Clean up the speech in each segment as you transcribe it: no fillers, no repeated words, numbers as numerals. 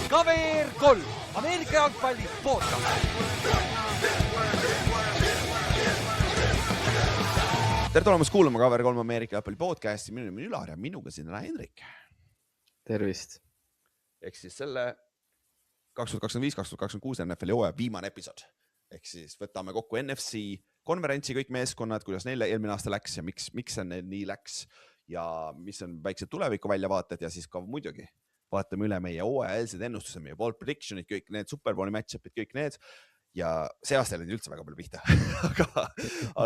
KVR 3, Ameerika jalgpalli podcast. Tere tulemast kuulama KVR 3 Ameerika jalgpalli podcasti. Minu nimi on Ülar ja minuga siin on Hendrik. Tervist. Ehk siis selle 2025-2026 NFL hooaja viimane episood. Ehk siis võtame kokku NFC konverentsi kõik meeskonnad, kuidas neile eelmine aasta läks ja miks see nii läks ja mis on väiksed tuleviku väljavaated ja siis ka muidugi vaatame üle meie hooajaeelsed ennustused, meie ball predictionid, kõik need Super Bowli match-upid, kõik need. Ja see aasta ei üldse väga palju pihta,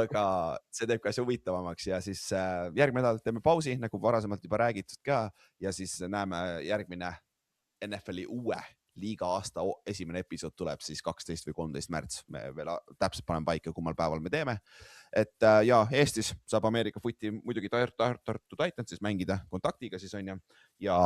aga see teeb ka asja huvitavamaks ja siis järgmine nädal teeme pausi, nagu varasemalt juba räägitud ka ja siis näeme järgmine NFL-i uue liiga aasta esimene episood tuleb siis 12 või 13 märts. Me veel täpselt paneme paika, kummal päeval me teeme. Et ja Eestis saab Ameerika footi muidugi Tartu Titans siis mängida kontaktiga siis on ja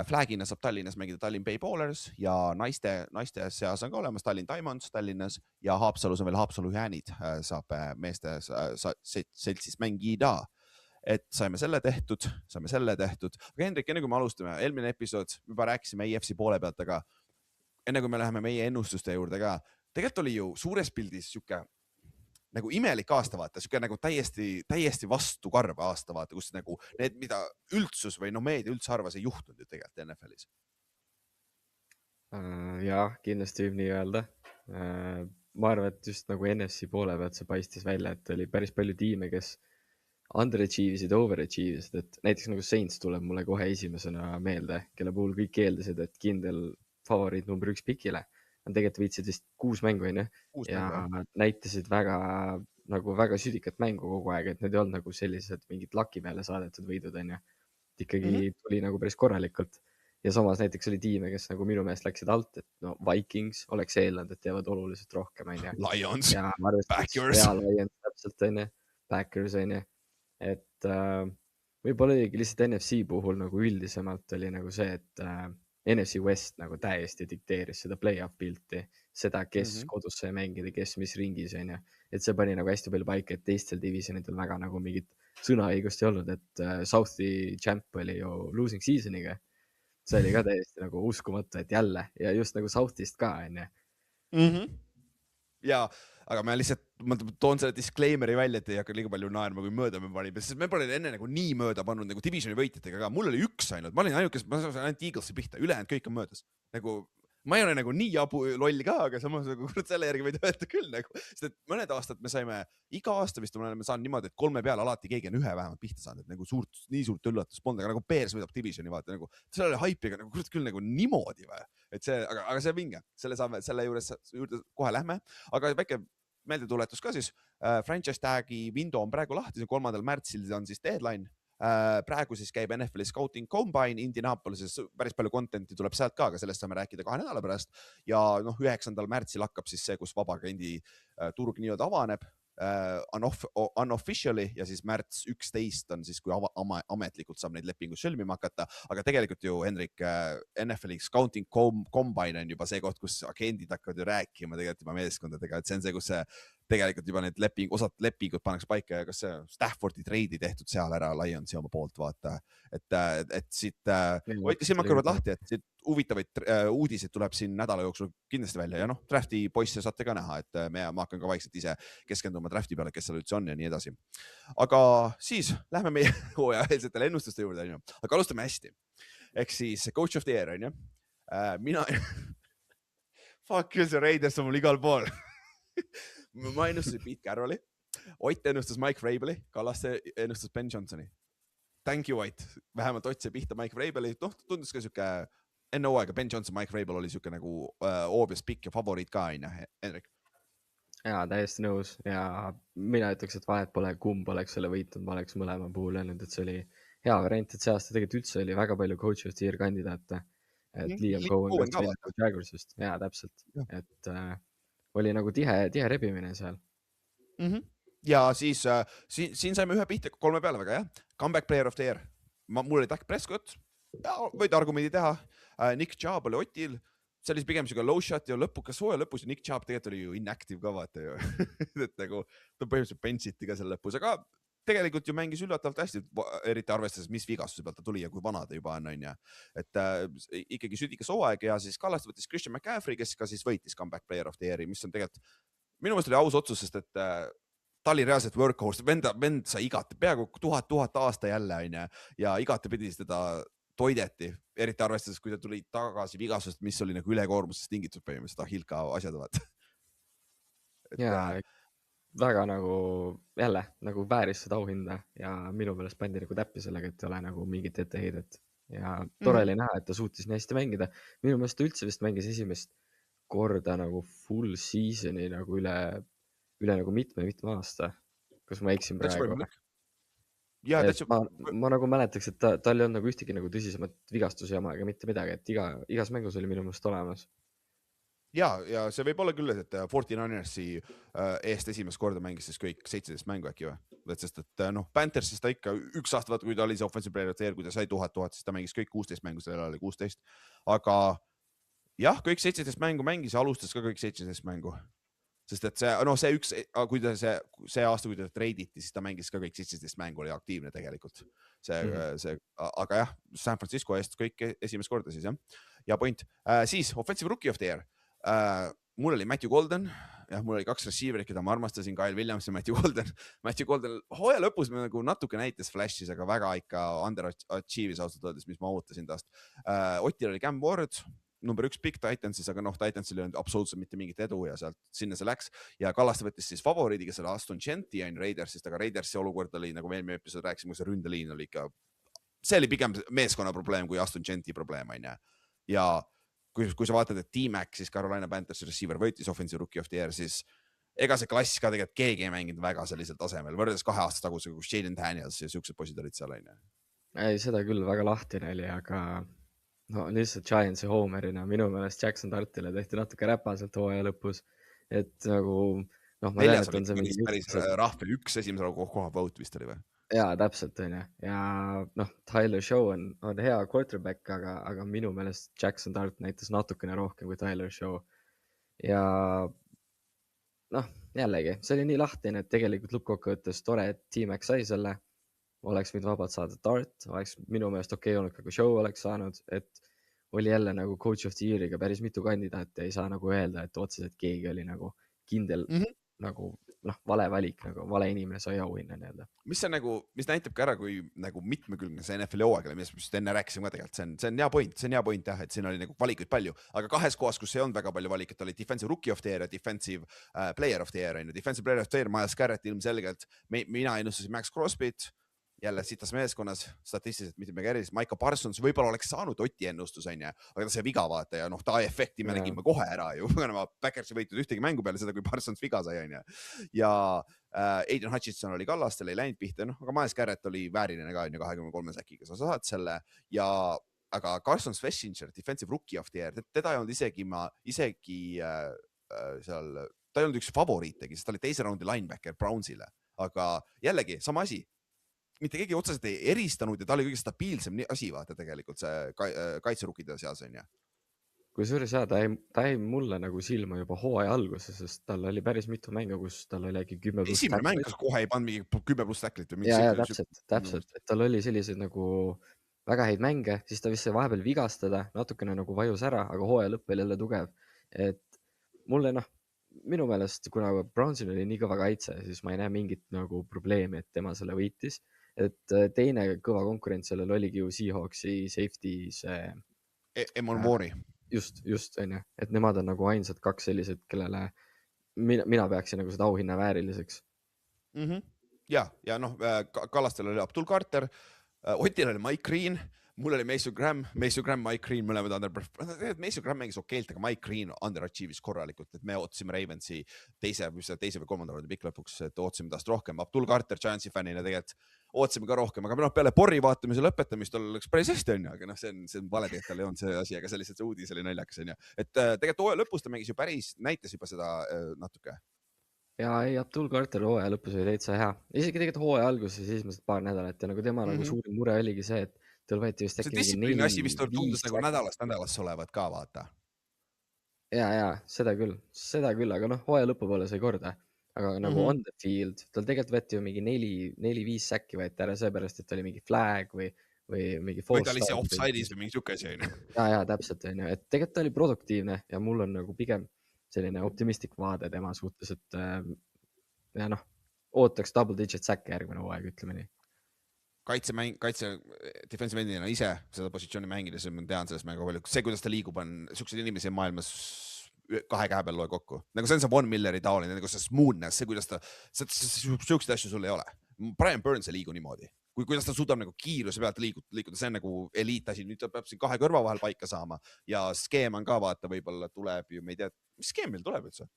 Flagina saab Tallinnas mängida Tallinn Bay Ballers ja naiste seas on ka olemas Tallinn Diamonds Tallinnas ja Haapsalus on veel Haapsalu Jäänid saab meeste seltsis mängida. Et saime selle tehtud. Aga Hendrik, enne kui me alustame, eelmine episood, me juba rääkisime EFC poole pealt, aga enne kui me läheme meie ennustuste juurde ka, tegelikult oli ju suures pildis siuke nagu imelik aasta vaata, siuke nagu täiesti vastukarv aasta vaata, kus nagu need, mida üldsus või meedia üldse arvas ei juhtunud ju tegelikult NFL-is. Jaa, kindlasti võib nii öelda. Ma arvan, et just nagu NFC poole pealt see paistis välja, et oli päris palju tiime, kes underachieve'isid, overachieve'isid, et näiteks nagu Saints tuleb mulle kohe esimesena meelde, kelle puhul kõik eeldasid, et kindel favoriit number 1 pikile. Nad tegelikult viitsid vist 6 mängu ja näitasid väga südikat mängu kogu aeg, et need ei olnud nagu sellised mingid laki peale saadetud võidud et ikkagi tuli nagu päris korralikult ja samas näiteks oli tiime, kes nagu minu meelest läksid alt, et Vikings oleks eeldanud, et teevad oluliselt rohkem Lions, ja Packers Lions täpselt Packers et võib-olla oligi lihtsalt NFC puhul nagu üldisemalt oli nagu see, et NFC West nagu täiesti dikteeris seda play-off pilti, seda, kes kodus sai mängida, kes mis ringis et see pani nagu hästi palju paika, et teistel divisionidel väga nagu mingit sõnaõigust ei olnud, et South'i champ oli ju losing seasoniga. See oli ka täiesti nagu uskumatu, et jälle ja just nagu South'ist ka Ja, aga ma toon selle disclaimeri välja, et ei hakka liiga palju naerma, kui mööda me panime, sest me pole enne nagu nii mööda pannud nagu divisioni võitjatega ka. Mul oli üks ainult, ma olin ainult, ma saan ainult Eaglesi pihta, ülejäänud kõik on möödas. Nagu, ma ei ole nagu nii jabu loll ka, aga samas nagu selle järgi võid öelda küll nagu. Sest et mõned aastad me saime, iga aasta vist me oleme saanud niimoodi, et 3 peale alati keegi on 1 vähemalt pihta saanud, et nagu nii suurt üllatus polnud, aga nagu Bears võidab divisioni vaata nagu, selle oli haipiga nagu küll nagu niimoodi või. Et see, aga see vinge, selle juurde kohe lähme, aga väike meeldetuletus ka siis, franchise tagi window on praegu lahti, 3. märtsil on siis deadline, praegu siis käib NFL Scouting Combine Indianapolises, päris palju contenti tuleb sealt ka, aga sellest saame rääkida 2 nädala pärast ja 9. märtsil hakkab siis see, kus vabaagendi turg nii-öelda avaneb unofficially ja siis märts 11 on siis, kui ametlikult saab neid lepinguid sõlmima hakata, aga tegelikult ju Hendrik, NFL Scouting Combine on juba see koht, kus agendid hakkavad ju rääkima tegelikult juba meeskondadega, et see on see, kus tegelikult juba need osad lepingud pannakse paika ja kas see Staffordi treidi tehtud seal ära Lionsi oma poolt vaata, et siit hoidke silmakõrvad lahti, et siit huvitavaid uudiseid tuleb siin nädala jooksul kindlasti välja ja drafti poisse saate ka näha, et ma hakkan ka vaikselt ise keskenduma drafti peale, kes seal üldse on ja nii edasi. Aga siis lähme meie hooajaeelsetele ennustuste juurde, aga alustame hästi. Ehk siis Coach of the Year, mina fuck küll see Raiders on mul igal pool. Ma ennustasin Pete Carrolli, Ott ennustas Mike Vrabeli, Kallaste ennustas Ben Johnsoni. Thank you, Ott. Vähemalt Ott see pihta Mike Vrabeli, tundus ka siuke enne hooaega Ben Johnson, Mike Vrabel oli siuke nagu obvious pick ja favoriit ka, Hendrik? Jaa, täiesti nõus ja mina ütleks, et vahet pole, kumb oleks selle võitnud, ma oleks mõlema puhul öelnud, et see oli hea variant, et see aasta tegelikult üldse oli väga palju Coach of the Year kandidaate, et Liam Cohen ka Jaguarsist, jaa, täpselt, et oli nagu tihe rebimine seal. Ja siis siin saime ühe pihta 3 peale väga, jah? Comeback Player of the Year. Mul oli Dak Prescott, võid argumendi teha. Nick Chubb oli Otil, see oli pigem siuke low shot ja lõpukas hooaja lõpus ja Nick Chubb tegelikult oli ju inactive ka vaata ju. Et nagu ta põhimõtteliselt benchiti ka selle lõpus, aga tegelikult ju mängis üllatavalt hästi, eriti arvestades, mis vigastuse pealt ta tuli ja kui vana ta juba on ju. Et ikkagi südikas hooaeg ja siis Kallaste võttis Christian McCaffrey, kes ka siis võitis Comeback Player of the Year'i, mis on tegelikult minu meelest oli aus otsus, sest et ta oli reaalselt workhorse, vend sai igati, peaaegu 1000 aasta jälle on ja igatepidi teda toideti, eriti arvestades, kui ta tuli tagasi vigasust, mis oli nagu ülekoormusest tingitud põhimõtteliselt Ahilka asjad ovat. ja väga nagu jälle nagu vääris seda auhinda ja minu meelest pandi nagu täppi sellega, et ei ole nagu mingit etteheidet ja tore oli näha, et ta suutis nii hästi mängida. Minu meelest ta üldse vist mängis esimest korda nagu full season'i nagu üle nagu mitme aasta, kus ma eksin praegu. Ja, ma nagu mäletaks, et tal ei olnud nagu ühtegi nagu tõsisemat vigastusjama ega mitte midagi, et igas mängus oli minu meelest olemas. Ja see võib olla küll, et 49ersi eest esimest korda mängis siis kõik 17 mängu äkki või? Sest et Panthersis ta ikka üks aasta, vaata, kui ta oli see offensive player of the year, kui ta sai 1000, siis ta mängis kõik 16 mängu, sellel oli 16. Aga jah, kõik 17 mängu mängis ja alustas ka kõik 17 mängu. Sest et see üks, kui ta see aasta, kui ta treiditi, siis ta mängis ka kõik 17 mängu, oli aktiivne tegelikult. Aga jah, San Francisco eest kõik esimest korda siis jah. Ja point. Siis offensive rookie of the year. Mul oli Matthew Golden, jah, mul oli 2 receiverit, keda ma armastasin, Kyle Williams ja Matthew Golden. Matthew Golden hooaja lõpus me nagu natuke näitas flash'is, aga väga ikka underachieve'is ausalt öeldes, mis ma ootasin tast. Otil oli Cam Ward, number 1 pick Titansis, aga Titansil ei olnud absoluutselt mitte mingit edu ja sealt sinna see läks. Ja Kallaste võttis siis favoriidi, kes oli Aston Genti ja Raidersist, aga Raidersi olukord oli, nagu me eelmine episood rääkisime, see ründeliin oli ikka, see oli pigem meeskonna probleem kui Aston Genti probleem, on. Ja kui sa vaatad, et T-Mac, siis Carolina Panthers receiver võitis offensive rookie of the year, siis ega see klass ka tegelikult keegi ei mänginud väga sellisel tasemel, võrreldes 2 aasta tagusega, kus Jaden Daniels ja siuksed poisid olid seal, on. Ei, seda küll väga lahtine oli, aga lihtsalt Giantsi hoomerina minu meelest Jackson Dartile tehti natuke räpaselt hooaja lõpus, et nagu ma tean, et on see mingi päris rahvel 1 esimese koha vote vist oli või? Jaa, täpselt on ja Tyler Show on hea quarterback, aga minu meelest Jackson Dart näitas natukene rohkem kui Tyler Show. Ja jällegi, see oli nii lahtine, et tegelikult lõppkokkuvõttes tore, et T-Mac sai selle, oleks võinud vabalt saada Dart, oleks minu meelest okei olnud, kui Show oleks saanud, et oli jälle nagu coach of the year'iga päris mitu kandidaati, ei saa nagu öelda, et otseselt keegi oli nagu kindel nagu vale valik, nagu vale inimene sai auhinna nii-öelda. Mis näitab ka ära, kui nagu mitmekülgne see NFL hooaeg oli, mis enne rääkisime ka tegelikult, see on hea point jah, et siin oli nagu valikuid palju, aga 2 kohas, kus ei olnud väga palju valikut, oli defensive rookie of the year ja defensive player of the year. Defensive player of the year, Myles Garrett ilmselgelt, mina ennustasin Max Crosby't, jälle sitas meeskonnas, statistiliselt mitte midagi erilist, Micah Parsons võib-olla oleks saanud Oti ennustus, aga ta see viga vaata ja ta efekti me nägime kohe ära ju, Backersi võitud ühtegi mängu peale seda, kui Parsons viga sai, ja Aiden Hutchinson oli Kallastel, ei läinud pihta, aga Myles Garrett oli vääriline ka 23 säkiga, sa saad selle ja aga Carson Schwarzenegger, defensive rookie of the year, teda ei olnud isegi seal, ta ei olnud üks favoriitegi, sest ta oli 2. raundi linebacker Brownsile, aga jällegi sama asi. Mitte keegi otseselt ei eristanud ja ta oli kõige stabiilsem asi vaata tegelikult see kaitserukkide seas on. Kui suures ta jäi mulle nagu silma juba hooaja alguses, sest tal oli päris mitu mängu, kus tal oli äkki 10+. Esimene mäng, kas kohe ei pannud mingi 10+ tacklit või? Ja täpselt, et tal oli sellised nagu väga häid mänge, siis ta vist sai vahepeal vigastada, natukene nagu vajus ära, aga hooaja lõpp oli jälle tugev. Et mulle minu meelest, kuna Brownsil oli nii kõva kaitse, siis ma ei näe mingit nagu probleemi, et tema selle võitis. Et teine kõva konkurents sellel oligi ju Seahawksi safety see Emon Moori. Just on ja, et nemad on nagu ainsad 2 sellised, kellele mina peaksin nagu seda auhinna vääriliseks. Ja Kallastel oli Abdul Carter, Otil oli Mike Green, mul oli Mason Graham, Mike Green, mõlemad Mason Graham mängis okeilt, aga Mike Green underachieve'is korralikult, et me ootasime Ravensi teise või 3. raundi pikk lõpuks, et ootasime tast rohkem. Abdul Carter Giantsi fännina tegelikult ootasime ka rohkem, aga peale Borri vaatamise lõpetamist tal oleks päris hästi on, aga see on vale tegelikult, tal ei olnud see asi, aga see lihtsalt see uudis oli naljakas on. Et tegelikult hooaja lõpus ta mängis ju päris, näitas juba seda natuke. Ja ei, Abdul Carter hooaja lõpus oli täitsa hea. Isegi tegelikult hooaja alguses esimesed paar nädalat ja nagu tema nagu suurim mure oligi see, et tal võeti vist äkki see distsipliini asi vist tundus nagu nädalast olevat ka vaata. Ja, seda küll, aga hooaja lõpu poole sai korda. aga nagu on the field, tal tegelikult võeti ju mingi 4-5 säkki võeti ära seepärast, et oli mingi flag või mingi või false ta oli ise start offside'is või mingi siuke asi on ju. ja täpselt on ju, et tegelikult ta oli produktiivne ja mul on nagu pigem selline optimistlik vaade tema suhtes, et ja noh, ootaks double digit säkke järgmine hooaeg, ütleme nii. kaitse defensive endina ise seda positsiooni mängides, ma tean sellest mängu palju, see, kuidas ta liigub, on siukseid inimesi maailmas 2 käe peal loe kokku. Nagu see on see Von Milleri taoline, nagu see smoothness, see, kuidas ta, siukseid asju sul ei ole. Brian Burns ei liigu niimoodi. Kuidas ta suudab nagu kiiruse pealt liikuda, see on nagu eliitasi, nüüd ta peab siin 2 kõrva vahel paika saama ja skeem on ka, vaata, võib-olla tuleb ju, me ei tea, mis skeem meil tuleb üldse?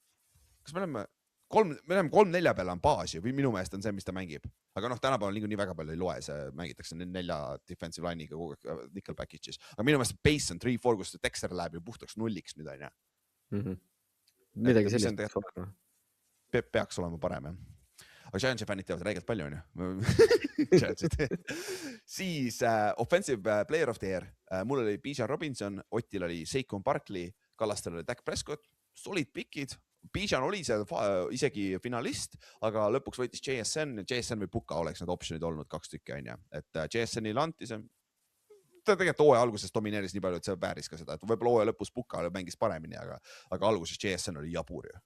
Kas me oleme 3-4 peale on baas ju, või minu meelest on see, mis ta mängib. Aga noh, tänapäeval nii väga palju ei loe, see mängitakse 4 defensive line'iga kogu aeg nickel package'is. Aga minu meelest base on 3-4, kus Dexter läheb ju puhtaks nulliks nüüd on ju. Midagi sellist peaks olema parem, jah. Aga Giantsi fännid teevad räigelt palju, on ju. Siis offensive player of the year. Mul oli Bijan Robinson, Otil oli Saquon Barkley, Kallastel oli Dak Prescott. Solid pikid. Bijan oli see isegi finalist, aga lõpuks võitis JSN või Puka oleks need optionid olnud 2 tükki, on ju. Et JSN-ile anti see, ta tegelikult hooaja alguses domineeris nii palju, et see vääris ka seda, et võib-olla hooaja lõpus Puka mängis paremini, aga alguses JSN oli jabur ju.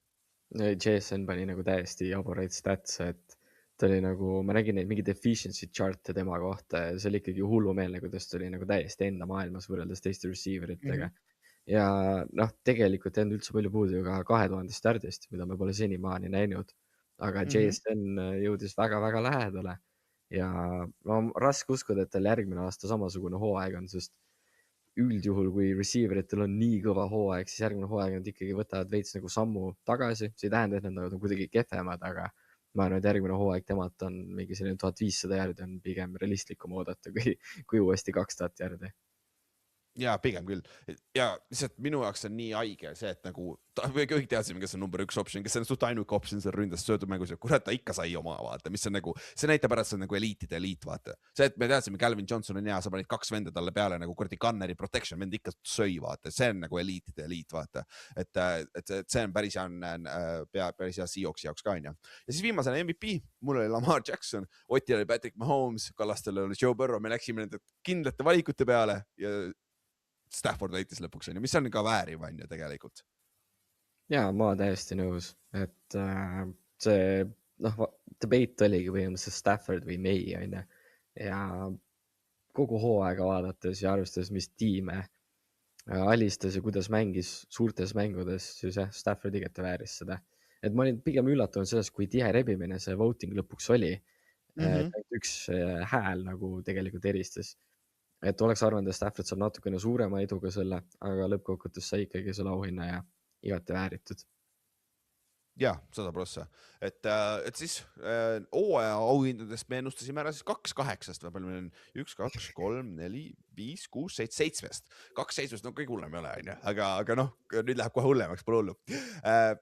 JSN pani nagu täiesti jaburaid stats, et ta oli nagu, ma nägin neid mingeid efficiency chart'e tema kohta ja see oli ikkagi hullumeelne, kuidas ta oli nagu täiesti enda maailmas võrreldes teiste receiveritega. Ja noh, tegelikult ei olnud üldse palju puudu ka 2000 stardist, mida me pole senimaani näinud, aga JSN jõudis väga-väga lähedale ja no, raske uskuda, et tal järgmine aasta samasugune hooaeg on, sest üldjuhul, kui receiveritel on nii kõva hooaeg, siis järgmine hooaeg nad ikkagi võtavad veits nagu sammu tagasi. See ei tähenda, et nad on kuidagi kehvemad, aga ma arvan, et järgmine hooaeg temalt on mingi selline 1500 järgi on pigem realistlikum oodata, kui uuesti 2000 järgi. Ja pigem küll. Ja lihtsalt minu jaoks on nii haige see, et nagu kõik teadsime, kes on number 1 option, kes on suht ainuke option seal ründas söödud mängus ja kurat ta ikka sai oma, vaata, mis on nagu, see näitab ära, et see on nagu eliitide eliit, vaata. See, et me teadsime, Calvin Johnson on hea, sa panid 2 venda talle peale nagu kurdi Gunneri protection, vend ikka sõi, vaata, see on nagu eliitide eliit, vaata. Et see on päris hea Seahawksi jaoks ka, on ju. Ja siis viimasena MVP, mul oli Lamar Jackson, Otil oli Patrick Mahomes, Kallastel oli Joe Burrow, me läksime nende kindlate valikute peale ja Stafford võitis lõpuks, on ju, mis on ka vääriv, on ju tegelikult. Ja ma täiesti nõus, et see debate oligi põhimõtteliselt Stafford või May, on ju. Ja kogu hooaega vaadates ja arvestades, mis tiime alistas ja kuidas mängis suurtes mängudes, siis jah, Stafford igati vääris seda. Et ma olin pigem üllatunud sellest, kui tihe rebimine see voting lõpuks oli. Üks hääl nagu tegelikult eristas. Et oleks arvanud, et Stafford saab natukene suurema eduga selle, aga lõppkokkuvõttes sai ikkagi selle auhinna ja igati vääritud. Ja, 100%. Et siis hooaja auhindadest me ennustasime ära siis 2-8, või palju meil on 1, 2, 3, 4, 5, 6, 7, 7. 2-7, no kõik hullem ei ole, on ju. Aga noh, nüüd läheb kohe hullemaks, pole hullu.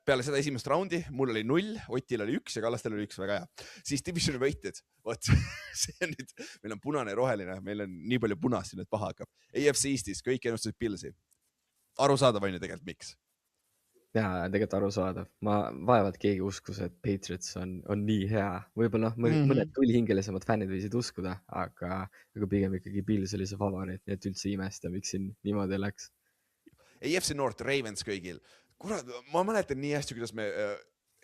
Peale seda esimest raundi, mul oli 0, Otil oli 1 ja Kallastel oli 1, väga hea. Siis divisioni võitjad, võt, see on nüüd, meil on punane ja roheline, meil on nii palju punast, nüüd paha hakkab. AFC Eestis, kõik ennustasid Pillsi. Arusaadav on ju tegelikult, miks? Ja tegelikult arusaadav. Ma vaevalt keegi uskus, et Patriots on nii hea. Võib-olla mõned tulihingelisemad fännid võisid uskuda, aga pigem ikkagi Bills oli see favoriit, nii et üldse imesta, miks siin niimoodi läks. AFC North, Ravens kõigil. Kurat, ma mäletan nii hästi, kuidas me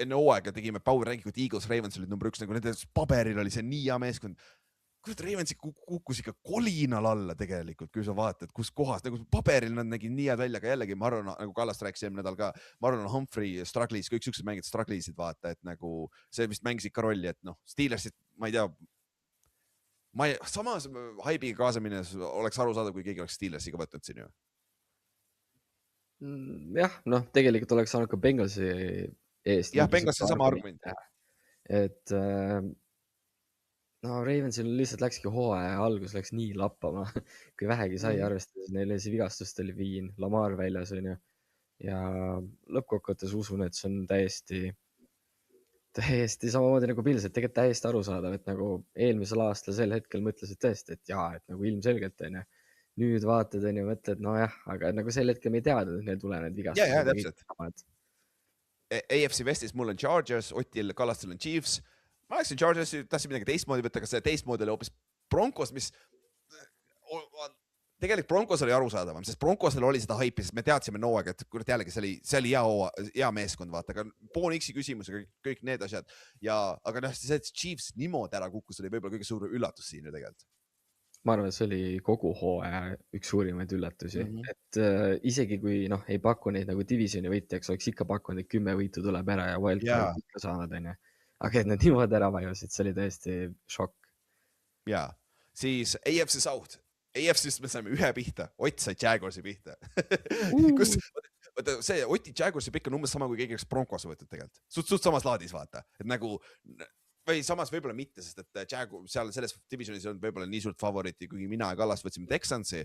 enne hooaega tegime Power Rankingut, Eagles, Ravens olid number 1, nagu nende paberil oli see nii hea meeskond. Kurat, Ravens kukkus ikka kolinal alla tegelikult, kui sa vaatad, kus kohas, nagu paberil nad nägid nii head välja, aga jällegi, ma arvan, nagu Kallast rääkis eelmine nädal ka, ma arvan, Humphrey struggles, kõik siuksed mängid strugglesid, vaata, et nagu see vist mängisid ka rolli, et noh, Steelersid, ma ei tea, samas haibiga kaasamine oleks arusaadav, kui keegi oleks Steelersiga võtnud siin ju. Jah, noh, tegelikult oleks saanud ka Bengalsi eest. Jah, Bengalsi on sama argument. Et no Ravensil lihtsalt läkski hooaja algus läks nii lappama, kui vähegi sai arvestades, neil see vigastust oli Viin, Lamar väljas on ju. Ja lõppkokkuvõttes usun, et see on täiesti samamoodi nagu Bills, et tegelikult täiesti arusaadav, et nagu eelmisel aastal sel hetkel mõtlesid tõesti, et jaa, et nagu ilmselgelt on ju. Nüüd vaatad on ju, mõtled, no jah, aga nagu sel hetkel me ei teadnud, et neil tuleb need vigastused. Ja, täpselt. AFC Westis mul on Chargers, Otil Kallastel on Chiefs. Ma läksin Chargersi, tahtsin midagi teistmoodi võtta, aga see teistmoodi oli hoopis Broncos, mis tegelikult Broncos oli arusaadavam, sest Broncosel oli seda haipi, sest me teadsime Noaga, et kurat jällegi see oli hea meeskond, vaata, aga Bonixi küsimus ja kõik need asjad. Aga noh, see, et Chiefs niimoodi ära kukkus, oli võib-olla kõige suur üllatus siin ju tegelikult. Ma arvan, et see oli kogu hooaja üks suurimaid üllatusi, et isegi kui ei paku neid nagu divisioni võitjaks, oleks ikka pakkunud, et 10 võitu tuleb ära ja wildcard ikka saavad, onju. Aga et nad niimoodi ära vajusid, see oli täiesti šokk. Jaa, siis AFC South. AFC-st me saime ühe pihta, Ott sai Jaguarsi pihta. See Oti Jaguarsi pikk on umbes sama, kui keegi oleks Broncos võetud tegelikult. Suht samas laadis, vaata. Et nagu, või samas võib-olla mitte, sest et seal selles divisionis on võib-olla nii suurt favoriiti, kui mina ja Kallas võtsime Texansi,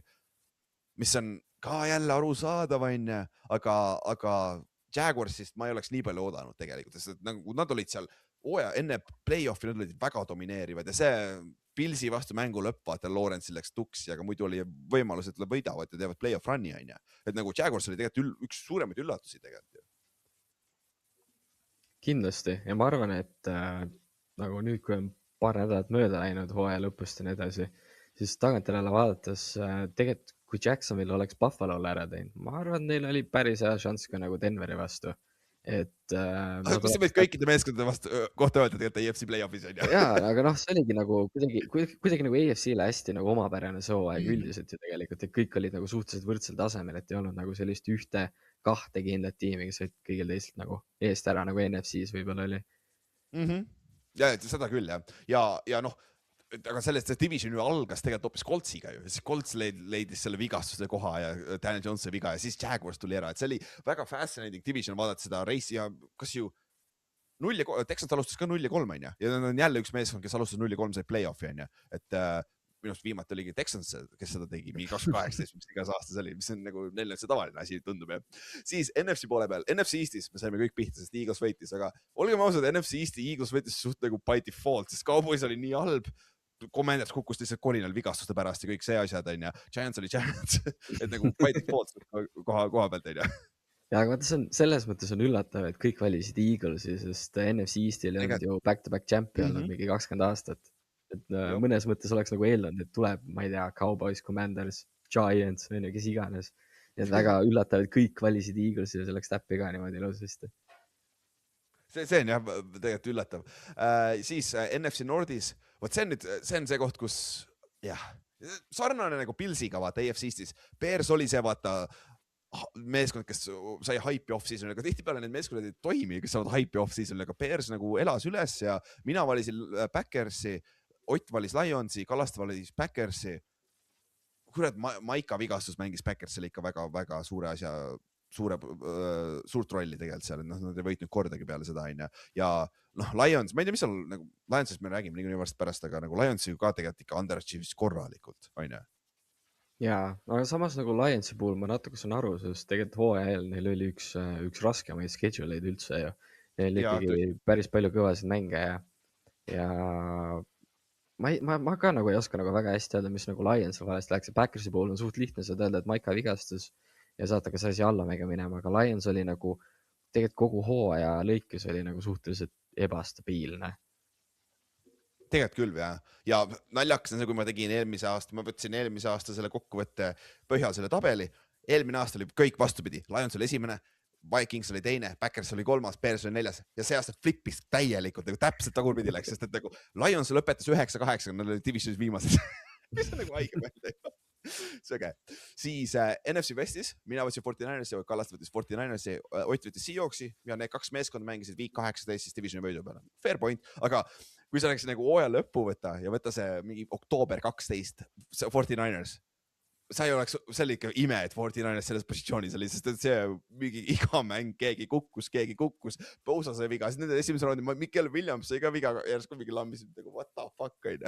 mis on ka jälle arusaadav, aga Jaguarsist ma ei oleks nii palju oodanud tegelikult, sest et nagu nad olid seal enne play-offi, nad olid väga domineerivad ja see Pilsi vastu mängu lõpp, vaata Lawrence'il läks tuksi, aga muidu oli võimalus, et nad võidavad ja teevad play-off run'i, onja. Et nagu Jaguars oli tegelikult üks suuremaid üllatusi tegelikult. Kindlasti ja ma arvan, et nagu nüüd, kui on paar nädalat mööda läinud hooaja lõpust ja nii edasi, siis tagantjärele vaadates tegelikult, kui Jacksonville oleks Buffalo'le ära teinud, ma arvan, neil oli päris hea šanss ka nagu Denveri vastu. Kas sa võid kõikide meeskondade vastu kohta öelda, et AFC play-offis on? Jaa, aga see oligi nagu kuidagi nagu AFC-le hästi nagu omapärane see hooaeg üldiselt ju tegelikult, et kõik olid nagu suhteliselt võrdsel tasemel, et ei olnud nagu sellist kahte kindlat tiimi, kes olid kõigil teist nagu eest ära nagu NFC-s võib-olla oli. Ja seda küll jah. Ja noh, aga sellest divisioni algas tegelikult hoopis Coltsiga ju, siis Colts leidis selle vigastuse koha ja Daniel Jones viga ja siis Jaguars tuli ära, et see oli väga fascinating division vaadata seda reisi ja kas ju Texans alustas ka 0-3 on ja nad on jälle üks meeskond, kes alustas 0-3 sai play-offi on ja, et minust viimati oligi Texans, kes seda tegi, mingi 2018, mis igas aastas oli, mis on nagu neil see tavaline asi tundub ja. Siis NFC poole peal, NFC Eestis me saime kõik pihta, sest Eagles võitis, aga olgem ausad, NFC Eesti Eagles võitis suht nagu by default, sest Cowboys oli nii halb, Commanders kukkus lihtsalt kolinal vigastuste pärast ja kõik see asjad on ja Giants oli Giants, et nagu by default koha pealt on ja. Ja aga vaata, selles mõttes on üllatav, et kõik valisid Eaglesi, sest NFC Eestil on ju back-to-back champion on mingi 20 aastat. Et mõnes mõttes oleks nagu eeldanud, et tuleb, ma ei tea, Cowboys, Commanders, Giants, kes iganes. Ja väga üllatav, et kõik valisid Eaglesi ja see läks täppi ka niimoodi ilusasti. See on jah, tegelikult üllatav. Siis NFC Nordis, see on see koht, kus jah, sarnane nagu Pilsiga vaata AFC Eestis. Bears oli see vaata meeskond, kes sai hype'i off-season, aga tihtipeale need meeskonnad ei toimi, kes saavad hype'i off-season, aga Bears nagu elas üles ja mina valisin Packersi, Ott valis Lionsi, Kallast valis Packersi. Kurat, Maika vigastus mängis Packersile ikka väga suure asja, suurt rolli tegelikult seal, et nad ei võitnud kordagi peale seda on ja Lions, ma ei tea, mis seal nagu Lionsist me räägime nii varsti pärast, aga nagu Lionsi ka tegelikult ikka underachieve'is korralikult, on ja. Jaa, aga samas nagu Lionsi puhul ma natuke saan aru, sest tegelikult hooaja eel neil oli üks raskemaid schedule'id üldse ja neil ikkagi päris palju kõvasid mänge ja ma ka nagu ei oska nagu väga hästi öelda, mis nagu Lionsil valesti läks ja Packersi puhul on suht lihtne seda öelda, et Maika vigastus ja saata ka see asi allamäge minema, aga Lions oli nagu tegelikult kogu hooaja lõikes oli nagu suhteliselt ebastabiilne. Tegelikult küll ja naljakas on see, kui ma tegin ma võtsin eelmise aasta selle kokkuvõtte põhjal selle tabeli, eelmine aasta oli kõik vastupidi, Lions oli esimene, Vikings oli teine, Packers oli kolmas, Bears oli neljas ja see aasta flippis täielikult, nagu täpselt tagurpidi läks, sest et nagu Lions lõpetas 9-8, nad olid divisionis viimased, mis on nagu haige välja. Söge. Siis NFC Westis, mina võtsin 49ersi, Kallast võttis 49ersi, Ott võttis Seahawksi ja need kaks meeskond mängisid week 18 siis divisioni võidu peale. Fair point, aga kui sa läksid nagu hooaja lõppu võtta ja võtta see mingi oktoober 12, 49ers, see oli ikka ime, et 49ers selles positsioonis oli, sest see mingi iga mäng, keegi kukkus, Bosa sai viga, siis nende esimese raundi, Mikel Williams sai ka viga, järsku mingi lammis, nagu what the fuck on.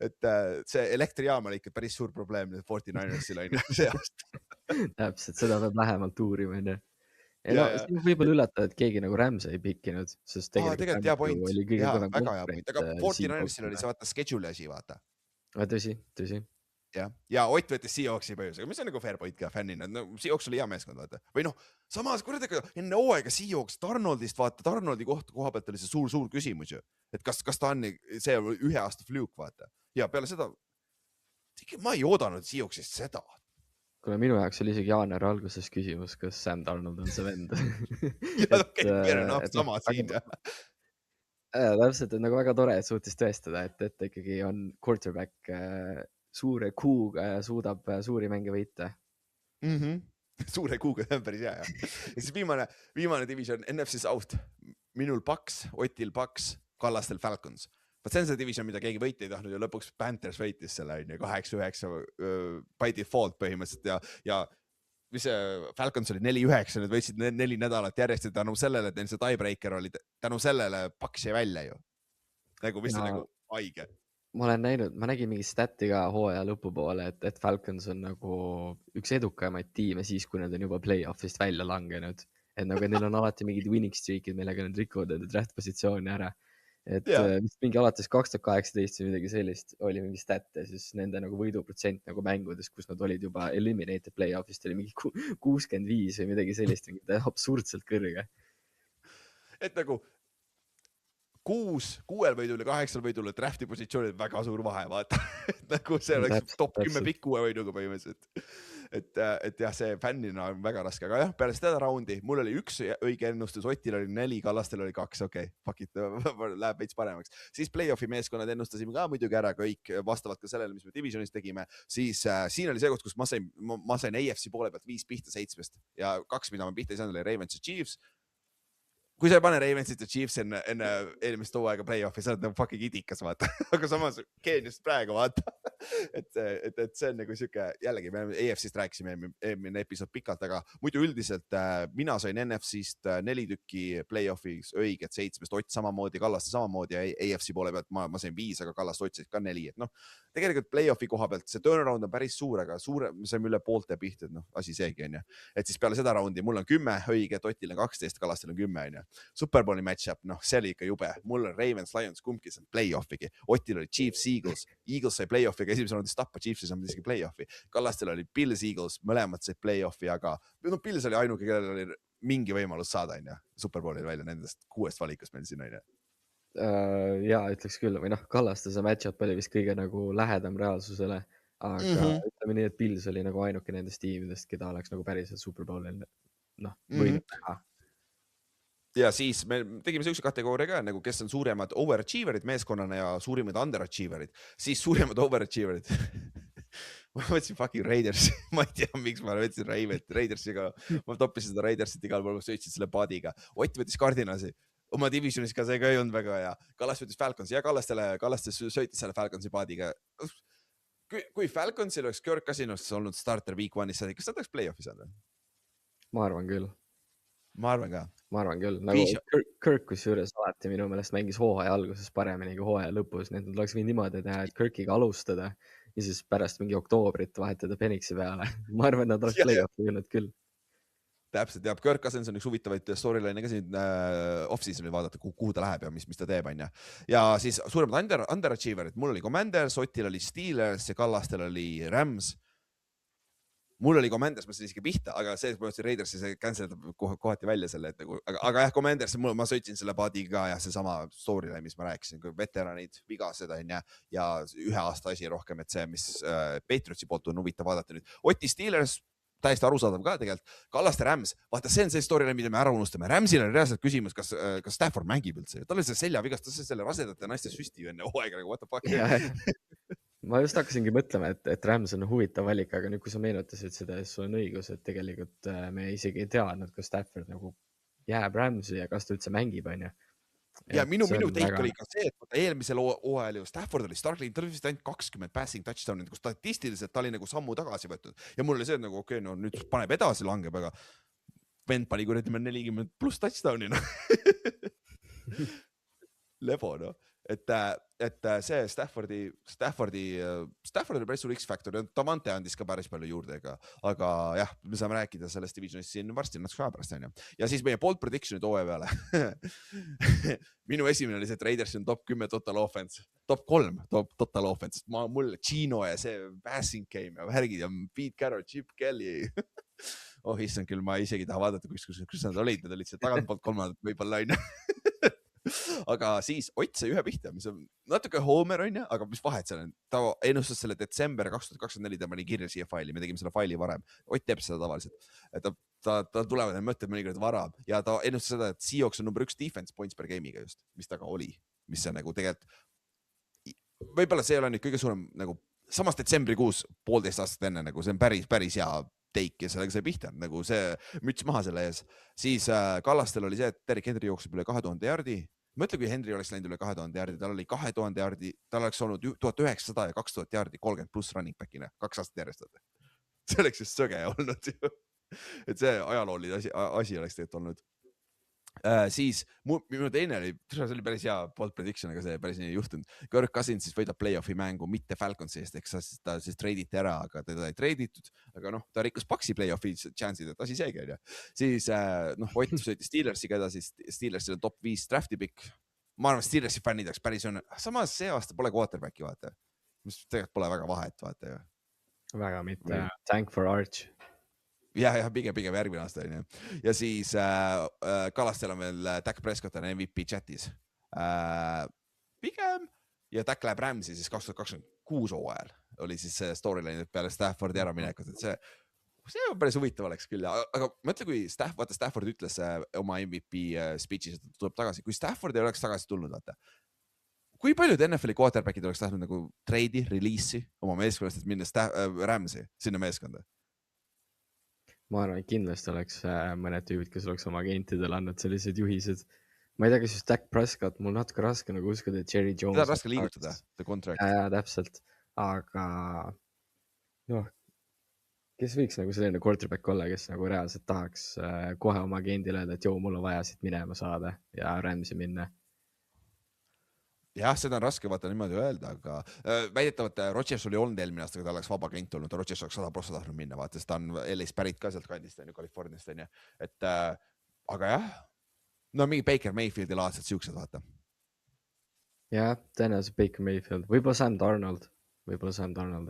Et see elektrijaam oli ikka päris suur probleem 49ersil on see aasta. Täpselt, seda peab lähemalt uurima. Ja siin võib-olla üllatada, et keegi nagu Rams ei pikkinud, sest tegelikult hea point, väga hea point, aga 49ersil oli see vaata schedule asi, vaata. Tõsi. ja Ott võttis Seahawksi põhjusega, mis on nagu fair point ka fännina, no Seahawks oli hea meeskond, vaata. Või noh, samas kuradi enne hooaega Seahawks Darnoldist, vaata, Darnoldi koha pealt oli see suur küsimus ju, et kas ta on see ühe aasta fluke, vaata. Ja peale seda, ma ei oodanud Seahawksist seda. Kuna minu jaoks oli isegi jaanuari alguses küsimus, kas Sam Darnold on see vend. Sama siin. Täpselt, et nagu väga tore, et suutis tõestada, et ikkagi on quarterback suure kuuga ja suudab suuri mänge võita. Suure kuuga, päris hea. Ja siis viimane division NFC South. Minul Bucks, Otil Bucks, Kallastel Falcons. See on see division, mida keegi võita ei tahtnud ja lõpuks Panthers võitis selle 8-9 by default põhimõtteliselt ja mis see Falcons oli 4-9, need võitsid 4 nädalat järjest ja tänu sellele, et neil see tiebreaker oli, tänu sellele Bucks jäi välja ju. Nagu mis on nagu haige. Ma nägin mingi stati ka hooaja lõpupoole, et Falcons on nagu üks edukamaid tiime siis, kui nad on juba playoffist välja langenud. Et nagu neil on alati mingid winning streakid, millega nad rikuvad draft positsiooni ära. Et vist mingi alates 2018 või midagi sellist oli mingi stat ja siis nende nagu võiduprotsent nagu mängudes, kus nad olid juba eliminated playoffist oli mingi 65 või midagi sellist, mingi absurdselt kõrge. Et nagu 6 võidule, 8 võidule drafti positsioonid väga suur vahe, vaata. Nagu see oleks top 10 pikk 6 võiduga põhimõtteliselt. Et jah, see fännina on väga raske, aga jah, peale seda raundi, mul oli 1 õige ennustus, Otil oli 4, Kallastel oli 2, okei, fuck it, läheb veits paremaks. Siis play-offi meeskonnad ennustasime ka muidugi ära kõik vastavalt ka sellele, mis me divisionis tegime, siis siin oli see koht, kus ma sain AFC poole pealt 5 pihta 7 ja 2, mida ma pihta ei saanud, oli Ravens ja Chiefs. Kui sa ei pane Ravensit ja Chiefs enne eelmist hooaega play-offi, sa oled nagu fucking idikas, vaata. Aga samas geeniust praegu, vaata. Et see on nagu siuke, jällegi me AFC-st rääkisime eelmine episood pikalt, aga muidu üldiselt mina sain NFC-st 4 tükki play-offis õiget 7, Ott samamoodi, Kallaste samamoodi ja AFC poole pealt ma sain 5, aga Kallaste otsid ka 4. Et noh, tegelikult play-offi koha pealt see turnaround on päris suur, aga me saime üle poolte pihta, et noh, asi seegi on ju. Et siis peale seda raundi mul on 10 õiget, Otil on 12, Kallastel on 10 on ju. Superbowli match-up, noh, see oli ikka jube. Mul on Ravens, Lions, kumbki saanud play-offigi. Otil oli Chiefs, Eagles sai play-offiga, esimese raundis tappa, Chiefs ei saanud isegi play-offi. Kallastel oli Bills, Eagles, mõlemad said play-offi, aga no, Bills oli ainuke, kellel oli mingi võimalus saada, on ju. Superbowli välja nendest 6 valikust meil siin, on ju. Ja ütleks küll, või noh, Kallaste see match-up oli vist kõige nagu lähedam reaalsusele, aga ütleme nii, et Bills oli nagu ainuke nendest tiimidest, keda oleks nagu päriselt Superbowlil võinud teha. Ja siis me tegime sellise kategooria ka, nagu kes on suuremad overachieverid meeskonnana ja suurimad underachieverid. Siis suuremad overachieverid. Ma võtsin fucking Raiders. Ma ei tea, miks ma võtsin Raidersiga. Ma toppisin seda Raidersit igal pool, ma sõitsin selle paadiga. Ott võttis Cardinalsi. Oma divisionis ka see ka ei olnud väga hea. Kallas võttis Falconsi ja Kallastes sõitis selle Falconsi paadiga. Kui Falconsil oleks Kirk Cousins olnud starter week 1-is, kas nad oleks play-offi saanud? Ma arvan küll. Ma arvan küll. Nagu Kirk kusjuures alati minu meelest mängis hooaja alguses paremini kui hooaja lõpus. Need oleks võinud niimoodi teha, et Kirkiga alustada ja siis pärast mingi oktoobrit vahetada Penixi peale. Ma arvan, et nad oleks play-offi jõudnud küll. Täpselt, jah. Kirk Cousins on üks huvitavaid storyline ka siin off-seasonil vaadata, kuhu ta läheb ja mis ta teeb, on ja. Ja siis suuremad underachieverid. Mul oli Commanders, Otil oli Steelers ja Kallastel oli Rams. Mul oli Commanders, ma sain isegi pihta, aga see Raiders see cancel kohati välja selle, et nagu, aga jah, Commanders, ma sõitsin selle paadiga ja see sama storyline, mis ma rääkisin, kui veteranid vigased on ja 1 aasta asi rohkem, et see, mis Patriotsi poolt on huvitav vaadata nüüd. Oti Steelers, täiesti arusaadav ka tegelikult. Kallaste Rams, vaata see on see storyline, mida me ära unustame. Ramsil on reaalselt küsimus, kas Stafford mängib üldse. Tal oli see seljavigas, ta sai selle rasedate naiste süsti enne hooaega, nagu what the fuck. Ma just hakkasingi mõtlema, et Rams on huvitav valik, aga nüüd kui sa meenutasid seda, siis sul on õigus, et tegelikult me isegi ei teadnud, kas Stafford nagu jääb Ramsi ja kas ta üldse mängib, on ju. Ja minu teik oli ka see, et eelmisel hooajal ju Stafford oli startling, ta oli vist ainult 20 passing touchdown'id, kus statistiliselt ta oli nagu sammu tagasi võtnud. Ja mul oli see, et nagu okei, no nüüd paneb edasi, langeb, aga vend pani kuradi 40+ touchdown'i, no. Lebo, no. et see Staffordil oli päris suur X-Factor, Davante andis ka päris palju juurde, aga jah, me saame rääkida sellest divisionist siin varsti natuke aja pärast onju. Ja siis meie bold prediction'id hooaja peale minu esimene oli see, et Raiders on top 10 total offense, top 3 total offense, mul Gino ja see passing game ja värgid ja Pete Carroll, Chip Kelly oh issand küll, ma isegi ei taha vaadata, kus nad olid seal tagantpoolt kolmandat võib-olla onju aga siis Ott sai ühe pihta, mis on natuke Homer onju, aga mis vahet seal on, ta ennustas selle detsember 2024, ta pani kirja siia faili, me tegime selle faili varem, Ott teeb seda tavaliselt, et ta tulevad need mõtted mõnikord vara ja ta ennustas seda, et Seahawks on number 1 defense points per game'iga just, mis ta ka oli, mis see nagu tegelikult, võib-olla see ei ole nüüd kõige suurem nagu samas detsembrikuus 1,5 aastat enne, nagu see on päris hea take ja sellega sai pihta, nagu see müts maha selle ees. Siis Kallastel oli see, et Derrick Henry jookseb üle 2000 jardi. Mõtle, kui Henry oleks läinud üle 2000 jardi, tal oli 2000 jardi, tal oleks olnud 1900 ja 2000 jardi, 30 pluss running back'ina, 2 aastat järjestada. See oleks just söge olnud ju. Et see ajalooline asi oleks tegelikult olnud. Siis minu teine oli, see oli päris hea bold prediction, aga see päris nii ei juhtunud. Kirk Cousins siis võidab play-off'i mängu, mitte Falconsi eest, eks ta siis treiditi ära, aga teda ei treiditud, aga noh, ta rikkus Paxi play-off'i chance'id, et asi seegi oli. Siis Ott sõitis Steelersiga edasi, Steelersil on top 5 drafti pick. Ma arvan, Steelersi fännid oleks päris õnne. Samas see aasta pole quarterbacki, vaata. Mis tegelikult pole väga vahet, vaata ju. Väga mitte, tank for Arch. Ja pigem järgmine aasta onju. Ja siis Kallastel on veel Dak Prescott on MVP chatis. Pigem ja Dak läheb Rams'i siis 2026 hooajal oli siis see storyline peale Staffordi äraminekut, et see on päris huvitav oleks küll, aga mõtle, kui Stafford ütles oma MVP speech'is, et tuleb tagasi, kui Stafford ei oleks tagasi tulnud, vaata. Kui paljud NFL-i quarterback'id oleks tahtnud nagu treidi, release'i oma meeskonnast, et minna Rams'i sinna meeskonda? Ma arvan, et kindlasti oleks mõned tüübid, kes oleks oma agentidele andnud sellised juhised. Ma ei tea, kas just Dak Prescott, mul natuke raske nagu uskuda, et Jerry Jones... Seda on raske liigutada, the contract. Täpselt, aga noh, kes võiks nagu selline quarterback olla, kes nagu reaalselt tahaks kohe oma agendile öelda, et joo, mul on vaja siit minema saada ja Rams'i minna. Jah, seda on raske vaata niimoodi öelda, aga väidetavalt Rodgers oli olnud eelmine aasta, kui ta oleks vaba agent olnud, Rodgers oleks 100% tahtnud minna, vaata, sest ta on LA-s pärit ka sealt kandist, Californiast, et aga jah, no mingi Baker Mayfieldi laadselt siuksed, vaata. Jah, tõenäoliselt Baker Mayfield, võib-olla Sam Darnold.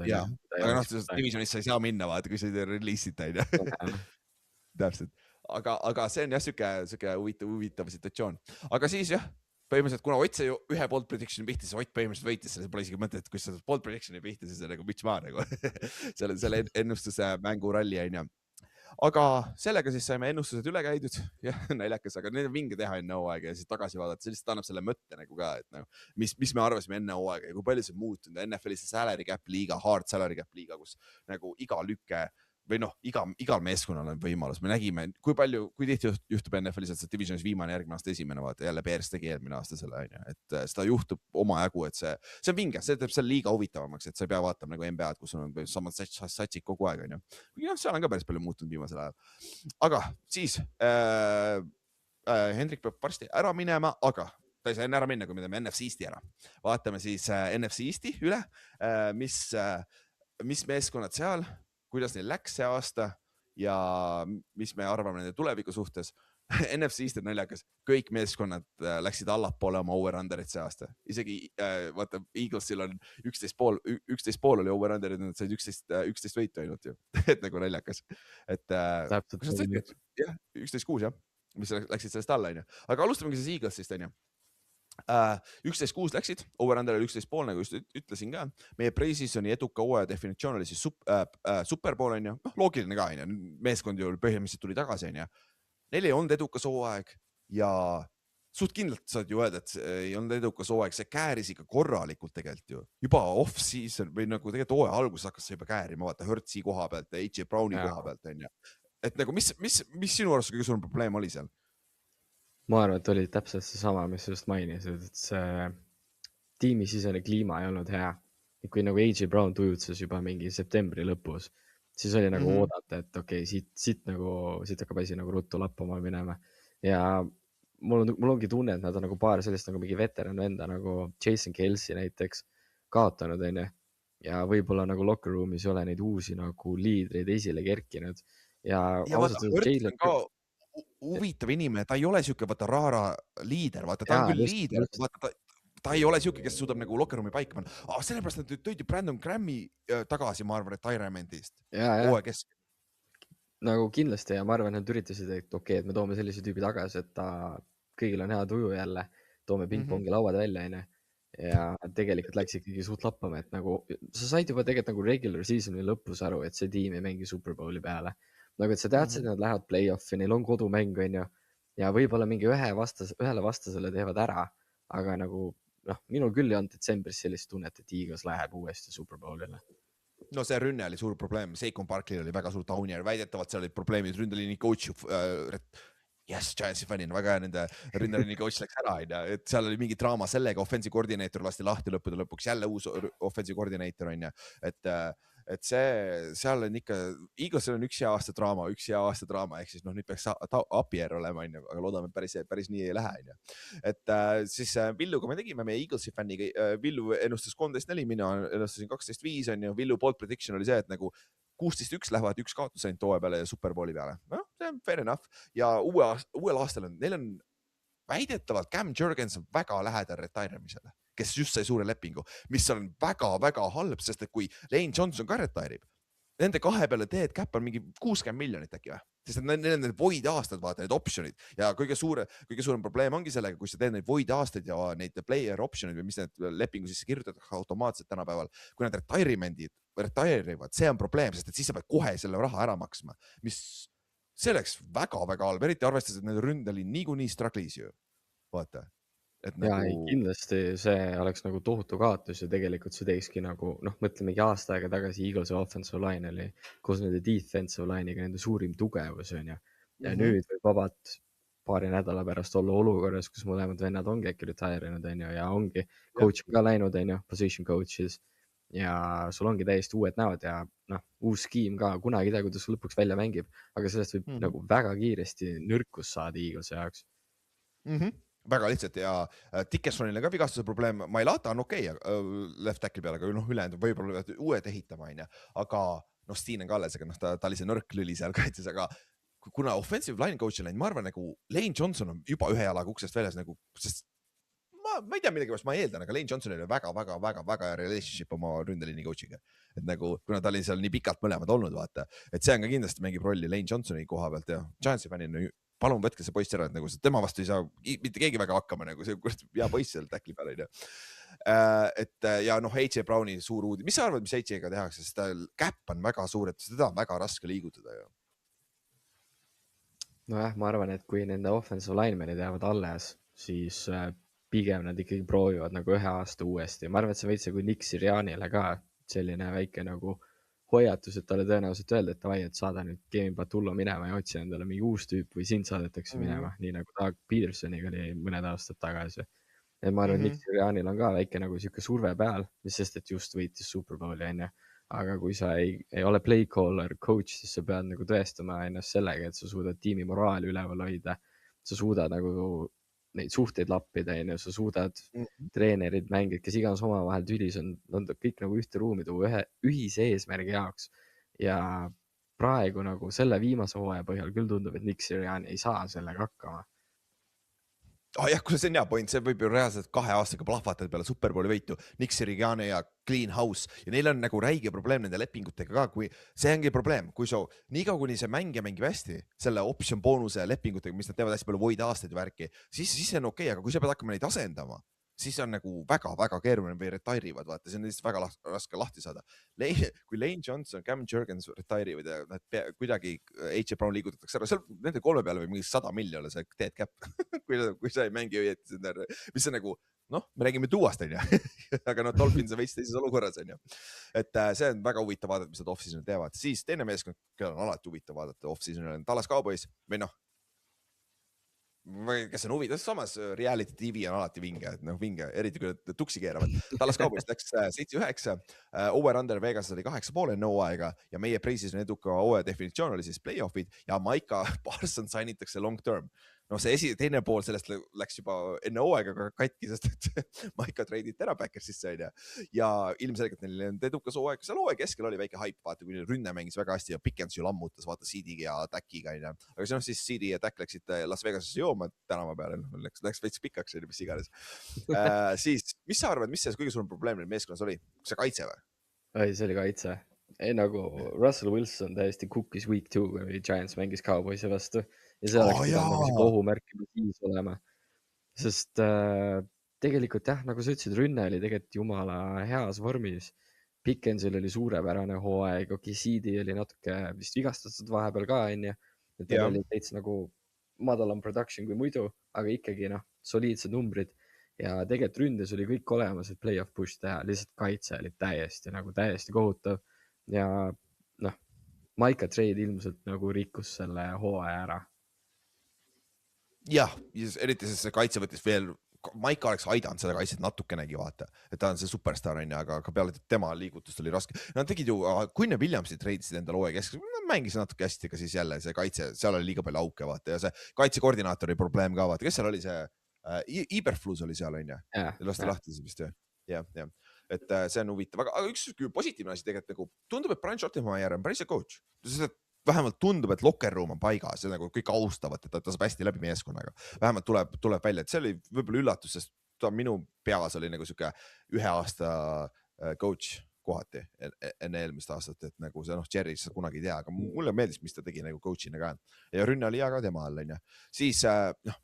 Jah, aga noh, divisionisse ei saa minna, vaata, kui sa ei release'id, täpselt, aga see on jah, siuke huvitav situatsioon, aga siis jah, põhimõtteliselt, kuna Ott sai ühe bold prediction pihti, siis Ott põhimõtteliselt võitis, selles pole isegi mõtet, et kui sa bold prediction'i pihti, siis on nagu müts maa nagu selle ennustuse mänguralli on ju. Aga sellega siis saime ennustused üle käidud, jah, naljakas, aga need on vinge teha enne hooaega ja siis tagasi vaadata, see lihtsalt annab selle mõtte nagu ka, et nagu, mis me arvasime enne hooaega ja kui palju see muutunud, NFL-is salary cap liiga, hard salary cap liiga, kus nagu iga lüke või noh, igal meeskonnal on võimalus, me nägime, kui tihti juhtub NFL-is, et see divisionis viimane järgmine aasta esimene, vaata jälle Bears tegi eelmine aasta selle, et seda juhtub omajagu, et see on vinge, see teeb selle liiga huvitavamaks, et sa ei pea vaatama nagu NBA-d, kus on samad satsid kogu aeg, on ju. Ja seal on ka päris palju muutunud viimasel ajal. Aga siis Hendrik peab varsti ära minema, aga ta ei saa enne ära minna, kui me teeme NFC Easti ära. Vaatame siis NFC Easti üle, mis meeskonnad seal, kuidas neil läks see aasta ja mis me arvame nende tuleviku suhtes. NFC East on naljakas, kõik meeskonnad läksid allapoole oma over-underit see aasta. Isegi vaata, Eaglesil on 11 pool oli over-underit, nad said 11 võitu ainult ju. Et nagu naljakas. Et 11-6 jah, mis läksid sellest alla, aga alustamegi siis Eaglesist, 11-6 läksid, over-under oli 11 pool, nagu just ütlesin ka. Meie pre-seasoni eduka hooaja definitsioon oli siis superpool, loogiline ka, meeskond ju põhimõtteliselt tuli tagasi, neil ei olnud edukas hooaeg ja suht kindlalt saad ju öelda, et ei olnud edukas hooaeg, see kääris ikka korralikult tegelikult ju. Juba off-season või nagu tegelikult hooaja alguses hakkas see juba käärima, vaata Hurtsi koha pealt ja AJ Browni koha pealt, et nagu mis sinu arvast kõige suurem probleem oli seal? Ma arvan, et oli täpselt see sama, mis just mainisid, et see tiimisisene kliima ei olnud hea. Kui nagu AJ Brown tujutses juba mingi septembri lõpus, siis oli nagu oodata, et okei, siit hakkab asi nagu ruttu lappama minema. Ja mul ongi tunne, et nad on nagu paar sellist nagu mingi veteran venda nagu Jason Kelsey näiteks kaotanud, onju. Ja võib-olla nagu locker room'is ei ole neid uusi nagu liidreid esile kerkinud. Ja ja vaata, ausalt öeldes Hurts on ka huvitav inimene, ta ei ole siuke vaata raara liider, vaata ta on küll liider, vaata ta ei ole siuke, kes suudab nagu locker room'i paika panna. Sellepärast nad tõid ju Brandon Grammi tagasi, ma arvan, retirement'ist. Hooaja keskel. Nagu kindlasti ja ma arvan, et nad üritasid, et okei, et me toome sellise tüübi tagasi, et ta kõigil on hea tuju jälle, toome pingpongi lauad välja, onju. Ja tegelikult läks ikkagi suht lappama, et nagu sa said juba tegelikult nagu regular season'i lõpus aru, et see tiim ei mängi Superbowli peale. Nagu, et sa teadsid, et nad lähevad play-off'i, neil on kodumäng, onju. Ja võib-olla mingi ühele vastasele teevad ära, aga nagu minul küll ei olnud detsembris sellist tunnet, et Eagles läheb uuesti Superbowlile. No see rünne oli suur probleem, Saquon Barkley oli väga suur downer, väidetavalt seal olid probleemid, ründeliini coach Giantsi fännina, väga hea nende ründeliini coach läks ära, et seal oli mingi draama sellega, offensive koordineeter lasti lahti lõppude lõpuks, jälle uus offensive koordineeter on ja, et seal on ikka, Eaglesel on üks hea aasta draama, ehk siis nüüd peaks Apier olema, aga loodame päris nii ei lähe. Et siis Villuga me tegime meie Eaglesi fänniga, Villu ennustas 13-4, mina ennustasin 12-5 on ju, Villu bold prediction oli see, et nagu 16-1 lähevad üks kaotus ainult tooe peale ja Superbowli peale. See on fair enough. Ja uuel aastal neil on väidetavalt Cam Jurgens väga lähedal retiremisele, kes just sai suure lepingu, mis on väga-väga halb, sest et kui Lane Johnson ka retirib, nende kahe peale teed cap on mingi 60 miljonit äkki või? Sest et neil on need void aastad, vaata, need optionid ja kõige suurem probleem ongi sellega, kui sa teed neid void aastaid ja neid player optionid või mis need lepingu sisse kirjutatakse automaatselt tänapäeval, kui nad retire'ivad, see on probleem, sest et siis sa pead kohe selle raha ära maksma, mis see oleks väga-väga halb, eriti arvestades, et need ründeliin niikuinii struggle'is ju, vaata. Ja kindlasti see oleks nagu tohutu kaotus ja tegelikult see teekski nagu, mõtlemegi aasta aega tagasi Eaglesi offensive line oli koos nende defensive line'iga nende suurim tugevus on ja. Ja nüüd võib vabalt paari nädala pärast olla olukorras, kus mõlemad vennad ongi äkki retire'inud on ja ongi coach ka läinud on position coaches ja sul ongi täiesti uued näod ja uus skeem ka, kunagi ei tea, kuidas lõpuks välja mängib, aga sellest võib nagu väga kiiresti nõrkus saada Eaglesi jaoks. Väga lihtsalt ja Dickersonile ka vigastuse probleem, Mailata on okei left tackle peale, aga ülejäänud võib-olla uued ehitama, aga Steven Kalles, ta oli see nõrk lüli seal kaitses, aga kuna offensive line coach on läinud, ma arvan, nagu Lane Johnson on juba ühe jalaga uksest väljas, nagu, sest ma ei tea millegi pärast, ma eeldan, aga Lane Johnsonil oli väga relationship oma ründeliini coach'iga. Et nagu, kuna ta oli seal nii pikalt mõlemad olnud, vaata, et see on ka kindlasti mängib rolli Lane Johnsoni koha pealt ja Giantsi fännina palun võtke see poiss ära, et nagu tema vastu ei saa mitte keegi väga hakkama, nagu see hea poiss seal tackli peal on. Et ja AJ Browni suur uudis, mis sa arvad, mis AJ-ga tehakse, sest ta käpp on väga suur, et seda on väga raske liigutada ju. Nojah, ma arvan, et kui nende offensive linemenid jäävad alles, siis pigem nad ikkagi proovivad nagu ühe aasta uuesti. Ma arvan, et see veitse kui Nick Sirianile ka selline väike nagu hoiatus, et talle tõenäoliselt öelda, et davai, et saada nüüd Kevin Patullo minema ja otsi endale mingi uus tüüp või sind saadetakse minema, nii nagu Doug Petersoniga oli mõned aastad tagasi. Ja ma arvan, et Nick Sirianil on ka väike nagu siuke surve peal, mis sest, et just võitis Superbowli enne. Aga kui sa ei ole play caller coach, siis sa pead nagu tõestama ennast sellega, et sa suudad tiimi moraali üleval hoida, sa suudad nagu neid suhteid lappida, sa suudad treenerid, mängid, kes iganes omavahel tülis on kõik nagu ühte ruumi tuua ühe ühise eesmärgi jaoks. Ja praegu nagu selle viimase hooaja põhjal küll tundub, et Nick Sirianni ei saa sellega hakkama. Jah, kui see on hea point, see võib ju reaalselt 2 aastaga plahvatada peale Superbowli võitu, Nick Sirianni ja Clean House ja neil on nagu räige probleem nende lepingutega ka, kui see ongi probleem, kui niikaua kuni see mängija mängib hästi selle option boonuse lepingutega, mis nad teevad hästi palju void aastaid ja värki, siis see on okei, aga kui sa pead hakkama neid asendama, siis on nagu väga-väga keeruline või retire'ivad, vaata, see on lihtsalt väga raske lahti saada. Kui Lane Johnson, Cam Jurgens retire'ivad ja nad kuidagi AJ Brown liigutatakse ära, seal nende 3 peale või mingi 100 miljonile see dead cap, kui sa ei mängi õieti, mis on nagu, me räägime tuuast, on ju, aga Dolphins on veits teises olukorras, on ju. Et see on väga huvitav vaadata, mis nad off-seasonil teevad. Siis teine meeskond, kellel on alati huvitav vaadata off-seasonil on Dallas Cowboys või kes on huvitav, samas reality TV on alati vinge, eriti kui nad tuksi keeravad. Dallas Cowboys läks 7-9, over-under Vegas oli 8,5 enne hooaega ja meie preisis on eduka hooaja definitsioon oli siis playoff'id ja Micah Parsons sainitakse long term. no see teine pool sellest läks juba enne hooaega katki, sest et Maika treiditi ära Backersisse onju. Ja ilmselgelt neil on edukas hooaeg, seal hooaja keskel oli väike hype, vaata kui rünne mängis väga hästi ja Pickens ju lammutas, vaata CD-ga ja Takiga onju. Aga see siis CD ja Tak läksid Las Vegasesse jooma tänava peale, läks veits pikaks onju, mis iganes. Siis, mis sa arvad, mis see kõige suurem probleem neil meeskonnas oli? See kaitse või? Ei, see oli kaitse. Ei, nagu Russell Wilson täiesti cookis week 2, kui Giants mängis Cowboysi vastu ja see oleks pidanud nagu see kohumärk juba siis olema. Sest tegelikult jah, nagu sa ütlesid, rünne oli tegelikult jumala heas vormis. Pickensil oli suurepärane hooaeg, CD oli natuke vist vigastatud vahepeal ka, onju. Et tal oli täitsa nagu madalam production kui muidu, aga ikkagi soliidsed numbrid. Ja tegelikult ründes oli kõik olemas, et playoff push teha, lihtsalt kaitse oli täiesti kohutav. Ja Maika trade ilmselt nagu rikkus selle hooaja ära. Jah, eriti see kaitse võttis veel, Maika oleks aidanud seda kaitset natukenegi vaata, et ta on see superstar onju, aga peale tema liigutust oli raske. Nad tegid ju, Quinn Williamsi treidisid endale hooaja keskeks, mängis natuke hästi, aga siis jälle see kaitse, seal oli liiga palju auke vaata ja see kaitsekoordinaatori probleem ka vaata, kes seal oli see Eberflus oli seal onju, lasti lahti vist jah. Et see on huvitav, aga üks positiivne asi tegelikult nagu tundub, et Brian Schottenmeier on päris hea coach. Vähemalt tundub, et locker room on paigas ja nagu kõik austavad, et ta saab hästi läbi meeskonnaga. Vähemalt tuleb välja, et see oli võib-olla üllatus, sest ta minu peas oli nagu siuke 1 aasta coach kohati enne eelmist aastat, et nagu see Jerry sa kunagi ei tea, aga mulle meeldis, mis ta tegi nagu coach'ina ka. Ja rünne oli hea ka tema all, onju. Siis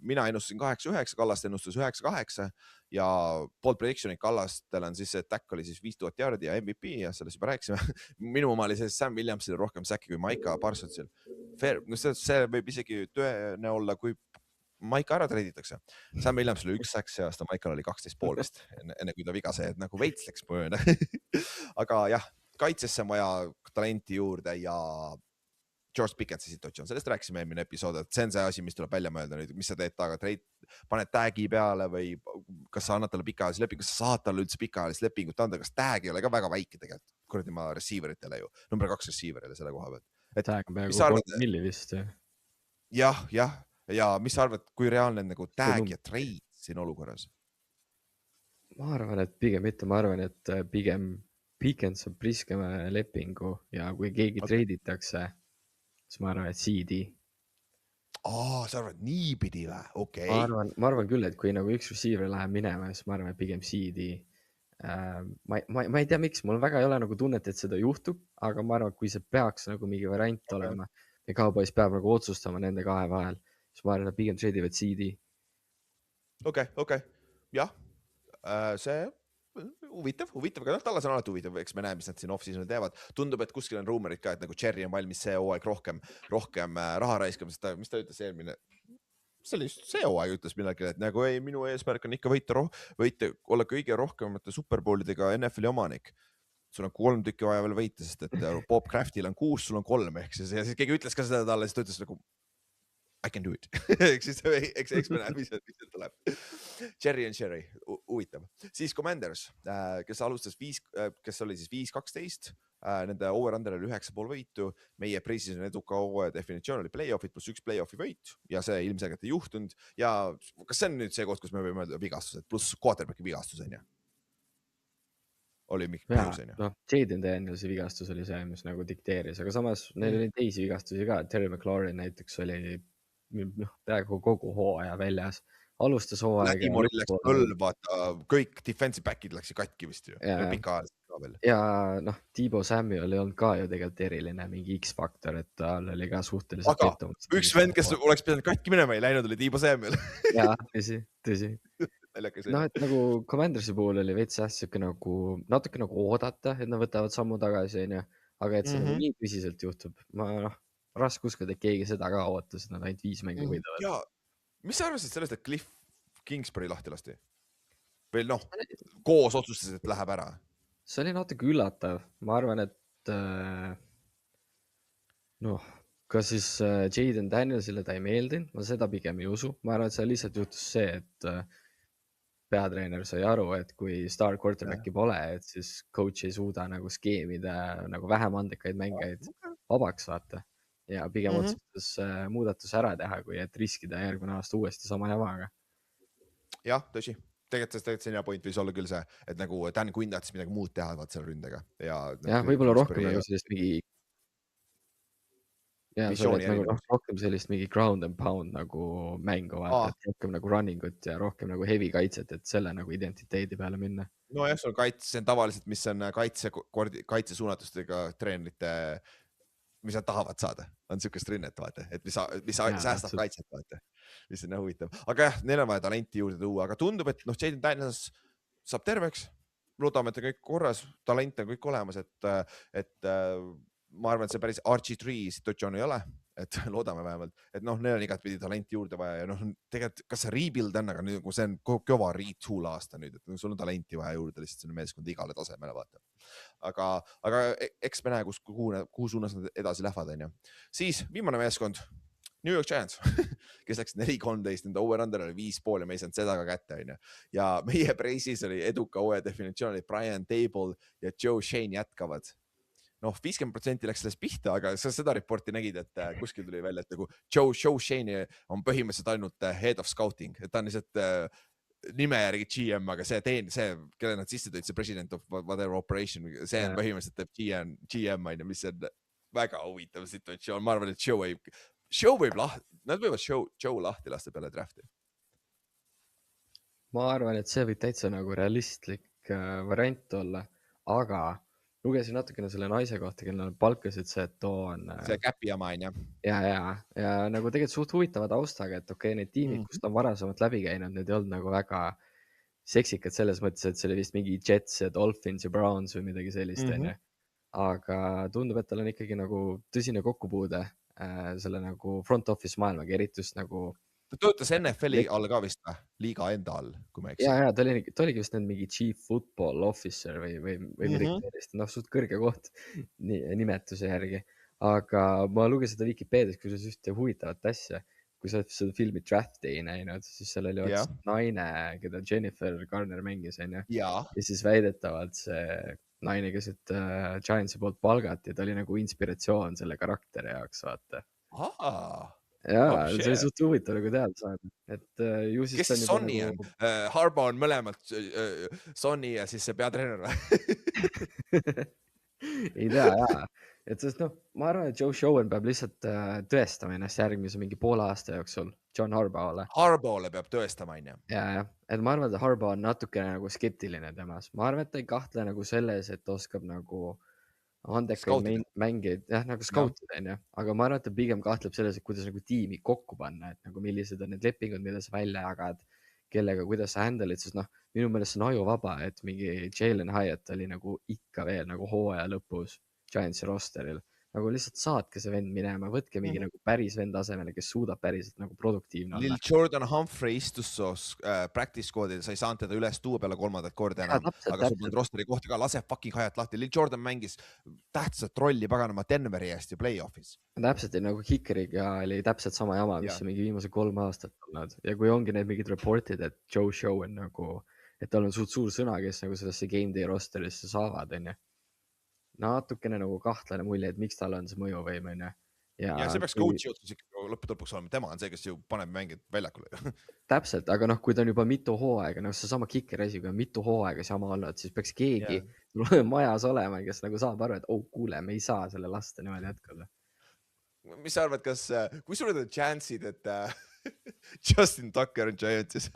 mina ennustasin 8-9, Kallast ennustas 9-8 ja Bold Prediction'i Kallastel on siis see tack oli siis 5000 jaardi ja MVP ja sellest juba rääkisime. Minu oma oli see Sam Williamsil rohkem säkki kui Maika Parsonsil. Fair, see võib isegi tõene olla, kui Maika ära treiditakse. Sam Williamsil oli 1 säkk see aasta, Maikal oli 12,5 vist, enne kui ta viga see, et nagu veits läks mööda. Aga jah, kaitsesse on vaja talenti juurde ja George Pickensi situatsioon, sellest rääkisime eelmine episood, et see on see asi, mis tuleb välja mõelda nüüd, mis sa teed taga, paned tagi peale või kas sa annad talle pikaajalise lepingu, kas sa saad talle üldse pikaajalist lepingut anda, kas tag ei ole ka väga väike tegelikult, kuradi ma receiveritele ju, number 2 receiverile selle koha pealt. Tag on peaaegu 3 milli vist. Jah. Ja mis sa arvad, kui reaalne nagu tag ja trade siin olukorras? Ma arvan, et pigem mitte. Ma arvan, et pigem Pickens saab priskema lepingu ja kui keegi treiditakse, siis ma arvan, et CD. Sa arvad niipidi või? Okay. Ma arvan küll, et kui nagu üks receiver läheb minema, siis ma arvan, et pigem CD. Ma ei tea, miks. Mul väga ei ole nagu tunnet, et seda juhtub, aga ma arvan, et kui see peaks nagu mingi variant olema ja Cowboys peab nagu otsustama nende kahe vahel, siis ma arvan, et pigem treidivad CD. Okay. Jah, see huvitav, aga tallas on alati huvitav, eks me näeme, mis nad siin off-season teevad. Tundub, et kuskil on ruumerid ka, et nagu Cherry on valmis see hooaeg rohkem raha raiskamisest, mis ta ütles eelmine. See hooaeg ütles millalgi, et nagu ei, minu eesmärk on ikka võita olla kõige rohkemate superbowlidega NFL-i omanik. Sul on 3 tükki vaja veel võita, sest et Bob Craftil on 6, sul on 3 ehk siis keegi ütles ka seda talle, siis ta ütles nagu I can do it. Eks me näe, mis tuleb. Cherry on Cherry, huvitav. Siis Commanders, kes alustas kes oli siis 5-12, nende over-under oli 9,5 võitu. Meie preseason eduka hooaja definitsioon oli playoffid plus 1 playoffi võit ja see ilmselgelt ei juhtunud. Ja kas see on nüüd see koht, kus me võime öelda vigastused plus quarterbacki vigastus on ja? Oli mingi põhjus on ja? Jaden Danielsi vigastus oli see, mis nagu dikteeris, aga samas neil oli teisi vigastusi ka. Terry McLaurin näiteks oli peaaegu kogu hooaja väljas. Alustas hooaega. Lätimoril läks põlv, vaata, kõik defensive backid läksid katki vist ju. Pikaajaliselt ka veel. Ja Deebo Samuel ei olnud ka ju tegelikult eriline mingi X-faktor, et tal oli ka suhteliselt aga üks vend, kes oleks pidanud katki minema, ei läinud, oli Deebo Samuel. Jaa, tõsi. Et nagu Commandersi puhul oli veits siuke nagu natuke nagu oodata, et nad võtavad sammu tagasi, aga et see nagu nii tõsiselt juhtub. Ma raske uskuda, et keegi seda ka ootas, et nad ainult 5 mängu võidavad. Ja mis sa arvasid sellest, et Cliff Kingsbury lahti lasti? Või koos otsustas, et läheb ära? See oli natuke üllatav. Ma arvan, et kas siis Jaden Danielsile ta ei meeldinud, ma seda pigem ei usu. Ma arvan, et see lihtsalt juhtus see, et peatreener sai aru, et kui star quarterbacki pole, et siis coach ei suuda nagu skeemida nagu vähem andekaid mängijaid vabaks vaata. ja pigem Mhm. otsustas muudatuse ära teha, kui et riskida järgmine aasta uuesti sama jamaga. jah, tõsi, tegelikult see on hea point, võis olla küll see, et nagu Dan Quinn tahtis midagi muud teha vaat selle ründega ja jah, võib-olla rohkem nagu sellist mingi, visiooni et nagu erinevus. rohkem sellist mingi ground and pound nagu mängu vaata, et rohkem nagu running ut ja rohkem nagu heavy kaitset, et selle nagu identiteedi peale minna. nojah, sul see on tavaliselt, mis on kaitsesuunatustega treenerite, mis nad tahavad saada, on siukest rünnet, vaata, et mis säästab täpselt. kaitset, vaata, mis on huvitav, aga jah, neil on vaja talenti juurde tuua, aga tundub, et noh, Jaden Daniels saab terveks, loodame, et on kõik korras, talent on kõik olemas, et ma arvan, et see päris RG3 situatsioon ei ole, et loodame vähemalt, et noh, neil on igatpidi talenti juurde vaja ja noh, tegelikult kas see rebuild on, aga nüüd see on kõva retool aasta nüüd, et sul on talenti vaja juurde lihtsalt sinna meeskonda igale tasemele, vaata. aga eks me näe, kuhu suunas nad edasi lähevad, onju. Siis viimane meeskond, New York Giants, kes läks 4-13, nende over-under oli 5,5 ja me ei saanud seda ka kätte, onju. Ja meie preisis oli eduka hooaja definitsioon, et Brian Table ja Joe Shane jätkavad. Noh, 50% läks sellest pihta, aga sa seda reporti nägid, et kuskil tuli välja, et nagu Joe Shane on põhimõtteliselt ainult head of scouting, et ta on lihtsalt nime järgi GM, aga see, kelle nad sisse tõid, see president of whatever operation, see on põhimõtteliselt GM, mis on väga huvitav situatsioon. Ma arvan, et nad võivad Joe lahti lasta peale drafti. Ma arvan, et see võib täitsa nagu realistlik variant olla, aga lugesin natukene selle naise kohta, kellel nad palkasid see, et too on see käpi jama on, jah. ja nagu tegelikult suht huvitava taustaga, et okei, need tiimid, kust on varasemalt läbi käinud, need ei olnud nagu väga seksikad selles mõttes, et see oli vist mingi Jets ja Dolphins ja Browns või midagi sellist, onju. Aga tundub, et tal on ikkagi nagu tõsine kokkupuude selle nagu front office maailmaga, eriti just nagu Ta töötas NFL-i all ka vist või? Liiga enda all, kui ma ei eksi. ja ta oligi vist mingi chief football officer või midagi sellist, noh, suht kõrge koht nimetuse järgi. Aga ma lugesin seda Vikipeedias, kui see just huvitavat asja, kui sa seda filmi Draft Day näinud, siis seal oli naine, keda Jennifer Garner mängis, onju. Ja siis väidetavalt see naine, kes Giantsi poolt palgati, ta oli nagu inspiratsioon selle karakteri jaoks, vaata. Jaa, see oli suht huvitav nagu teada saada, et ju siis kes Sonny on? Harbaugh on mõlemalt Sonny ja siis see peatreener või? ei tea, jaa. Et sest noh, ma arvan, et Joe Schoen peab lihtsalt tõestama ennast järgmise mingi poole aasta jooksul John Harbaugh'le. Harbaugh'le peab tõestama, onju. Ja, et ma arvan, et Harbaugh on natukene nagu skeptiline temas. Ma arvan, et ta ei kahtle nagu selles, et oskab nagu andekaid mängijaid, nagu skautida, onju. Aga ma arvan, et ta pigem kahtleb selles, et kuidas nagu tiimi kokku panna, et nagu millised on need lepingud, mida sa välja jagad, kellega, kuidas sa handle'id, sest noh, minu meelest see on ajuvaba, et mingi Jalen Hyatt oli nagu ikka veel nagu hooaja lõpus Giantsi rosteril. Nagu lihtsalt saatke see vend minema, võtke mingi nagu päris vend asemele, kes suudab päriselt nagu produktiivne olla. Lil Jordan Humphrey istus practice koodil, sa ei saanud teda üles tuua peale 3. korda enam, aga sul on rosteri kohta ka, lase fucking Hyatt lahti. Lil Jordan mängis tähtsat rolli paganama Denveri eest ja play-off'is. Täpselt, ja nagu Kickeriga oli täpselt sama jama, mis mingi viimase 3 aastat olnud. Ja kui ongi need mingid reportid, et Joe Schoen nagu, et tal on suur sõna, kes nagu sellesse game day rosterisse saavad, onju. Natukene nagu kahtlane mulje, et miks tal on see mõjuvõim, onju. Ja see peaks coach'i otsus ikka lõpuks olema, tema on see, kes ju paneb mängid väljakule. Täpselt, aga noh, kui ta on juba mitu hooaega, noh, see sama Kickeri asi, kui on mitu hooaega sama olnud, siis peaks keegi majas olema, kes nagu saab aru, et kuule, me ei saa selle lasta niimoodi jätkada. Mis sa arvad, kui suured on chance'id, et Justin Tucker on Giantsis?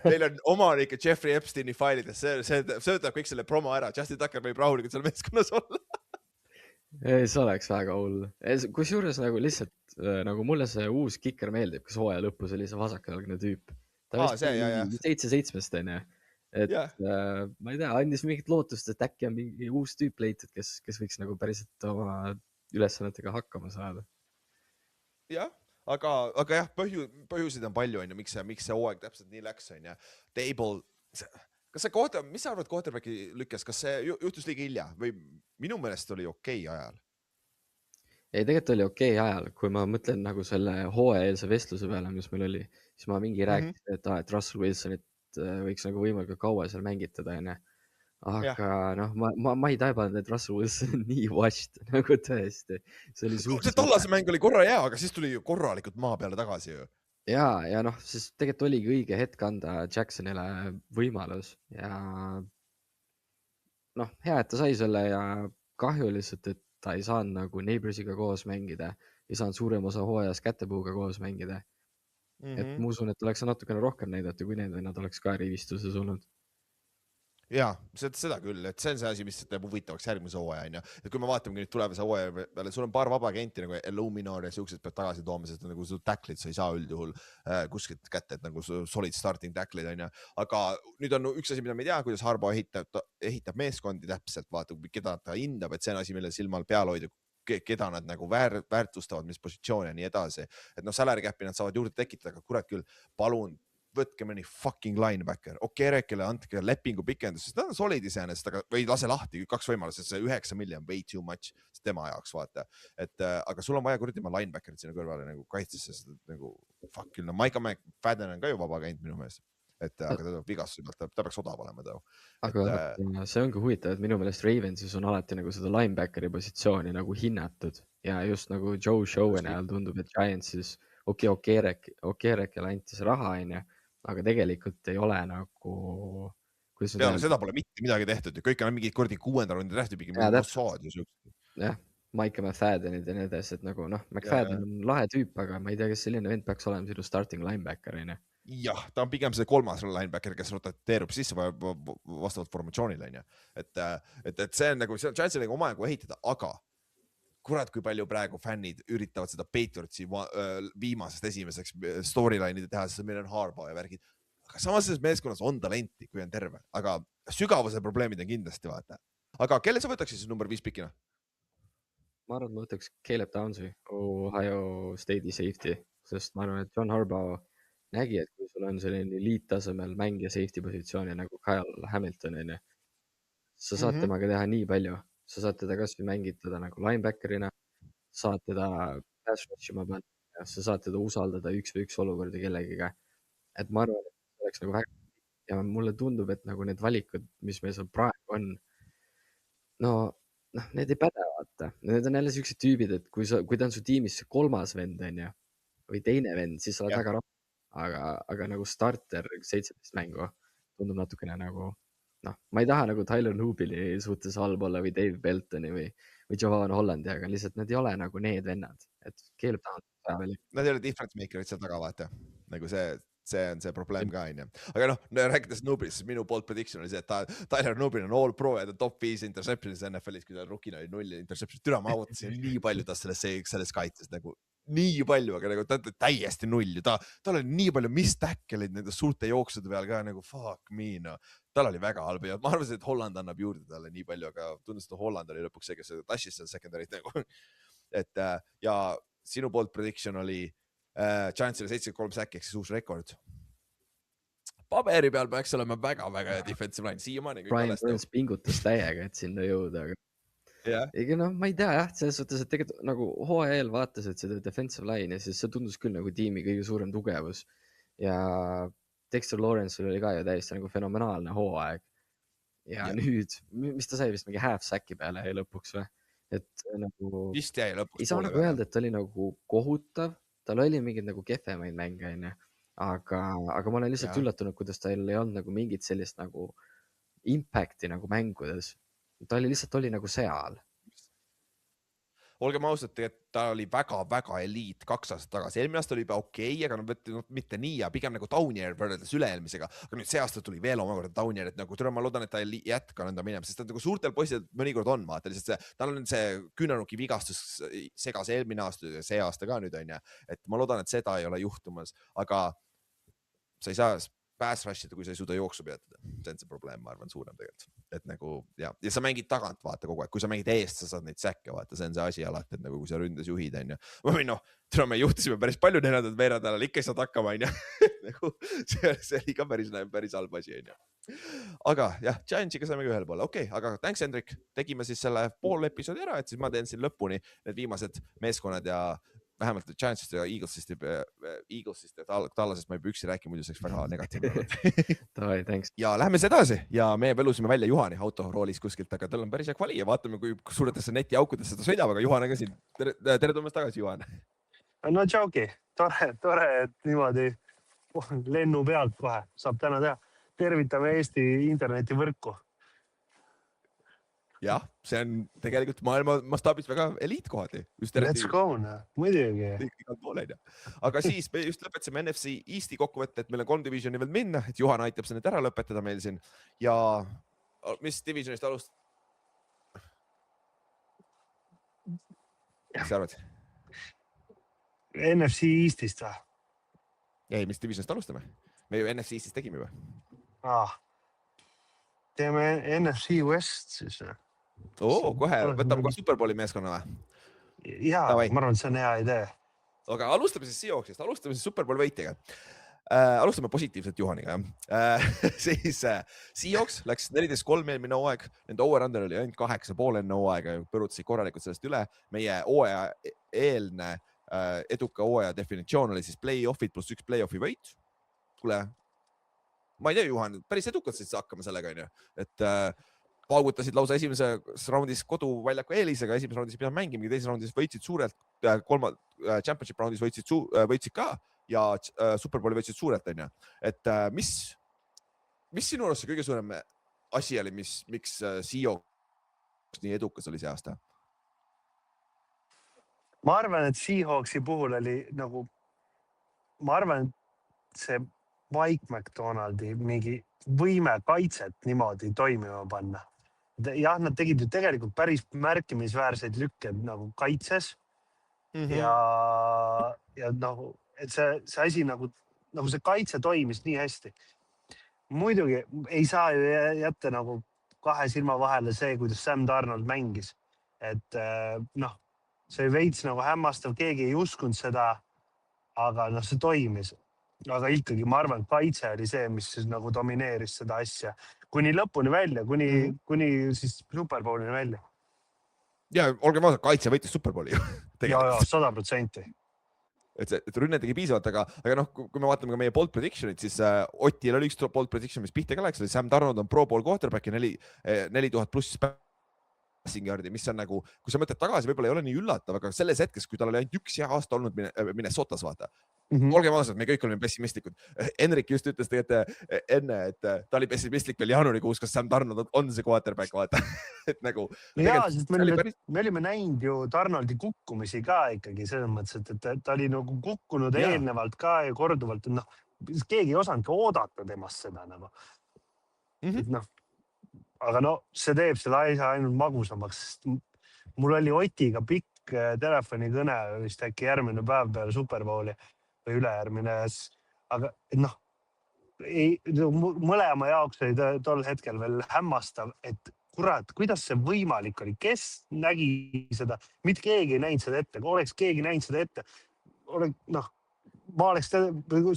Meil on omanik Jeffrey Epsteini failides, see töötab kõik selle promo ära. Justin Tucker võib rahulikult seal meeskonnas olla. See oleks väga hull. Kusjuures nagu lihtsalt, nagu mulle see uus kicker meeldib, kes hooaja lõpus oli see vasakalgne tüüp. Ta vist 7-7-st, onju. Et ma ei tea, andis mingit lootust, et äkki on mingi uus tüüp leitud, kes võiks nagu päriselt oma ülesannetega hakkama saada. Jah. Aga jah, põhjusid on palju, onju, miks see hooaeg täpselt nii läks, onju. Table, mis sa arvad quarterbacki lükkes, kas see juhtus liiga hilja või minu meelest oli okei ajal? Ei, tegelikult oli okei ajal, kui ma mõtlen nagu selle hooajaeelse vestluse peale, mis meil oli, siis ma mingi rääkisin, et Russell Wilsonit võiks nagu võimalikult kaua seal mängitada, onju. aga noh, ma ei taibanud, et Russell Wilson on nii washed nagu tõesti. See oli see tallase mäng oli korra hea, aga siis tuli ju korralikult maa peale tagasi ju. ja noh, siis tegelikult oligi õige hetk anda Jacksonile võimalus ja noh, hea, et ta sai selle ja kahju lihtsalt, et ta ei saanud nagu Neighborsiga koos mängida, ei saanud suurem osa hooajas Kätepuuga koos mängida. Et ma usun, et oleks natukene rohkem näidata, kui need vennad oleks ka rivistuses olnud. Jaa, seda küll, et see on see asi, mis teeb huvitavaks järgmise hooaja, on ju. Et kui me vaatamegi nüüd tulevase hooaja peale, sul on paar vaba agenti nagu Illuminor ja siuksed peab tagasi tooma, sest nagu su tacklid sa ei saa üldjuhul kuskilt kätte, et nagu solid starting tacklid, on ju. Aga nüüd on üks asi, mida me ei tea, kuidas Harbo ehitab meeskondi täpselt, vaata, keda ta hindab, et see on asi, mille silmal peal hoida, keda nad nagu väärtustavad, mis positsioone ja nii edasi. Et noh, salary cap'i nad saavad juurde tekitada, aga kurat küll, palun võtke mõni fucking linebacker, Okerekele andke lepingu pikendus, sest ta on solid iseenesest, aga või lase lahti 2 võimalust, see 9 miljon way too much tema jaoks, vaata. Et aga sul on vaja kuradi oma linebackerit sinna kõrvale nagu kaitsesse, sest nagu fuck küll, no Micah McFadden on ka ju vaba agent minu meelest. Et aga ta vigastuse pealt, ta peaks odav olema too. Aga see ongi huvitav, et minu meelest Ravensis on alati nagu seda linebackeri positsiooni nagu hinnatud ja just nagu Joe Showen ajal tundub, et Giantsis Okerekele anti see raha, on ju. Aga tegelikult ei ole nagu... Peale seda pole mitte midagi tehtud ja kõik on mingid kurdi 6. rundi tähti pigem saad ju siuksed. Jah, Micah McFaddenid ja nii edasi, et nagu noh, McFadden on lahe tüüp, aga ma ei tea, kas selline vend peaks olema sinu starting linebacker, on ju. Jah, ta on pigem see 3. linebacker, kes rotateerub sisse vastavalt formatsioonile, on ju. Et see on nagu, see on omajagu ehitada, aga kurat, kui palju praegu fännid üritavad seda Patriotsi viimasest esimeseks storyline'ide teha, sest meil on Harbaugh ja värgid. Aga samas selles meeskonnas on talenti, kui on terve. Aga sügavuse probleemid on kindlasti, vaata. Aga kelle sa võtaks siis number 5 pikina? Ma arvan, et ma võtaks Caleb Downsy, Ohio State'i safety, sest ma arvan, et John Harbaugh nägi, et kui sul on selline eliittasemel mängija safety positsiooni nagu Kyle Hamilton, on ju, sa saad temaga teha nii palju. Sa saad teda kasvõi mängitada nagu linebackerina, saad teda pass rushima panna, sa saad teda usaldada 1v1 olukorda kellegiga. Et ma arvan, et see oleks nagu väga ja mulle tundub, et nagu need valikud, mis meil seal praegu on, no, need ei päde, vaata. Need on jälle sellised tüübid, et kui ta on su tiimis 3. vend, on ju, või teine vend, siis sa oled väga rohkem. Aga nagu starter 17 mängu tundub natukene nagu noh, ma ei taha nagu Tyler Nubili suhtes halb olla või Dave Beltoni või Jovan Hollandi, aga lihtsalt nad ei ole nagu need vennad, et keeleb taha veel. Nad ei ole difference maker'id seal taga, vaata. Nagu see on see probleem ka, on ju. Aga noh, rääkides Nubilist, siis minu poolt prediction oli see, et Tyler Nubil on all pro ja ta top 5 interceptionis NFL-is, kui ta rookina oli 0 interceptionis. Türa, ma ootasin nii palju tast selles kaitses nagu nii palju, aga nagu ta täiesti null ju. Tal oli nii palju mistackleid nende suurte jooksude peal ka nagu fuck me, no. Tal oli väga halb ja ma arvasin, et Holland annab juurde talle nii palju, aga tundus, et Holland oli lõpuks see, kes tassis seal secondary't nagu. Et ja sinu poolt prediction oli Giantsile 73 säki, ehk siis uus rekord. Paberi peal peaks olema väga-väga defensive line. Siiamaani Brian Burns pingutas täiega, et sinna jõuda, aga ega noh, ma ei tea jah, selles suhtes, et tegelikult nagu hooajal vaatasid seda defensive line ja siis see tundus küll nagu tiimi kõige suurem tugevus ja Dexter Lawrence'il oli ka ju täiesti nagu fenomenaalne hooaeg ja nüüd, mis ta sai vist mingi half sack'i peale ja lõpuks või, et nagu vist jäi lõpuks ei saa nagu öelda, et ta oli nagu kohutav, tal oli mingid nagu kehvemaid mänge, aga ma olen lihtsalt üllatunud, kuidas tal ei olnud nagu mingit sellist nagu impact'i nagu mängudes. Ta oli lihtsalt nagu seal. Olgem ausad, et ta oli väga-väga eliit 2 aastat tagasi. Eelmine aasta oli juba okei, aga mitte nii ja pigem nagu Downier võrreldes üle-eelmisega. Aga nüüd see aasta tuli veel omakorda Downier, et nagu ma loodan, et ta ei jätka nõnda minema, sest ta nagu suurtel poisidel mõnikord on, vaata, lihtsalt tal on see küünanuki vigastus segas eelmine aasta ja see aasta ka nüüd on ja, et ma loodan, et seda ei ole juhtumas, aga sa ei saa pass rush'ida, kui sa ei suuda jooksu peatada. See on see probleem, ma arvan, suurem tegelikult. Et nagu, ja sa mängid tagant, vaata kogu aeg. Kui sa mängid eest, sa saad neid säkke, vaata, see on see asi alati, et nagu kui sa ründes juhid, on ju. Või noh, me juhtisime päris palju neljandad veerandajal, ikka ei saad hakkama, on ju. See oli ka päris halb asi, on ju. Aga jah, Giantsiga saime ka ühel poole. Okei, aga thanks, Hendrik. Tegime siis selle pool episoodi ära, et siis ma teen siin lõpuni need viimased meeskonnad ja vähemalt Giantsist ja Eaglesist ja Dallasest ma ei pea üksi rääkima, muidu see väga negatiivne. Davai, thanks. Ja läheme edasi ja me võlusime välja Juhani autoroolis kuskilt, aga tal on päris hea kvali ja vaatame, kui suuretesse netiaukudesse ta sõidab, aga Juhan on ka siin. Tere tulemast tagasi, Juhan. No tšauki, tore, et niimoodi lennu pealt kohe saab täna teha. Tervitame Eesti internetivõrku. Jah, see on tegelikult maailma mastaabis väga eliitkohad. Let's go, muidugi. Aga siis me just lõpetasime NFC Eesti kokkuvõtte, et meil on 3 divisioni veel minna, et Juhan aitab see nüüd ära lõpetada meil siin. Ja mis divisionist alust? Mis sa arvad? NFC Eestist või? Ei, mis divisionist alustame? Me ju NFC Eestist tegime juba. Teeme NFC West siis. Kohe, võtame ka Superbowli meeskonna või? Jaa, ma arvan, et see on hea idee. Aga alustame siis Seahawksist, alustame siis Superbowli võitjaga. Alustame positiivselt Juhaniga. Siis Seahawks läks 14-3 eelmine hooaeg, nende over-under oli ainult 8,5 enne hooaega ja põrutasid korralikult sellest üle. Meie hooaja eelne eduka hooaja definitsioon oli siis play-offid pluss 1 play-offi võit. Kule, ma ei tea, Juhan, päris edukalt siis hakkame sellega, et paugutasid lausa esimeses raundis koduväljaku eelisega, esimeses raundis ei pidanud mängimegi, teises raundis võitsid suurelt, championship raundis võitsid ka ja Superbowli võitsid suurelt, on ju. Et mis sinu arust see kõige suurem asi oli, miks Seahawks nii edukas oli see aasta? Ma arvan, et Seahawksi puhul oli nagu, ma arvan, et see Mike McDonaldi mingi võime kaitset niimoodi toimima panna. Jah, nad tegid ju tegelikult päris märkimisväärseid lükked nagu kaitses ja nagu, et see asi nagu see kaitse toimis nii hästi. Muidugi ei saa ju jätta nagu 2 silma vahele see, kuidas Sam Darnold mängis. Et see veits nagu hämmastav, keegi ei uskunud seda, aga see toimis. Aga ikkagi ma arvan, et kaitse oli see, mis siis nagu domineeris seda asja. Kuni lõpuni välja, kuni siis Superbowlini välja. Ja olge vaadata, kaitse võitis Superbowli. Ja, 100%. Et rünne tegi piisavalt, aga kui me vaatame ka meie bold prediction'id, siis Otil oli üks bold prediction, mis pihta ka läks, oli Sam Darnold on pro bowl quarterback ja 4000 pluss passing yardi, mis on nagu, kui sa mõtled tagasi, võib-olla ei ole nii üllatav, aga selles hetkes, kui tal oli ainult üks hea aasta olnud Minnesotas, vaata. Olge vaadased, me kõik oleme pessimistlikud. Henrik just ütles tegelikult enne, et ta oli pessimistlik veel jaanuarikuus, kas Sam Darnold on see quarterback, vaata. Et nagu... Jaa, sest me olime näinud ju Darnoldi kukkumisi ka ikkagi selles mõttes, et ta oli nagu kukkunud eelnevalt ka ja korduvalt. Keegi ei osanudki oodata temast seda nagu. Aga see teeb selle asja ainult magusamaks. Mul oli Otiga pikk telefonikõne vist äkki järgmine päev peale Superbowli või ülejärgmine. Aga mõlema jaoks oli tol hetkel veel hämmastav, et kurat, kuidas see võimalik oli, kes nägi seda, mitte keegi ei näinud seda ette, kui oleks keegi näinud seda ette, ma oleks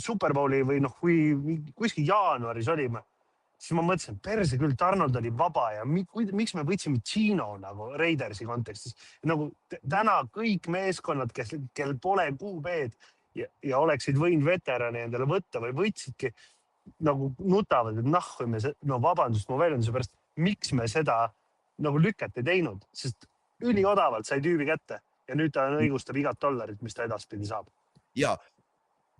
Superbowli või kui kuskil jaanuaris olime, siis ma mõtlesin, perse küll, Darnold oli vaba ja miks me võtsime Gino nagu Raidersi kontekstis. Nagu täna kõik meeskonnad, kel pole QB-d ja oleksid võinud veterani endale võtta või võtsidki, nagu nutavad, et vabandust, ma väljenduse pärast, miks me seda nagu lüket ei teinud, sest üliodavalt sai tüübi kätte ja nüüd ta õigustab igat dollarit, mis ta edaspidi saab. Ja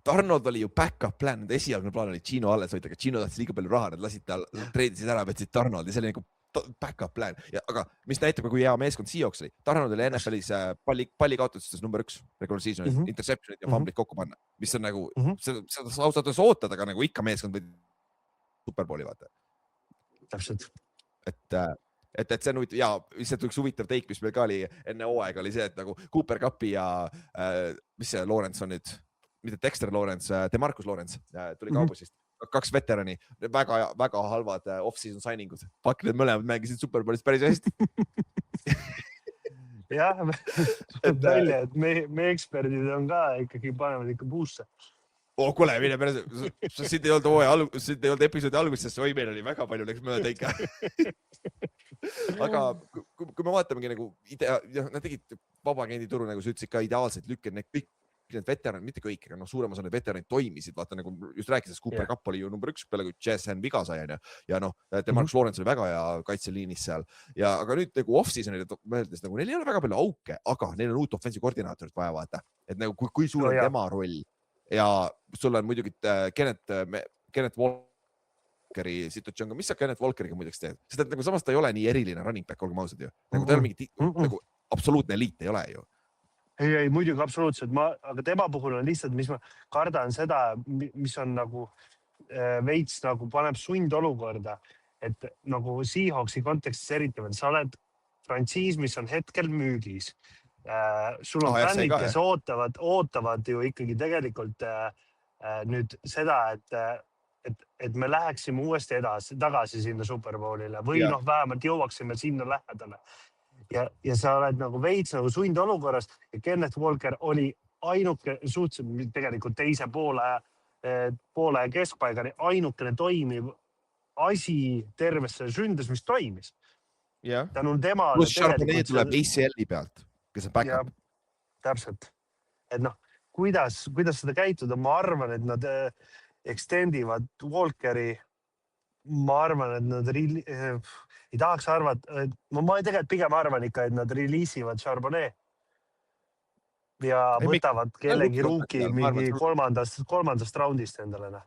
Darnold oli ju back-up plan, esialgne plaan oli Gino alles võita, aga Gino tahtis liiga palju raha, nad lasid tal, treidisid ära, võtsid Darnoldi, see oli nagu back-up plan. Aga mis näitab, kui hea meeskond Seahawks oli, Darnold oli NFL-is palli kaotustes number 1 regular season'is, interceptionid ja fumblit kokku panna, mis on nagu, seda ausalt ootad, aga nagu ikka meeskond või Superbowli vaata. Täpselt. Et see on huvitav ja lihtsalt üks huvitav teik, mis meil ka oli enne hooaega oli see, et nagu Cooper Cupi ja mis see Lawrence on nüüd, mitte Dexter Lawrence, DeMarcus Lawrence tuli kaubusist. 2 veterani, väga halvad off-season signingud. Pakk need mõlemad mängisid Superbowlis päris hästi. Jah, välja, et me eksperdid on ka ikkagi panevad ikka puusse. Kuule, mine päris, siit ei olnud episoodi alguses, oi, meil oli väga palju läks mööda ikka. Aga kui me vaatamegi nagu nad tegid vabagendituru, nagu sa ütlesid ka ideaalselt lükked, kõik need veteranid, mitte kõik, aga suurem osa need veteranid toimisid, vaata nagu just rääkides, Cooper Cup oli ju number 1 peale, kui JSN viga sai, ja Demarcus Lawrence oli väga hea kaitseliinis seal. Ja aga nüüd nagu off-seasonile mõeldes, nagu neil ei ole väga palju auke, aga neil on uut offensive koordinaatorit vaja vaata, et nagu kui suur on tema roll ja sul on muidugi Kenneth Walkeri situatsioon, mis sa Kenneth Walkeriga muideks teed? Sest et nagu samas ta ei ole nii eriline running back, olgem ausad ju. Nagu ta ei ole mingi nagu absoluutne eliit ei ole ju. Ei, muidugi absoluutselt, aga tema puhul on lihtsalt, mis ma kardan seda, mis on nagu veits nagu paneb sundolukorda, et nagu Seahawksi kontekstis eriti veel, sa oled frantsiis, mis on hetkel müügis. Sul on fännid, kes ootavad ju ikkagi tegelikult nüüd seda, et me läheksime uuesti tagasi sinna Superbowlile või vähemalt jõuaksime sinna lähedale. Ja sa oled nagu veits nagu sundolukorras ja Kenneth Walker oli ainuke suhteliselt tegelikult teise poole keskpaigani ainukene toimiv asi terves selles ründes, mis toimis. Tänu temale... Plus Charbonnet tuleb ACL-i pealt, kes on back-up. Täpselt. Et kuidas seda käituda, ma arvan, et nad extendivad Walkeri, ma arvan, et nad ei tahaks arvata, ma tegelikult pigem arvan ikka, et nad reliisivad Charbonnet ja võtavad kellegi ruuki mingi kolmandast raundist endale.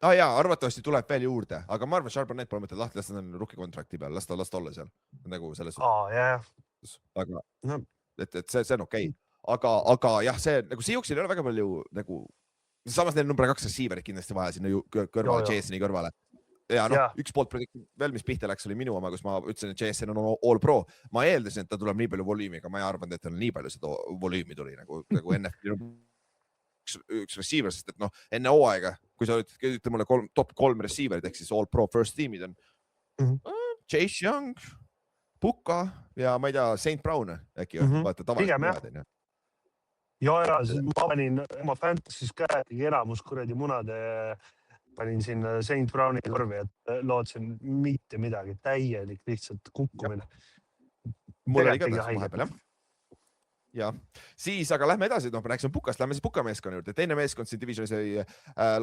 Arvatavasti tuleb veel juurde, aga ma arvan, Charbonnet pole mõtet lahti, las ta on rookie kontrakti peal, las ta olla seal. Nagu selles aga see on okei. Aga jah, see nagu Seahawksil ei ole väga palju nagu, samas neil number 2 receiverit kindlasti vaja sinna kõrvale, Jasoni kõrvale. Ja üks poolt veel, mis pihta läks, oli minu oma, kus ma ütlesin, et JSN on all pro. Ma eeldasin, et ta tuleb nii palju volüümiga, ma ei arvanud, et tal nii palju seda volüümi tuli nagu NFL üks receiver, sest et enne hooaega, kui sa ütled mulle top 3 receiverid, ehk siis all pro first teamid on Chase Young, Puka ja ma ei tea, St. Brown äkki vaata tavaliselt. Ja ma panin oma fantasy's käegi enamus kuradi munade panin sinna St. Browni korvi, et lootsin mitte midagi, täielik lihtsalt kukkumine. Mul oli ka tähtsalt vahepeal, jah. Siis, aga lähme edasi, me rääksime Pukast, lähme siis Puka meeskonna juurde. Teine meeskond siin divisionis oli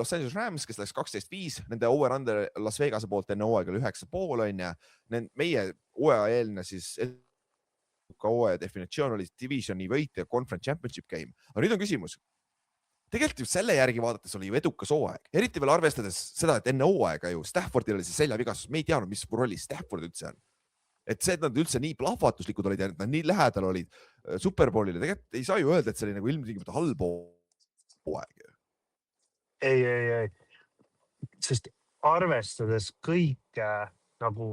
Los Angeles Rams, kes läks 12-5, nende over-under Las Vegase poolt enne hooaega oli 9,5 on ja meie hooaja eelne siis hooaja definitsioon oli divisioni võit ja conference championship game. Aga nüüd on küsimus. Tegelikult just selle järgi vaadates oli ju edukas hooaeg. Eriti veel arvestades seda, et enne hooaega ju Staffordil oli see seljavigastus. Me ei teadnud, mis rolli Stafford üldse on. Et see, et nad üldse nii plahvatuslikud olid ja nad nii lähedal olid Superbowlile. Tegelikult ei saa ju öelda, et see oli nagu ilmtingimata halb hooaeg. Ei. Sest arvestades kõike nagu,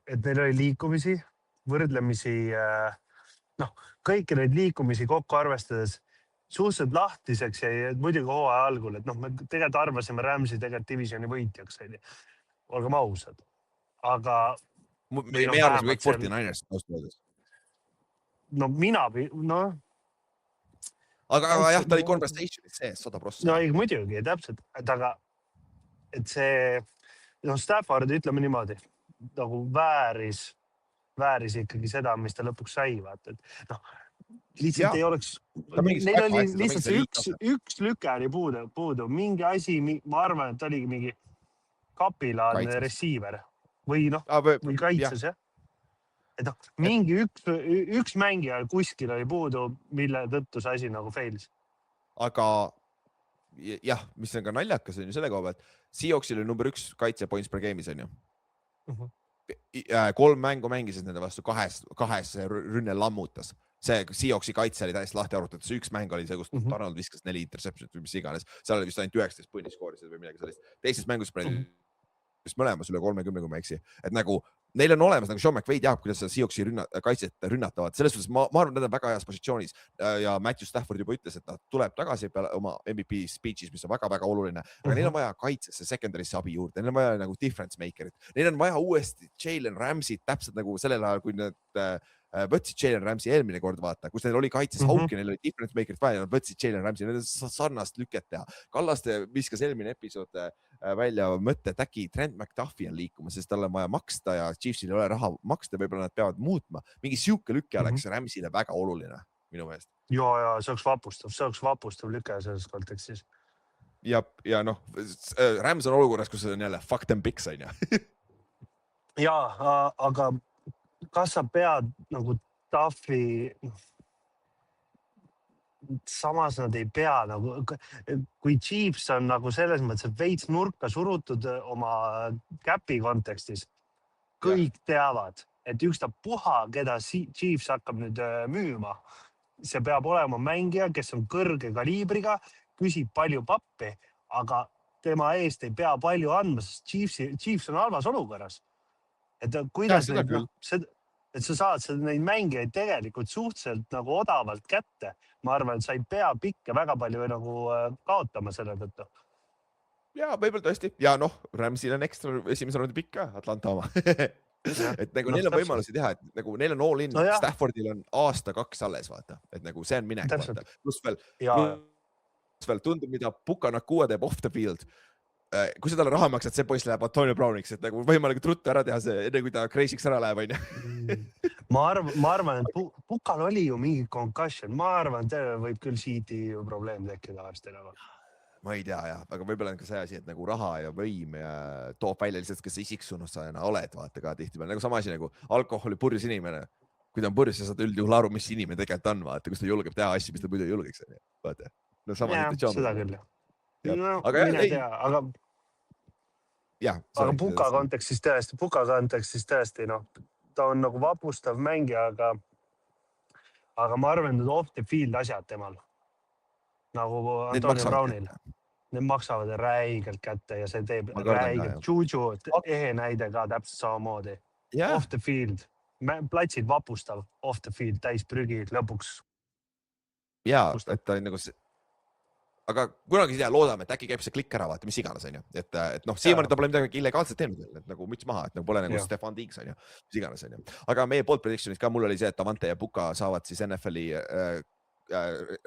et neil oli liikumisi, võrdlemisi, kõiki neid liikumisi kokku arvestades suhteliselt lahtiseks ja muidugi hooaja algul, et me tegelikult arvasime Ramsi tegelikult divisioni võitjaks, olgem ausad. Aga... Me arvasime kõik 49ers. Aga jah, ta oli conversation'is sees 100%. No ei, muidugi, täpselt. Et see, Stafford, ütleme niimoodi, nagu vääris ikkagi seda, mis ta lõpuks sai, vaata. Lihtsalt ei oleks, neil oli lihtsalt üks lükani puudu, mingi asi, ma arvan, et oli mingi kapilaadne receiver või kaitses, jah. Et mingi üks mängija kuskil oli puudu, mille tõttu see asi nagu failis. Aga jah, mis on ka naljakas on ju selle koha pealt, Seahawksil oli number 1 kaitse points per game'is on ju. 3 mängu mängisid nende vastu, kahes rünne lammutas. See Seahawksi kaitse oli täiesti lahti arvutatud, see üks mäng oli see, kus Donald viskas 4 interceptionit või mis iganes. Seal oli vist ainult 19 punni skoorisid või midagi sellist. Teises mängus mõlemas üle 30, kui ma eksi. Et nagu neil on olemas, nagu Sean McVay teab, kuidas Seahawksi kaitset rünnatavad. Selles suhtes ma arvan, et nad on väga heas positsioonis ja Matthew Stafford juba ütles, et ta tuleb tagasi peale oma MVP speech'is, mis on väga-väga oluline. Aga neil on vaja kaitsesse secondary'sse abi juurde, neil on vaja nagu difference makerit. Neil on vaja uuesti Jalen Ramsey't täpselt nagu sellel ajal, kui need võtsid Jalen Ramsey eelmine kord vaata, kus neil oli kaitses hauki, neil oli difference makerit vaja, nad võtsid Jalen Ramsey, need on sarnast lüket teha. Kallaste viskas eelmine episood välja mõtte, et äkki Trent McDuffie on liikumas, sest tal on vaja maksta ja Chiefsil ei ole raha maksta, võib-olla nad peavad muutma. Mingi siuke lükke oleks Ramsile väga oluline minu meelest. Ja see oleks vapustav lüke selles kontekstis. Ja noh, Rams on olukorras, kus on jälle fuck them picks on ju. Ja, aga kas sa pead nagu Duffy, samas nad ei pea nagu, kui Chiefs on nagu selles mõttes, et veits nurka surutud oma käpi kontekstis, kõik teavad, et ükstapuha, keda Chiefs hakkab nüüd müüma, see peab olema mängija, kes on kõrge kaliibriga, küsib palju pappi, aga tema eest ei pea palju andma, sest Chiefs on halvas olukorras. Et kuidas et sa saad neid mängijaid tegelikult suhteliselt nagu odavalt kätte. Ma arvan, et sa ei pea pikke väga palju nagu kaotama selle tõttu. Ja, võib-olla tõesti. Ja noh, Ramsil on ekstra esimese raundi pikk ka, Atlanta oma. Et nagu neil on võimalusi teha, et nagu neil on all in, Staffordil on aasta-2 alles, vaata. Et nagu see on minek, vaata. Plus veel tundub, mida Puka Nakua teeb off the field. Kui sa talle raha maksad, see poiss läheb Antonio Browniks, et nagu võimalikult ruttu ära teha see, enne kui ta crazy'ks ära läheb, on ju. Ma arvan, et Pukal oli ju mingi concussion. Ma arvan, et võib küll siiti probleem tekkida varsti nagu. Ma ei tea, jah, aga võib-olla on ka see asi, et nagu raha ja võim ja toob välja lihtsalt, kes sa isiksunnustajana oled, vaata ka tihtipeale. Nagu sama asi nagu alkoholi purjus inimene. Kui ta on purjus, sa saad üldjuhul aru, mis inimene tegelikult on, vaata, kus ta julgeb teha asju, mis ta muidu julgeks. Vaata. No sama situatsioon. Seda küll, jah. No, aga aga Puka kontekstis tõesti, noh, ta on nagu vapustav mängija, aga ma arvan, et off the field asjad temal. Nagu Antonio Brownil. Need maksavad räigelt kätte ja see teeb räigelt. Juju, ehe näide ka täpselt samamoodi. Off the field. Platsid vapustav, off the field, täis prügi lõpuks. Jaa, et ta on nagu see. Aga kunagi ei tea, loodame, et äkki käib see klikk ära, vaata, mis iganes on ju. Et noh, siiamaani ta pole midagi illegaalset teinud, et nagu müts maha, et nagu pole nagu Stefan Diggs on ju, mis iganes on ju. Aga meie poolt predictionis ka mul oli see, et Davante ja Puka saavad siis NFL-i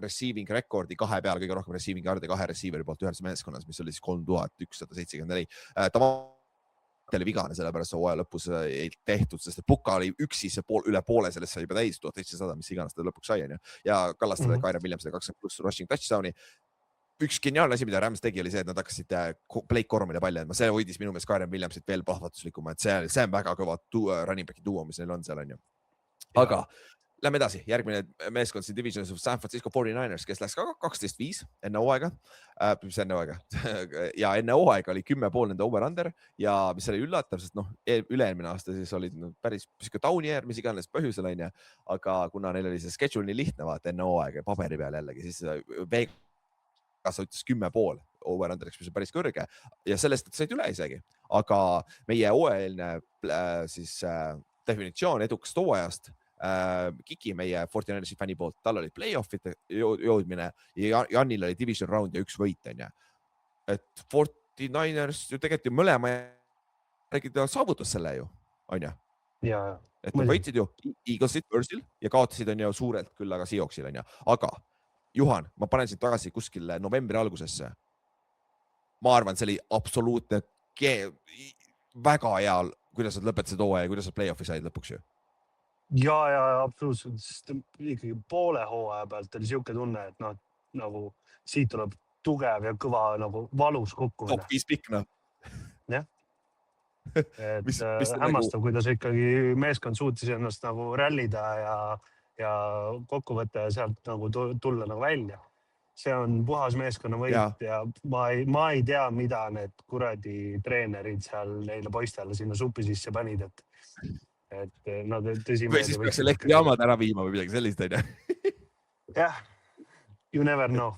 receiving rekordi 2 peal, kõige rohkem receiving yardi 2 receiveri poolt ühes meeskonnas, mis oli siis 3174. Davante oli vigane, sellepärast hooaja lõpus ei tehtud, sest Puka oli üksi see üle poole sellest sai juba täis, 1700, mis iganes ta lõpuks sai on ju. Ja Kallastada Kyren Williamsile 20+ rushing touchdowni. Üks geniaalne asi, mida Rams tegi, oli see, et nad hakkasid Blake Corumile palli andma. See hoidis minu meelest Kyren Williamsit veel plahvatuslikuma, et see on väga kõva running back'i duo, mis neil on seal on ju. Aga lähme edasi. Järgmine meeskond siin divisionis of San Francisco 49ers, kes läks ka 12-5 enne hooaega. Ja enne hooaega oli 10,5 nende over-under ja mis oli üllatav, sest noh, üle-eelmine aasta siis olid päris down year, mis iganes põhjusel on ju. Aga kuna neil oli see schedule nii lihtne vaata enne hooaega paberi peal jällegi, siis Vegas ütles 10,5 over-underiks, mis on päris kõrge ja sellest, et said üle isegi. Aga meie hooajaline siis definitsioon edukast hooajast Kiki meie 49ersi fänni poolt, tal oli play-off'ite jõudmine ja Janil oli division round ja 1 võit on ju. Et 49ers ju tegelikult ju mõlema räägida saavutas selle ju, on ju. Et nad võitsid ju Eaglesit Bursil ja kaotasid on ju suurelt küll, aga Seahawksil on ju. Aga Juhan, ma panen sind tagasi kuskil novembri algusesse. Ma arvan, see oli absoluutne väga hea, kuidas nad lõpetasid hooaja ja kuidas nad play-off'i said lõpuks ju. Ja absoluutselt, sest ikkagi poole hooaja pealt oli siuke tunne, et noh, nagu siit tuleb tugev ja kõva nagu valus kokkumine. Top 5 pikk, noh. Jah. Et hämmastav, kuidas ikkagi meeskond suutis ennast nagu rällida ja kokku võtta ja sealt nagu tulla nagu välja. See on puhas meeskonna võit ja ma ei tea, mida need kuradi treenerid seal neile poistele sinna supi sisse panid, et nad tõsimeeli... Või siis peaks elektrijaamad ära viima või midagi sellist, on ju? Jah, you never know.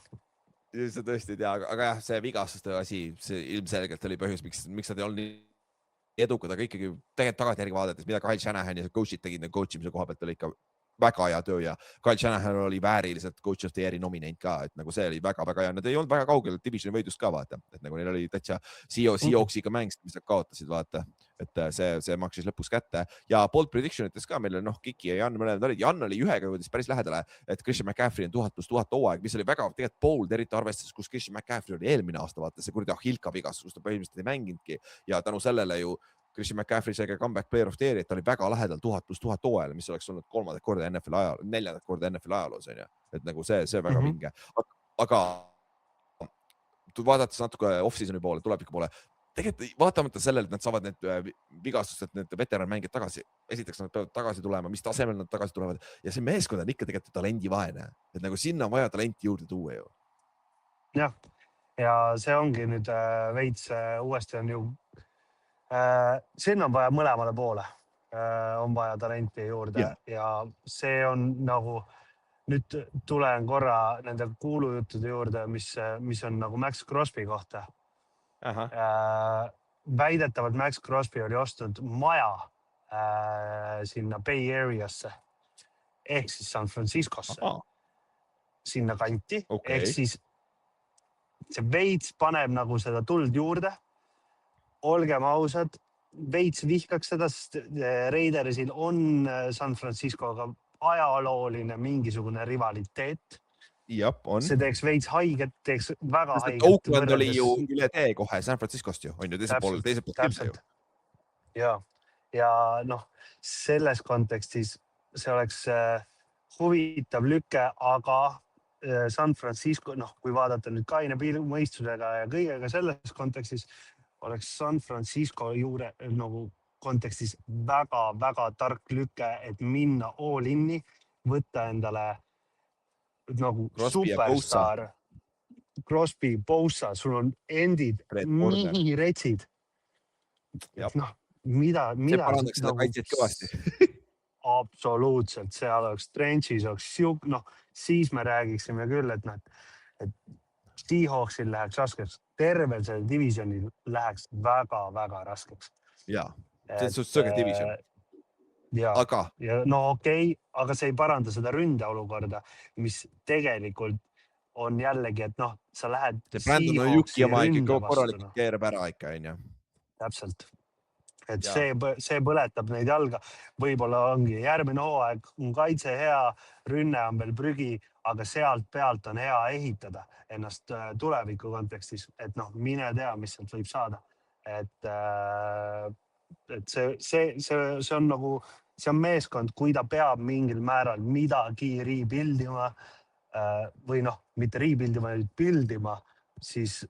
See tõesti ei tea, aga jah, see vigastuste asi, see ilmselgelt oli põhjus, miks nad ei olnud nii edukad, aga ikkagi tegelikult tagantjärgi vaadates, mida Kyle Shanahan ja coach'id tegid coachimise koha pealt oli ikka väga hea töö ja Kyle Shanahan oli vääriliselt coach of the year'i nominent ka, et nagu see oli väga-väga hea. Nad ei olnud väga kaugel divisioni võidust ka vaata, et nagu neil oli täitsa Seahawksiga mäng, mis nad kaotasid vaata. et see maksis lõpus kätte ja bold prediction ites ka meil Kiki ja Jan mõlemad olid. Jan oli ühega jõudis päris lähedale, et Christian McCaffrey on 1000+1000 hooaeg, mis oli väga tegelikult bold, eriti arvestades, kus Christian McCaffrey oli eelmine aasta, vaata see kuradi Ahilka vigas, kus ta põhimõtteliselt ei mänginudki ja tänu sellele ju Christian McCaffrey sai ka comeback player of the year, et ta oli väga lähedal 1000+1000 hooajal, mis oleks olnud 3. korda NFL ajaloos, 4. korda NFL ajaloos, on ju. Et nagu see väga vinge. Aga vaadates natuke off-seasoni poole, tuleviku poole, tegelikult vaatamata sellele, et nad saavad need vigastused, need veteranmängijad tagasi, esiteks nad peavad tagasi tulema, mis tasemel nad tagasi tulevad ja see meeskond on ikka tegelikult talendivaene, et nagu sinna on vaja talenti juurde tuua ju. Jah, ja see ongi nüüd veits uuesti on ju, sinna on vaja mõlemale poole, on vaja talenti juurde ja see on nagu, nüüd tulen korra nende kuulujuttude juurde, mis on nagu Max Crosby kohta. Väidetavalt Max Crosby oli ostnud maja sinna Bay Areasse ehk siis San Franciscosse sinna kanti ehk siis see veits paneb nagu seda tuld juurde. Olgem ausad, veits vihkaks seda, sest Raidersil on San Franciscoga ajalooline mingisugune rivaliteet. Jab, on. See teeks veits haiget, teeks väga haiget. Oakland oli ju üle tee kohe San Franciscost ju, on ju teisel pool kilda ju. Ja selles kontekstis see oleks huvitav lüke, aga San Francisco, kui vaadata nüüd kaine mõistusega ja kõigega selles kontekstis, oleks San Francisco juure nagu kontekstis väga tark lüke, et minna all inni, võtta endale nagu superstar, Crosby, Bosa, sul on endid nii retsid. Mida? See parandaks seda kaitset kõvasti. Absoluutselt, seal oleks trenchis, oleks siuk, siis me räägiksime küll, et Seahawksil läheks raskeks, tervel selle divisionil läheks väga raskeks. Jaa, see on suht sõge division. Aga aga see ei paranda seda ründeolukorda, mis tegelikult on jällegi, et sa lähed see Brandon on Juki oma ikka korralikult keerab ära ikka, on ju. Täpselt. Et see põletab neid jalga. Võib-olla ongi järgmine hooaeg, on kaitse hea, rünne on veel prügi, aga sealt pealt on hea ehitada ennast tuleviku kontekstis, et mine tea, mis sealt võib saada. Et see on nagu, see on meeskond, kui ta peab mingil määral midagi rebuildima või mitte rebuildima, vaid buildima, siis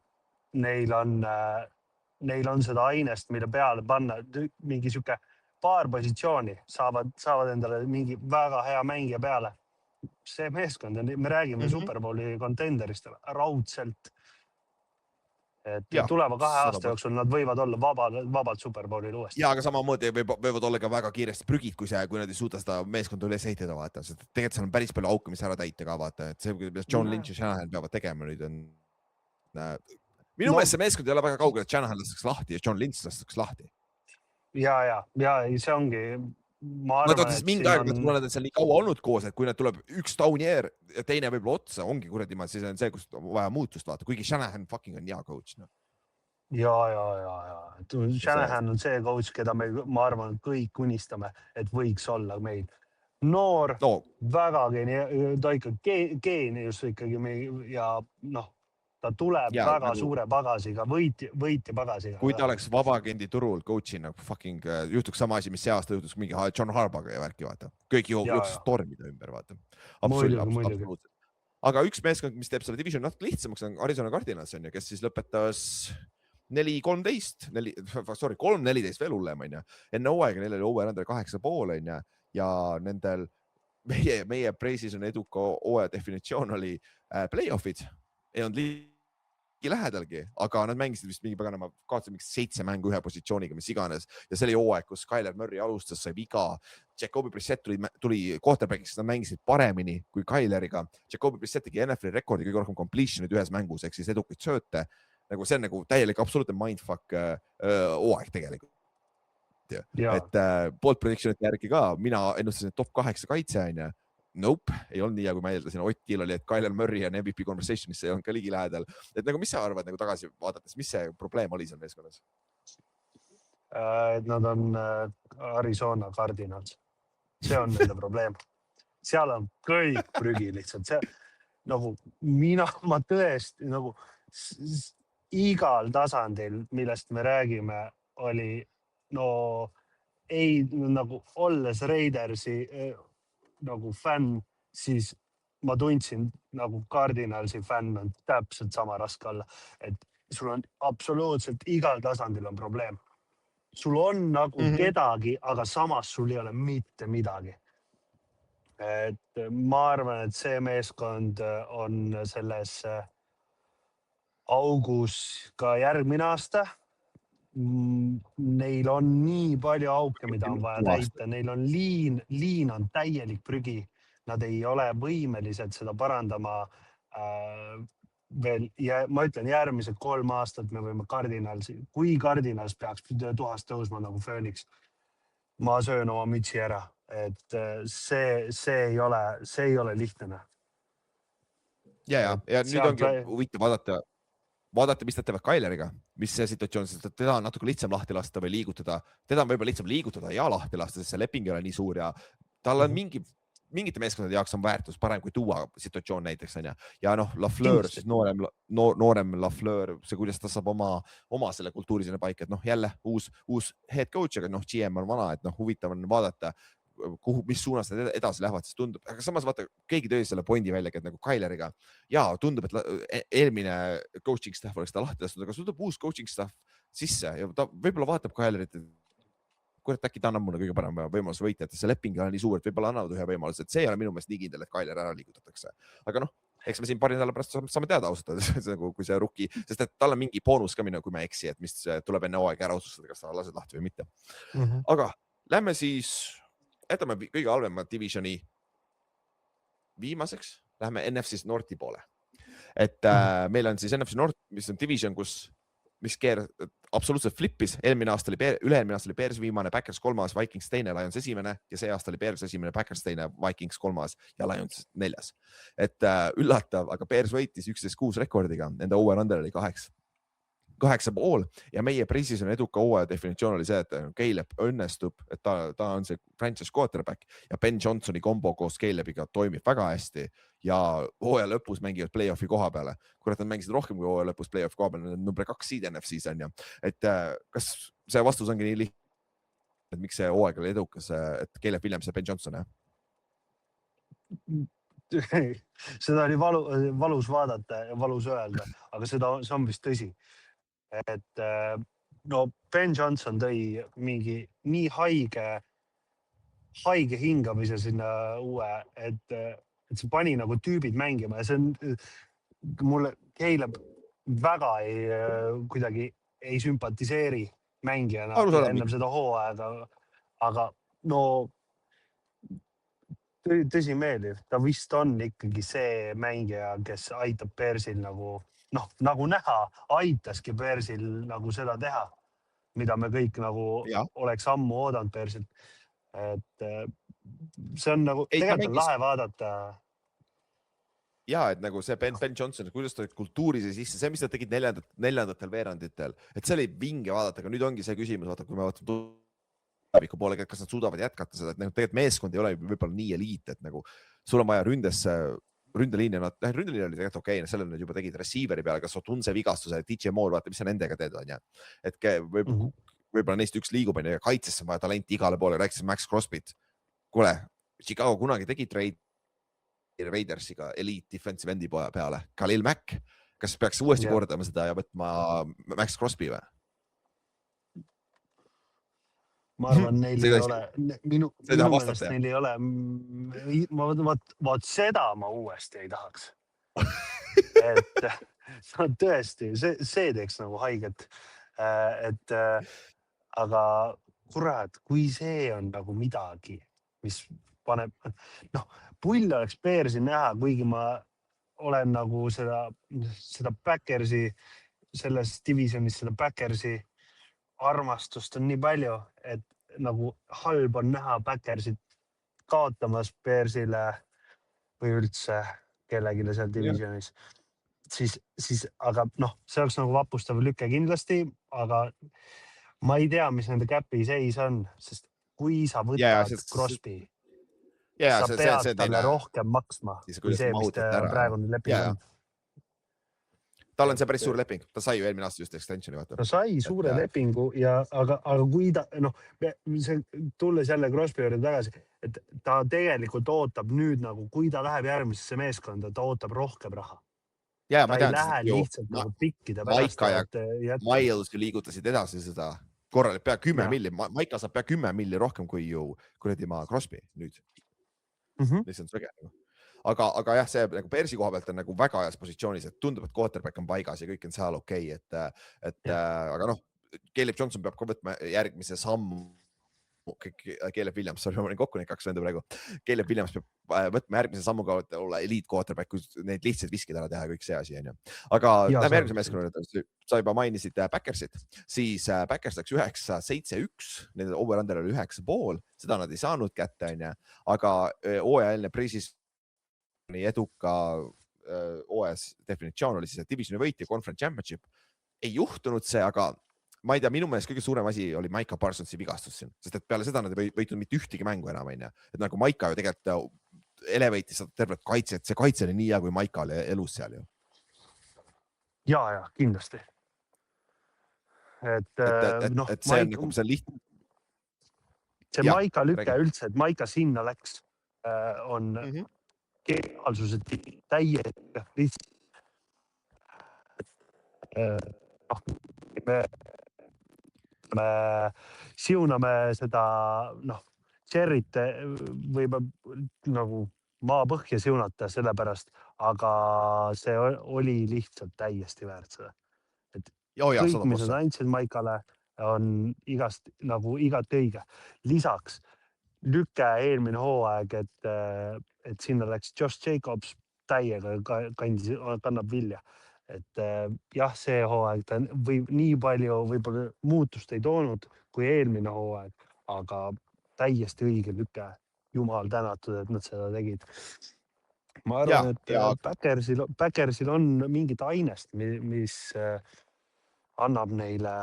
neil on seda ainest, mille peale panna mingi siuke paar positsiooni, saavad endale mingi väga hea mängija peale. See meeskond, me räägime Super Bowli contenderist raudselt. Et tuleva 2 aasta jooksul nad võivad olla vabalt Super Bowlil uuesti. Ja, aga samamoodi võivad olla ka väga kiiresti prügid, kui nad ei suuda seda meeskonda üles ehitada, vaata. Tegelikult seal on päris palju auke, mis ära täita ka, vaata. Et see, kuidas John Lynch ja Shanahan peavad tegema nüüd on... Minu meelest see meeskond ei ole väga kaugel, et Shanahan lastakse lahti ja John Lynch lastakse lahti. Ja, see ongi... Ma arvan, et mingi aeg, kuna nad on seal nii kaua olnud koos, et kui nad tuleb üks down year ja teine võib-olla otsa, ongi kuradi, siis on see, kus vaja muutust vaata, kuigi Shanahan fucking on hea coach. Ja. Shanahan on see coach, keda ma arvan, kõik unistame, et võiks olla meil noor, väga geenius ikkagi ja ta tuleb väga suure bagasiga, võitja bagasiga. Kui ta oleks vabaagendi turul coach'ina, fucking juhtuks sama asi, mis see aasta juhtuks mingi John Harbaugh'i ja värki, vaata. Kõik juhtus tormida ümber, vaata. Absoluutselt. Aga üks meeskond, mis teeb selle division natuke lihtsamaks, on Arizona Cardinals, kes siis lõpetas 3-14 veel hullem, enne hooaega neil oli over-under 8,5 ja nendel meie preisis on eduka hooaja definitsioon oli playoffid. Ei olnud liigi lähedalgi, aga nad mängisid vist mingi paganama, kaotasid mingi 7 mängu ühe positsiooniga, mis iganes. Ja see oli hooaeg, kus Kyler Murray alustas, sai viga. Jacoby Brissett tuli quarterbackiks, nad mängisid paremini kui Kyleriga. Jacoby Brissett tegi NFL rekordi kõige rohkem completion'id ühes mängus, ehk siis edukaid sööte. See on nagu täielik absoluutne mindfuck hooaeg tegelikult. Et bold prediction'ite järgi ka, mina ennustasin top 8 kaitse, Nope, ei olnud nii, kui ma eeldasin. Ott Kiil oli, et Kyler Murray on MVP conversationis, see on ka ligi lähedal. Et mis sa arvad tagasi vaadates, mis see probleem oli seal meeskonnas? et nad on Arizona Cardinals. See on nende probleem. Seal on kõik prügi lihtsalt. See, nagu ma tõesti nagu igal tasandil, millest me räägime, oli ei nagu olles Raidersi nagu fänn, siis ma tundsin nagu Cardinalsi fänn on täpselt sama raske olla, et sul on absoluutselt igal tasandil on probleem. Sul on nagu kedagi, aga samas sul ei ole mitte midagi. Et ma arvan, et see meeskond on selles augus ka järgmine aasta. Neil on nii palju auke, mida on vaja täita. Neil on liin on täielik prügi. Nad ei ole võimelised seda parandama veel. Ja ma ütlen, järgmised 3 aastat me võime kui Cardinals peaks tuhast tõusma nagu Phoenix, ma söön oma mütsi ära. Et see ei ole lihtne. Ja nüüd ongi huvitav vaadata, mis nad teevad Kyleriga, mis see situatsioon, sest teda on natuke lihtsam lahti lasta või liigutada. Teda on võib-olla lihtsam liigutada ja lahti lasta, sest see leping ei ole nii suur ja tal on mingite meeskondade jaoks on väärtus parem kui tuua situatsioon näiteks. Ja Lafleur, siis noorem Lafleur, see kuidas ta saab oma selle kultuuri sinna paika, et jälle uus head coach, aga GM on vana, et huvitav on vaadata, mis suunas nad edasi lähevad, siis tundub, aga samas vaata, keegi tõi selle pointi välja, et nagu Kyleriga ja tundub, et eelmine coaching staff oleks ta lahti lastud, aga tundub uus coaching staff sisse ja ta võib-olla vaatab Kylerit, et kurat, äkki ta annab mulle kõige parem võimalus võita, et see leping on nii suur, et võib-olla annavad ühe võimalus, et see ei ole minu meelest nii kindel, et Kyler ära liigutatakse. Aga eks me siin paari nädala pärast saame teada ausalt, kui see rookie, sest et tal on mingi boonus ka minna, kui ma eksi, et mis tuleb enne hooaega ära otsustada, kas ta lased lahti või mitte. Aga lähme siis jätame kõige halvema divisioni viimaseks, lähme NFC Northi poole. Et meil on siis NFC North, mis on division, mis absoluutselt flippis. Üle-eelmine aasta oli Bears viimane, Packers 3., Vikings 2., Lions 1. ja see aasta oli Bears 1., Packers 2., Vikings 3. ja Lions 4. Et üllatav, aga Bears võitis 11-6 rekordiga, nende over-under oli 8,5 ja meie preseason eduka hooaja definitsioon oli see, et Caleb õnnestub, et ta on see franchise quarterback ja Ben Johnsoni kombo koos Calebiga toimib väga hästi ja hooaja lõpus mängivad play-offi koha peale. Kurat, nad mängisid rohkem kui hooaja lõpus play-offi koha peale, number 2 seed NFC-s on ja. Et kas see vastus ongi nii lihtne, et miks see hooaeg oli edukas, et Caleb Williams ja Ben Johnson, Seda oli valus vaadata ja valus öelda, aga see on vist tõsi. Et Ben Johnson tõi mingi nii haige hingamise sinna uue, et see pani nagu tüübid mängima ja see on mulle Caleb väga kuidagi ei sümpatiseeri mängijana ennem seda hooaega, aga tõsimeeli, ta vist on ikkagi see mängija, kes aitab Bearsil nagu näha, aitaski Bearsil nagu seda teha, mida me kõik nagu oleks ammu oodanud Bearsilt. Et see on nagu tegelikult lahe vaadata. Ja, et nagu see Ben Johnson, kuidas ta kultuuri sisse, see, mis ta tegid neljandatel veeranditel, et see oli vinge vaadata, aga nüüd ongi see küsimus, vaata, kui me vaatame tuleviku poole, kas nad suudavad jätkata seda, et tegelikult meeskond ei ole võib-olla nii eliit, et nagu sul on vaja ründeliini oli tegelikult okei, selle nad juba tegid receiver'i peale, kas Otunse vigastuse, DJ Moore, vaata, mis sa nendega teed on ja. Et võib-olla neist üks liigub ja kaitsesse on vaja talenti igale poole, rääkisin Max Crosby't. Kuule, Chicago kunagi tegi Raidersiga elite defensive endi peale. Khalil Mack, kas peaks uuesti kordama seda ja võtma Max Crosby või? Ma arvan, neil ei ole, minu meelest neil ei ole, vaat seda ma uuesti ei tahaks. Et tõesti, see teeks nagu haiget. Et aga kurat, kui see on nagu midagi, mis paneb, pull oleks Bearsi näha, kuigi ma olen nagu seda Packersi, selles divisionis seda Packersi armastust on nii palju, et nagu halb on näha Packersit kaotamas Bearsile või üldse kellegile seal divisionis. Siis, aga see oleks nagu vapustav lüke kindlasti, aga ma ei tea, mis nende cap'i seis on, sest kui sa võtad Crosby, sa pead talle rohkem maksma kui see, mis praegune leping on. Tal on see päris suur leping, ta sai ju eelmine aasta just extensioni vaata. Ta sai suure lepingu, aga kui ta, tulles jälle Crosby juurde tagasi, et ta tegelikult ootab nüüd nagu, kui ta läheb järgmisesse meeskonda, ta ootab rohkem raha. Ta ei lähe lihtsalt nagu pikkide pärast. Maika ja Miles liigutasid edasi seda korralik pea 10 milli. Maika saab pea 10 milli rohkem kui ju kuradi Crosby nüüd. Mis on sõge. Aga jah, see nagu Bearsi koha pealt on nagu väga heas positsioonis, et tundub, et quarterback on paigas ja kõik on seal okei. Aga Caleb Johnson peab ka võtma järgmise sammu. Caleb Williams, sorry, ma olin kokku neid 2 venda praegu. Caleb Williams peab võtma järgmise sammuga olla elite quarterback, kui neid lihtsalt viskid ära teha kõik see asi. Aga läheme järgmise meeskonna, sa juba mainisid Packersit, siis Packers läks 9-7-1, nende over-under oli 9,5, seda nad ei saanud kätte, aga hooajaline preisis nii eduka OS definitsioon oli siis, et divisioni võit ja conference championship ei juhtunud see, aga ma ei tea, minu meelest kõige suurem asi oli Micah Parsonsi vigastus siin, sest et peale seda nad ei võitnud mitte ühtegi mängu enam, et nagu Micah ju tegelikult eleveitis tervet kaitset, see kaitse oli nii hea, kui Micah oli elus seal ju. Ja, kindlasti. Et see on nagu, see on lihtne. See Micah lüke üldse, et Micah sinna läks, on geniaalsuse täiega lihtsalt. Me siuname seda, Cherryt võib nagu maapõhja siunata sellepärast, aga see oli lihtsalt täiesti väärt seda. Kõik, mis nad andsid Maikale, on igat õige. Lisaks lüke eelmine hooaeg, et sinna läks Josh Jacobs täiega kannab vilja. Et jah, see hooaeg ta nii palju võib-olla muutust ei toonud kui eelmine hooaeg, aga täiesti õige lüke. Jumal tänatud, et nad seda tegid. Ma arvan, et Packersil on mingit ainest, mis annab neile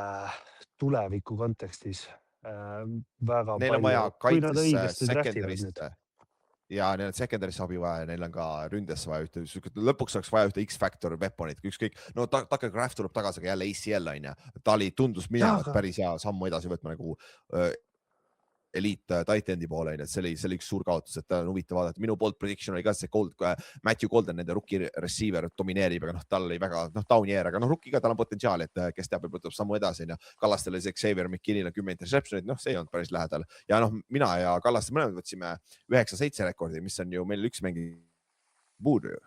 tuleviku kontekstis väga neil on palju. Vaja kaitses secondarist ja neil on secondarist abi vaja ja neil on ka ründesse vaja lõpuks oleks vaja ühte X-Factor weaponit, ükskõik. No Tucker Kraft tuleb tagasi, aga jälle ACL on ja ta tundus minevat päris hea sammu edasi võtma nagu elite tight endi poole, et see oli üks suur kaotus, et ta on huvitav vaadata. Minu bold prediction oli ka see Matthew Golden, nende rookie receiver domineerib, aga tal oli väga down year, aga rookiga tal on potentsiaal, et kes teab, võib võtab sammu edasi. Kallastel oli Xavier McKinnil 10 interceptionit, see ei olnud päris lähedal. Ja mina ja Kallastel mõlemad võtsime 9-7 rekordi, mis on ju meil üks mängi puudu ju.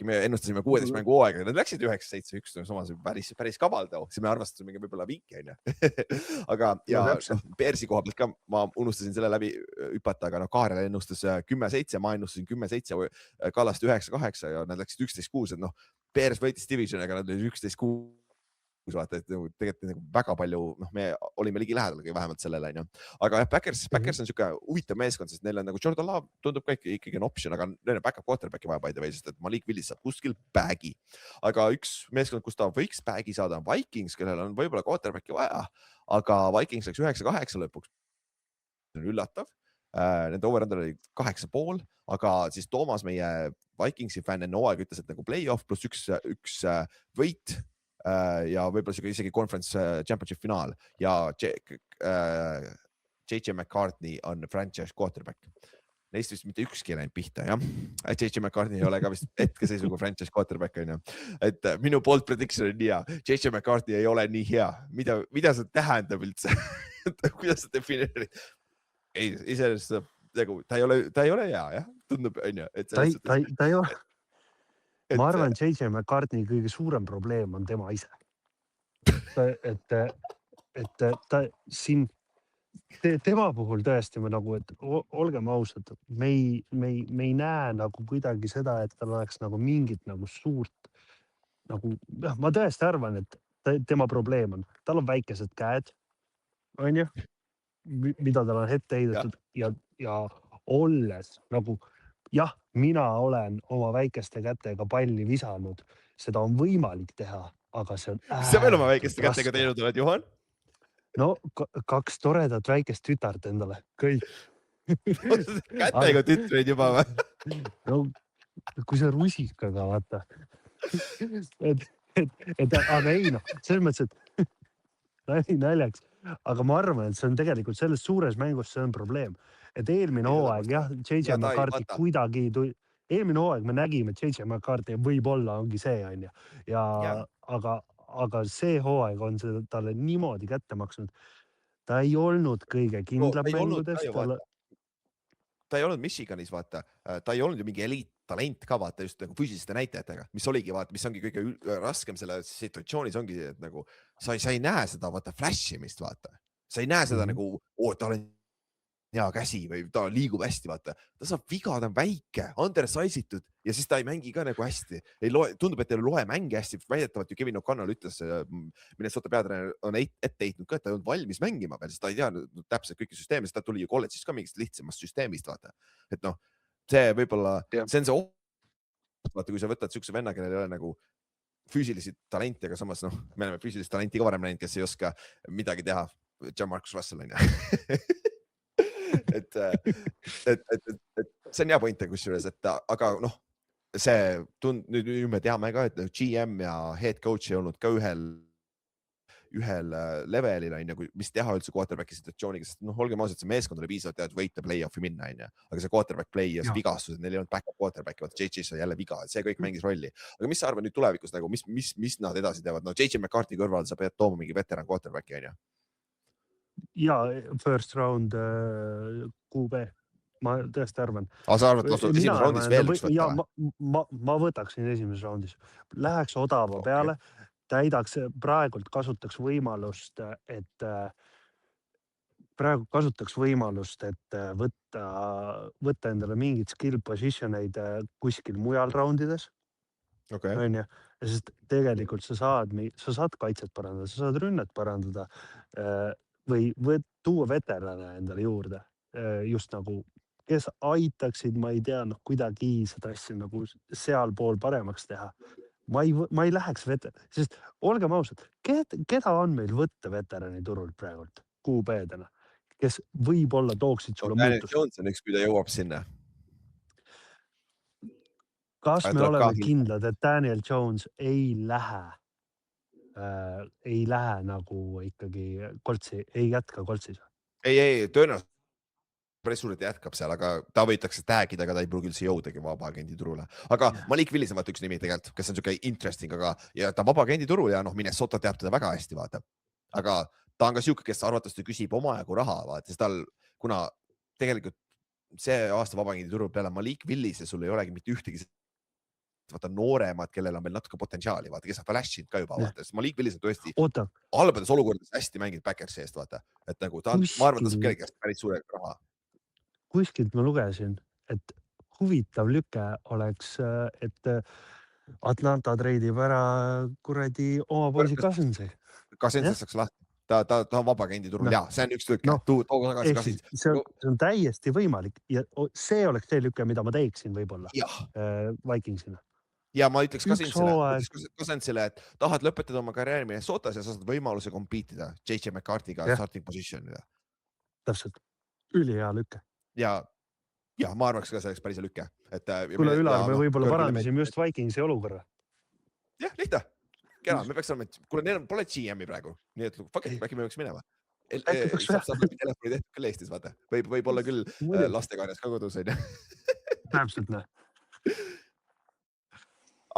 Me ennustasime 16 mängu hooaega ja nad läksid 9-7-1, samas päris kavaldav, siis me arvestasime võib-olla viiki. Aga ja Bearsi koha pealt ka ma unustasin selle läbi hüpata, aga Kaarel ennustas 10-7, ma ennustasin 10-7, Kallast 9-8 ja nad läksid 11-6, et Bears võitis division, aga nad olid 11-6. Vaata, et tegelikult väga palju, me olime ligi lähedal vähemalt sellele. Aga Packers on siuke huvitav meeskond, sest neil on nagu Jordan Love tundub ka ikkagi on option, aga neil on backup quarterbacki vaja by the way, sest et Malik Willis saab kuskil bag'i. Aga üks meeskond, kus ta võiks bag'i saada on Vikings, kellel on võib-olla quarterbacki vaja, aga Vikings läks 9-8 lõpuks. See on üllatav. Nende over-under oli 8,5, aga siis Toomas, meie Vikingsi fänn enne hooaeg ütles, et nagu playoff pluss üks võit ja võib-olla isegi conference championship finaal ja J.J. McCartney on franchise quarterback. Neist vist mitte ükski läinud pihta, jah. J.J. McCartney ei ole ka vist hetkeseisuga franchise quarterback, et minu bold prediction on nii hea. J.J. McCartney ei ole nii hea. Mida see tähendab üldse? Kuidas sa defineerid? Ei, iseenesest ta ei ole hea, jah. Tundub, on ju. Ta ei ole. Ma arvan, et J.J. McCartney kõige suurem probleem on tema ise. Et ta siin, tema puhul tõesti me nagu, et olgem ausad, me ei näe nagu kuidagi seda, et tal oleks nagu mingit nagu suurt, nagu, ma tõesti arvan, et tema probleem on, tal on väikesed käed, on ju, mida tal on ette heidetud ja olles nagu, jah, mina olen oma väikeste kätega palli visanud, seda on võimalik teha, aga see on Mis sa veel oma väikeste kätega teinud oled, Juhan? no kaks toredat väikest tütart endale, kõik. Kätega tütreid juba või? No kui see rusikaga, vaata. Aga ei noh, selles mõttes, et naljaks, aga ma arvan, et see on tegelikult selles suures mängus, see on probleem. Et eelmine hooaeg jah, JJ McCarthy kuidagi eelmine hooaeg me nägime, et JJ McCarthy võib-olla ongi see, on ju. Aga see hooaeg on see talle niimoodi kätte maksnud. Ta ei olnud kõige kindlam mängudes. Ta ei olnud Michiganis, vaata. Ta ei olnud ju mingi eliittalent ka, vaata, just nagu füüsiliste näitajatega, mis oligi, vaata, mis ongi kõige raskem selle situatsioonis ongi, et nagu sa ei näe seda, vaata, flashimist, vaata. Sa ei näe seda nagu, ta on hea käsi või ta liigub hästi, vaata. Ta saab viga, ta on väike, undersizitud ja siis ta ei mängi ka nagu hästi. Tundub, et ei loe mänge hästi. Väidetavalt ju Kevin O'Connell ütles, Minnesota peatreener on ette heitnud ka, et ta ei olnud valmis mängima veel, sest ta ei tea täpselt kõiki süsteeme, sest ta tuli ju kolledžis ka mingist lihtsamast süsteemist, vaata. Et noh, see võib-olla, see on see vaata, kui sa võtad siukse venna, kellel ei ole nagu füüsilisi talenti, aga samas noh, me oleme füüsilist talenti ka varem näinud, kes ei oska midagi teha. Jamarcus Russell on ju. et see on hea point kusjuures, et aga noh, see nüüd me teame ka, et GM ja head coach ei olnud ka ühel levelil, mis teha üldse quarterbacki situatsiooniga, sest noh, olgem ausad, see meeskond oli piisavalt tead võita play-off'i minna, aga see quarterback play ja see vigastus, et neil ei olnud backup quarterbacki, vaata JJ sai jälle viga, et see kõik mängis rolli. Aga mis sa arvad nüüd tulevikus, nagu, mis nad edasi teevad? No JJ McCarthy kõrval sa pead tooma mingi veteran quarterbacki, on ju? Ja first round QB, ma tõesti arvan. Aga sa arvad, et esimeses roundis veel üks võtta? Ma võtaksin esimeses roundis. Läheks odava peale, täidaks, praegult kasutaks võimalust, et võtta endale mingid skill positioneid kuskil mujal roundides. On ju, sest tegelikult sa saad kaitset parandada, sa saad rünnet parandada või tuua veterane endale juurde, just nagu, kes aitaksid, ma ei tea, noh, kuidagi seda asja nagu sealpool paremaks teha. Ma ei läheks sest olgem ausad, keda on meil võtta veterani turul praegult QB-dena, kes võib-olla tooksid sulle muutust? Jones on üks, kui ta jõuab sinna. Kas me oleme kindlad, et Daniel Jones ei lähe nagu ikkagi koltsi, ei jätka koltsis? Ei, tõenäoliselt pressurit jätkab seal, aga ta võitakse tagida, aga ta ei pruugi üldse jõudagi vaba agendi turule. Aga Malik Willis on vaata üks nimi tegelikult, kes on siuke interesting, aga ja ta vaba agendi turul ja noh, Minnesota teab teda väga hästi, vaata. Aga ta on ka siuke, kes arvatavasti küsib omajagu raha, vaata, sest tal, kuna tegelikult see aasta vaba agendi turul peale Malik Willis ja sul ei olegi mitte ühtegi vaata nooremad, kellel on veel natuke potentsiaali, vaata, kes on flashinud ka juba, vaata, sest Malik Willis on tõesti halbades olukordades hästi mänginud Backersi eest, vaata, et nagu ta on, ma arvan, ta saab kellegi käest päris suure raha. Kuskilt ma lugesin, et huvitav lüke oleks, et Atlanta treidib ära kuradi oma poisi Cousinsi. Cousinsi saaks lahti. Ta on vaba agendi turul, jaa, see on üks lüke. See on täiesti võimalik ja see oleks see lüke, mida ma teeksin võib-olla Vikingsina. Ja ma ütleks Cousinsile, et tahad lõpetada oma karjääri Minnesotas ja sa saad võimaluse kompiitida JJ McCarthy'ga starting position'ida. Täpselt, ülihea lüke. Ja ma arvaks ka selleks päris lüke. Kuule Ülar, me võib-olla parandasime just Vikingsi olukorra. Jah, lihtne. Kena, me peaks olema, kuule, neil pole GM-i praegu, nii et fuck it, äkki me võiks minema. Saab telefoni tehtud küll Eestis, vaata. Võib olla küll lastekarjas ka kodus. Täpselt, näe.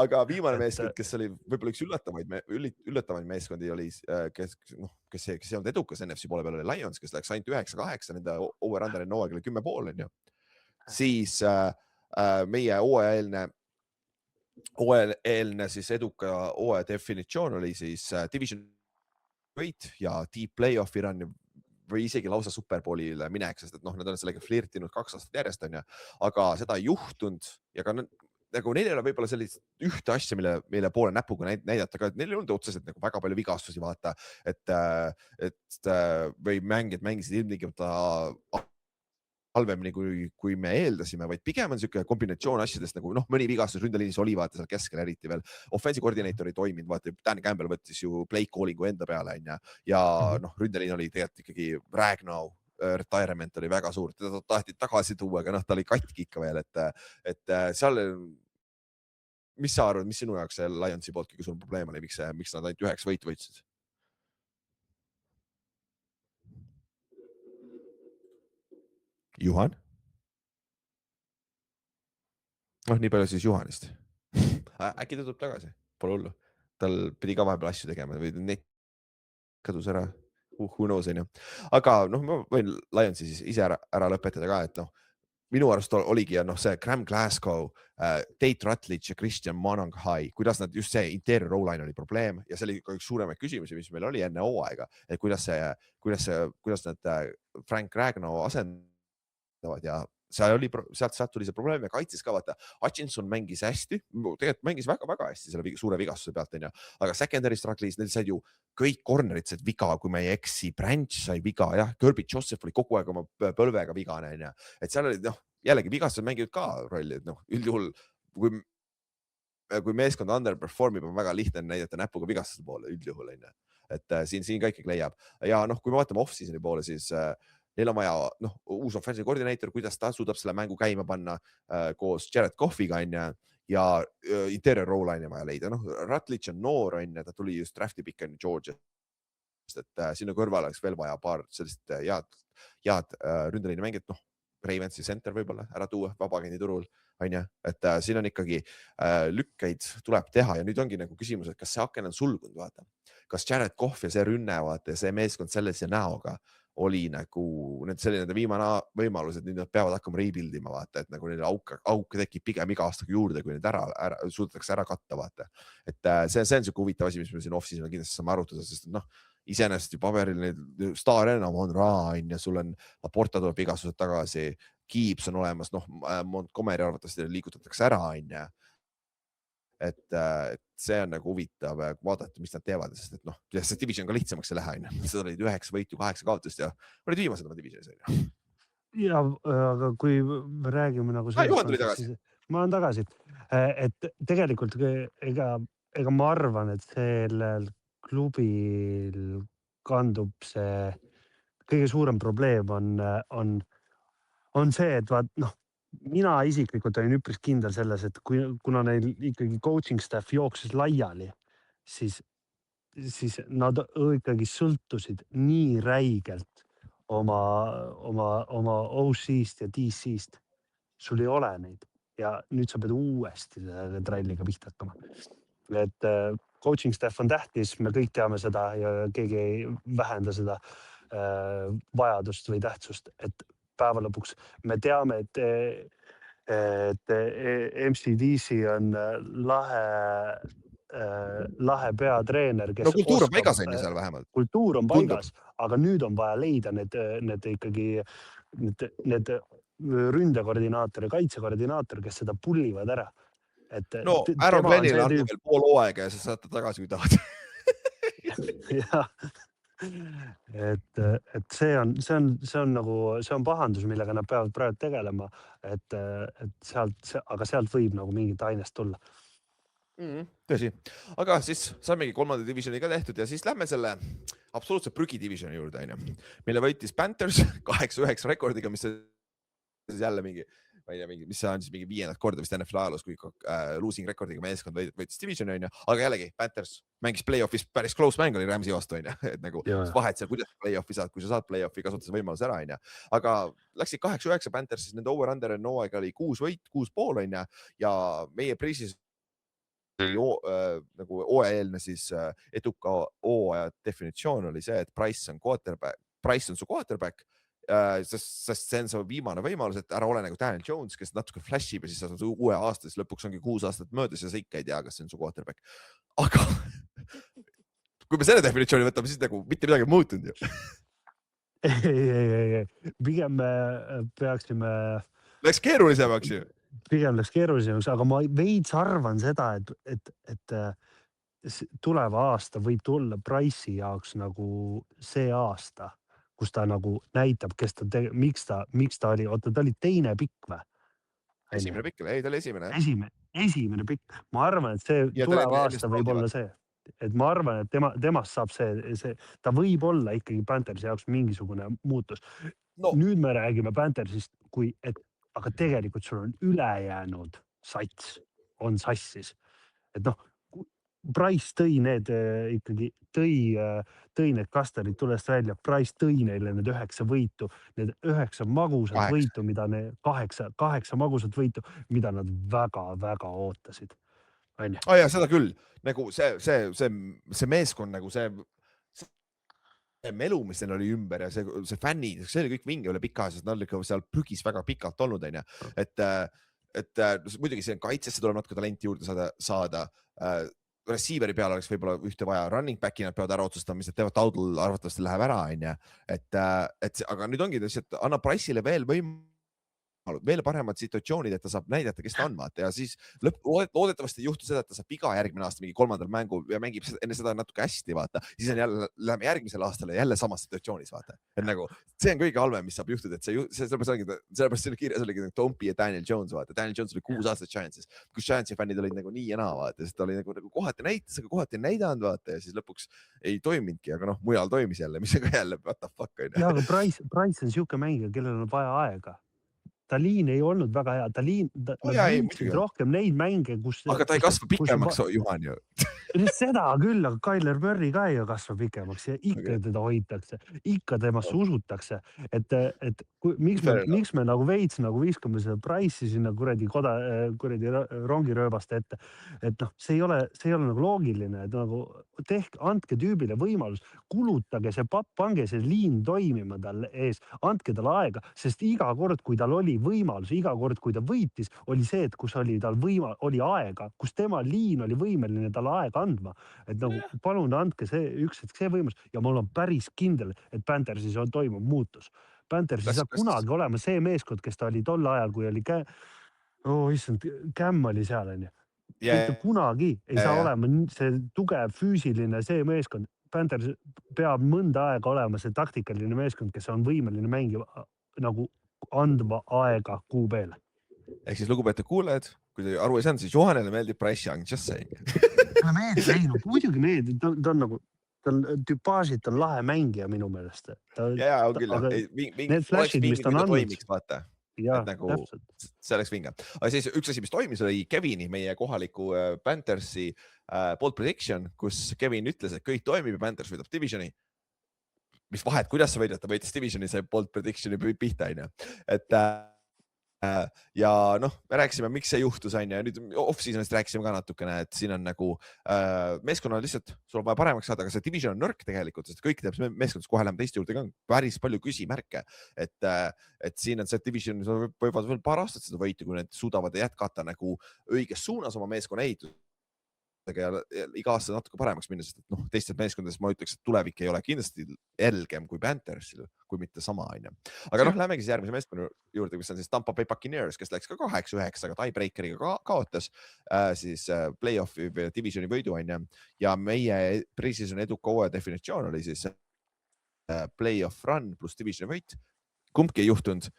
Aga viimane meeskond, kes oli võib-olla üks üllatavaid meeskondi oli, kes ei olnud edukas NFC poole peal, oli Lions, kes läks ainult 9-8, nende over-under hooaeg oli 10,5, on ju. Siis meie hooajaeelne siis eduka hooaja definitsioon oli siis division võit ja deep play-off'i run või isegi lausa superbowlile minek, sest et noh, nad on sellega flirtinud 2 aastat järjest, on ju, aga seda ei juhtunud ja ka nagu neil ei ole võib-olla sellist ühte asja, mille poole näpuga näidata, aga neil ei olnud otseselt nagu väga palju vigastusi, vaata, et või mängijad mängisid ilmtingimata halvemini, kui me eeldasime, vaid pigem on niisugune kombinatsioon asjadest nagu mõni vigastus ründeliinis oli, vaata seal keskel eriti veel. Offensive koordineetor ei toiminud, vaata Dan Campbell võttis ju play callingu enda peale ja ründeliin oli tegelikult ikkagi Ragnow retirement oli väga suur, teda taheti tagasi tuua, aga ta oli katki ikka veel, et seal, mis sa arvad, mis sinu jaoks see Lionsi poolt kõige suurem probleem oli, miks nad ainult 9 võitu võitsid? Juhan? Nii palju siis Juhanist. Äkki ta tuleb tagasi, pole hullu. Tal pidi ka vahepeal asju tegema või net kadus ära. Who knows, on ju. Aga ma võin Lionsi siis ise ära lõpetada ka, et minu arust oligi see Graham Glasgow, Tate Rutledge ja Christian Monanghai, kuidas nad just see interior O-line oli probleem ja see oli ka üks suuremaid küsimusi, mis meil oli enne hooaega, et kuidas nad Frank Ragnow asendavad ja sealt tuli see probleem ja kaitses ka, vaata, Hutchinson mängis hästi, tegelikult mängis väga-väga hästi selle suure vigastuse pealt, aga secondary struggles, neil said ju kõik cornerid said viga, kui me ei eksi, Branch sai viga, jah, Kirby Joseph oli kogu aeg oma põlvega vigane, et seal oli, jällegi vigastused mängivad ka rolli, et üldjuhul, kui meeskond underperformib, on väga lihtne näidata näpuga vigastuse poole üldjuhul, et siin ka ikkagi leiab ja kui me vaatame off-seasoni poole, siis neil on vaja uus offensive koordineeter, kuidas ta suudab selle mängu käima panna koos Jared Cough'iga ja interior O-line vaja leida. Rutledge on noor, ta tuli just drafti pikk Georgia, et sinna kõrval oleks veel vaja paar sellist head ründeliini mängijat, Ravensi center võib-olla ära tuua vabagendi turul, et siin on ikkagi lükkeid tuleb teha ja nüüd ongi nagu küsimus, et kas see aken on sulgunud, vaata. Kas Jared Cough ja see rünne, vaata, see meeskond sellise näoga oli nagu selline viimane võimalus, et nüüd nad peavad hakkama rebuild ima, vaata, et nagu neil auk tekib pigem iga aastaga juurde, kui need suudetakse ära katta, vaata. Et see on siuke huvitav asi, mis me siin off-season kindlasti saame arutada, sest iseenesest ju paberil need staar enam on ja sul on Laporta tuleb vigastused tagasi, Gibbs on olemas, Montgomery arvatavasti liigutatakse ära, et see on nagu huvitav vaadata, mis nad teevad, sest et see division ka lihtsamaks ei lähe, seda olid 9 võitu, 8 kaotust ja olid viimased oma divisionis. Ja, aga kui me räägime nagu Juhan tuli tagasi. Ma olen tagasi, et tegelikult ega ma arvan, et sellel klubil kandub see kõige suurem probleem on see, et mina isiklikult olin üpris kindel selles, et kuna neil ikkagi coaching staff jooksis laiali, siis nad ikkagi sõltusid nii räigelt oma OC-st ja DC-st. Sul ei ole neid ja nüüd sa pead uuesti selle tralliga pihta hakkama. Et coaching staff on tähtis, me kõik teame seda ja keegi ei vähenda seda vajadust või tähtsust, et päeva lõpuks me teame, et MCDC on lahe peatreener, kes kultuur on paigas seal vähemalt. Kultuur on paigas, aga nüüd on vaja leida need ikkagi need ründekoordinaator ja kaitsekoordinaator, kes seda pullivad ära. Aaron Glennile annab veel pool hooaega ja sa saad ta tagasi, kui tahad. Jah. Et see on pahandus, millega nad peavad praegu tegelema, aga sealt võib nagu mingit ainest tulla. Tõsi, aga siis saimegi 3. divisioni ka tehtud ja siis lähme selle absoluutselt prügi divisioni juurde, mille võitis Panthers 8-9 rekordiga, mis jälle mingi, ma ei tea, mis see on siis mingi 5. korda vist NFL ajaloos, kui losing rekordiga meeskond võitis divisioni, aga jällegi Panthers mängis play-off'is päris close mäng oli Ramsi vastu, et nagu vahet seal, kuidas play-off'i saad, kui sa saad play-off'i, kasuta see võimalus ära, aga läksid 8-9 Panthers, siis nende over-under hooaega oli 6 võit, 6,5 ja meie priisis nagu hooajaeelne siis eduka hooaja definitsioon oli see, et Price on su quarterback, sest see on su viimane võimalus, et ära ole nagu Daniel Jones, kes natuke flashib ja siis sa saad uue aasta, siis lõpuks ongi 6 aastat möödas ja sa ikka ei tea, kas see on su quarterback. Aga kui me selle definitsiooni võtame, siis nagu mitte midagi muutunud ju. Ei. Pigem me peaksime... Läks keerulisemaks ju. Pigem läks keerulisemaks, aga ma veits arvan seda, et tuleva aasta võib tulla Price'i jaoks nagu see aasta, kus ta nagu näitab, kes ta, miks ta oli, oota, ta oli teine pikk või? Esimene pikk, ei, ta oli esimene. Esimene pikk. Ma arvan, et see Ja ta tulev oli aasta võib olla see, et ma arvan, et temast saab see, ta võib olla ikkagi Panthersi jaoks mingisugune muutus. No. Nüüd me räägime Panthersist, aga tegelikult sul on ülejäänud sats, on sassis. Et noh, Price tõi need ikkagi, tõi need kasterid tulest välja, Price tõi neile need 9 võitu, need 9 magusat võitu, mida ne 8 magusat võitu, mida nad väga-väga ootasid. Ja seda küll, nagu see meeskond, nagu see melu, mis neil oli ümber ja see fännid, see oli kõik vinge üle pika aja, sest nad olid ikka seal prügis väga pikalt olnud, on ju. Et muidugi see kaitsesse tuleb natuke talenti juurde saada. Receiveri peal oleks võib-olla ühte vaja, running back'i nad peavad ära otsustama, mis nad teevad, Taudl arvatavasti läheb ära, on ju. Aga nüüd ongi lihtsalt, anna Price'ile veel paremad situatsioonid, et ta saab näidata, kes ta on, vaata, ja siis loodetavasti ei juhtu seda, et ta saab viga järgmine aasta mingi 3. mängu ja mängib enne seda natuke hästi, vaata. Siis on jälle, läheme järgmisel aastale jälle samas situatsioonis, vaata. Et nagu, see on kõige halvem, mis saab juhtuda, et sellepärast selle kirjas oligi Tompi ja Daniel Jones, vaata. Daniel Jones oli 6 aastat Giantsis, kus Giantsi fännid olid nagu nii ja naa, vaata. Sest ta oli nagu kohati näitas, aga kohati näidanud, vaata, ja siis lõpuks ei toiminudki, aga noh, mujal toimis jälle, mis ka jälle, what the fuck, on. Ja, aga Price on siuke mängija, kellel on vaja aega. Taliin ei olnud väga hea, Taliin rohkem neid mänge, kus... Aga ta ei kasva pikemaks, Juhan ju. Seda küll, aga Kyler Murray ka ei kasva pikemaks ja ikka teda hoitakse, ikka temast usutakse, et miks me nagu veits nagu viskame seda Price'i sinna kuradi rongirööbaste ette, et noh, see ei ole nagu loogiline, et nagu andke tüübile võimalus, kulutage see papp, pange see liin toimima tal ees, andke tal aega, sest iga kord, kui tal oli võimalus, iga kord, kui ta võitis, oli see, et kus oli tal oli aega, kus tema liin oli võimeline talle aega andma. Et nagu palun andke see võimalus ja mul on päris kindel, et Panthersis toimub muutus. Panthersis saab kunagi olema see meeskond, kes ta oli tol ajal, kui oli Cam oli seal, on ju. Mitte kunagi ei saa olema see tugev füüsiline see meeskond. Panthers peab mõnda aega olema see taktikaline meeskond, kes on võimeline mängima nagu andma aega QB-le. Ehk siis lugupeetud kuulajad, kui te aru ei saanud, siis Johanele meeldib Bryce Young, just saying. Muidugi meeldib, ta on nagu, tüpaažit on lahe mängija minu meelest. Ja, on küll. Need flashid, mis ta on andnud. See oleks vinge. Aga siis üks asi, mis toimis, oli Kevini, meie kohaliku Panthersi bold prediction, kus Kevin ütles, et kõik toimib ja Panthers võidab divisioni. Mis vahet, kuidas sa võidad, ta võitis divisioni, see bold predictioni pihta, on ju. Ja noh, me rääkisime, miks see juhtus, on ju, ja nüüd off-seasonist rääkisime ka natukene, et siin on nagu meeskonna lihtsalt, sul on vaja paremaks saada, aga see division on nõrk tegelikult, sest kõik teeb meeskondades kohe läheme teiste juurde ka päris palju küsimärke, et siin on see division, võivad veel paar aastat seda võitu, kui need suudavad jätkata nagu õiges suunas oma meeskonna ehitus. Ja iga aasta natuke paremaks minna, sest noh, teistes meeskondades ma ütleks, et tulevik ei ole kindlasti helgem kui Panthersil, kui mitte sama, on ju. Aga noh, lähemegi siis järgmise meeskonna juurde, kus on siis Tampa Bay Buccaneers, kes läks ka 8-9, aga tiebreakeriga kaotas siis play-offi või divisioni võidu, on ju. Ja meie pre-season eduka hooaja definitsioon oli siis play-off run pluss divisioni võit. Kumbki ei juhtunud.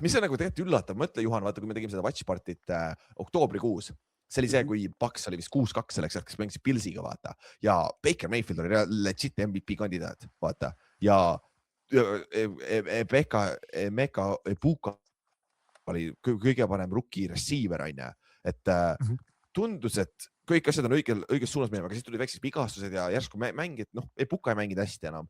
Mis on nagu tegelikult üllatav, mõtle Juhan, vaata, kui me tegime seda watchpartit oktoobrikuus. See oli see, kui Bucks oli vist 6-2 selleks, kes mängisid Pillsiga, vaata. Ja Baker Mayfield oli legit MVP kandidaat, vaata. Ja Emeka Ebuka oli kõige parem rookie receiver, on ju. Et tundus, et kõik asjad on õiges suunas minema, aga siis tuli väiksed vigastused ja järsku mängid, noh, Ebuka ei mänginud hästi enam.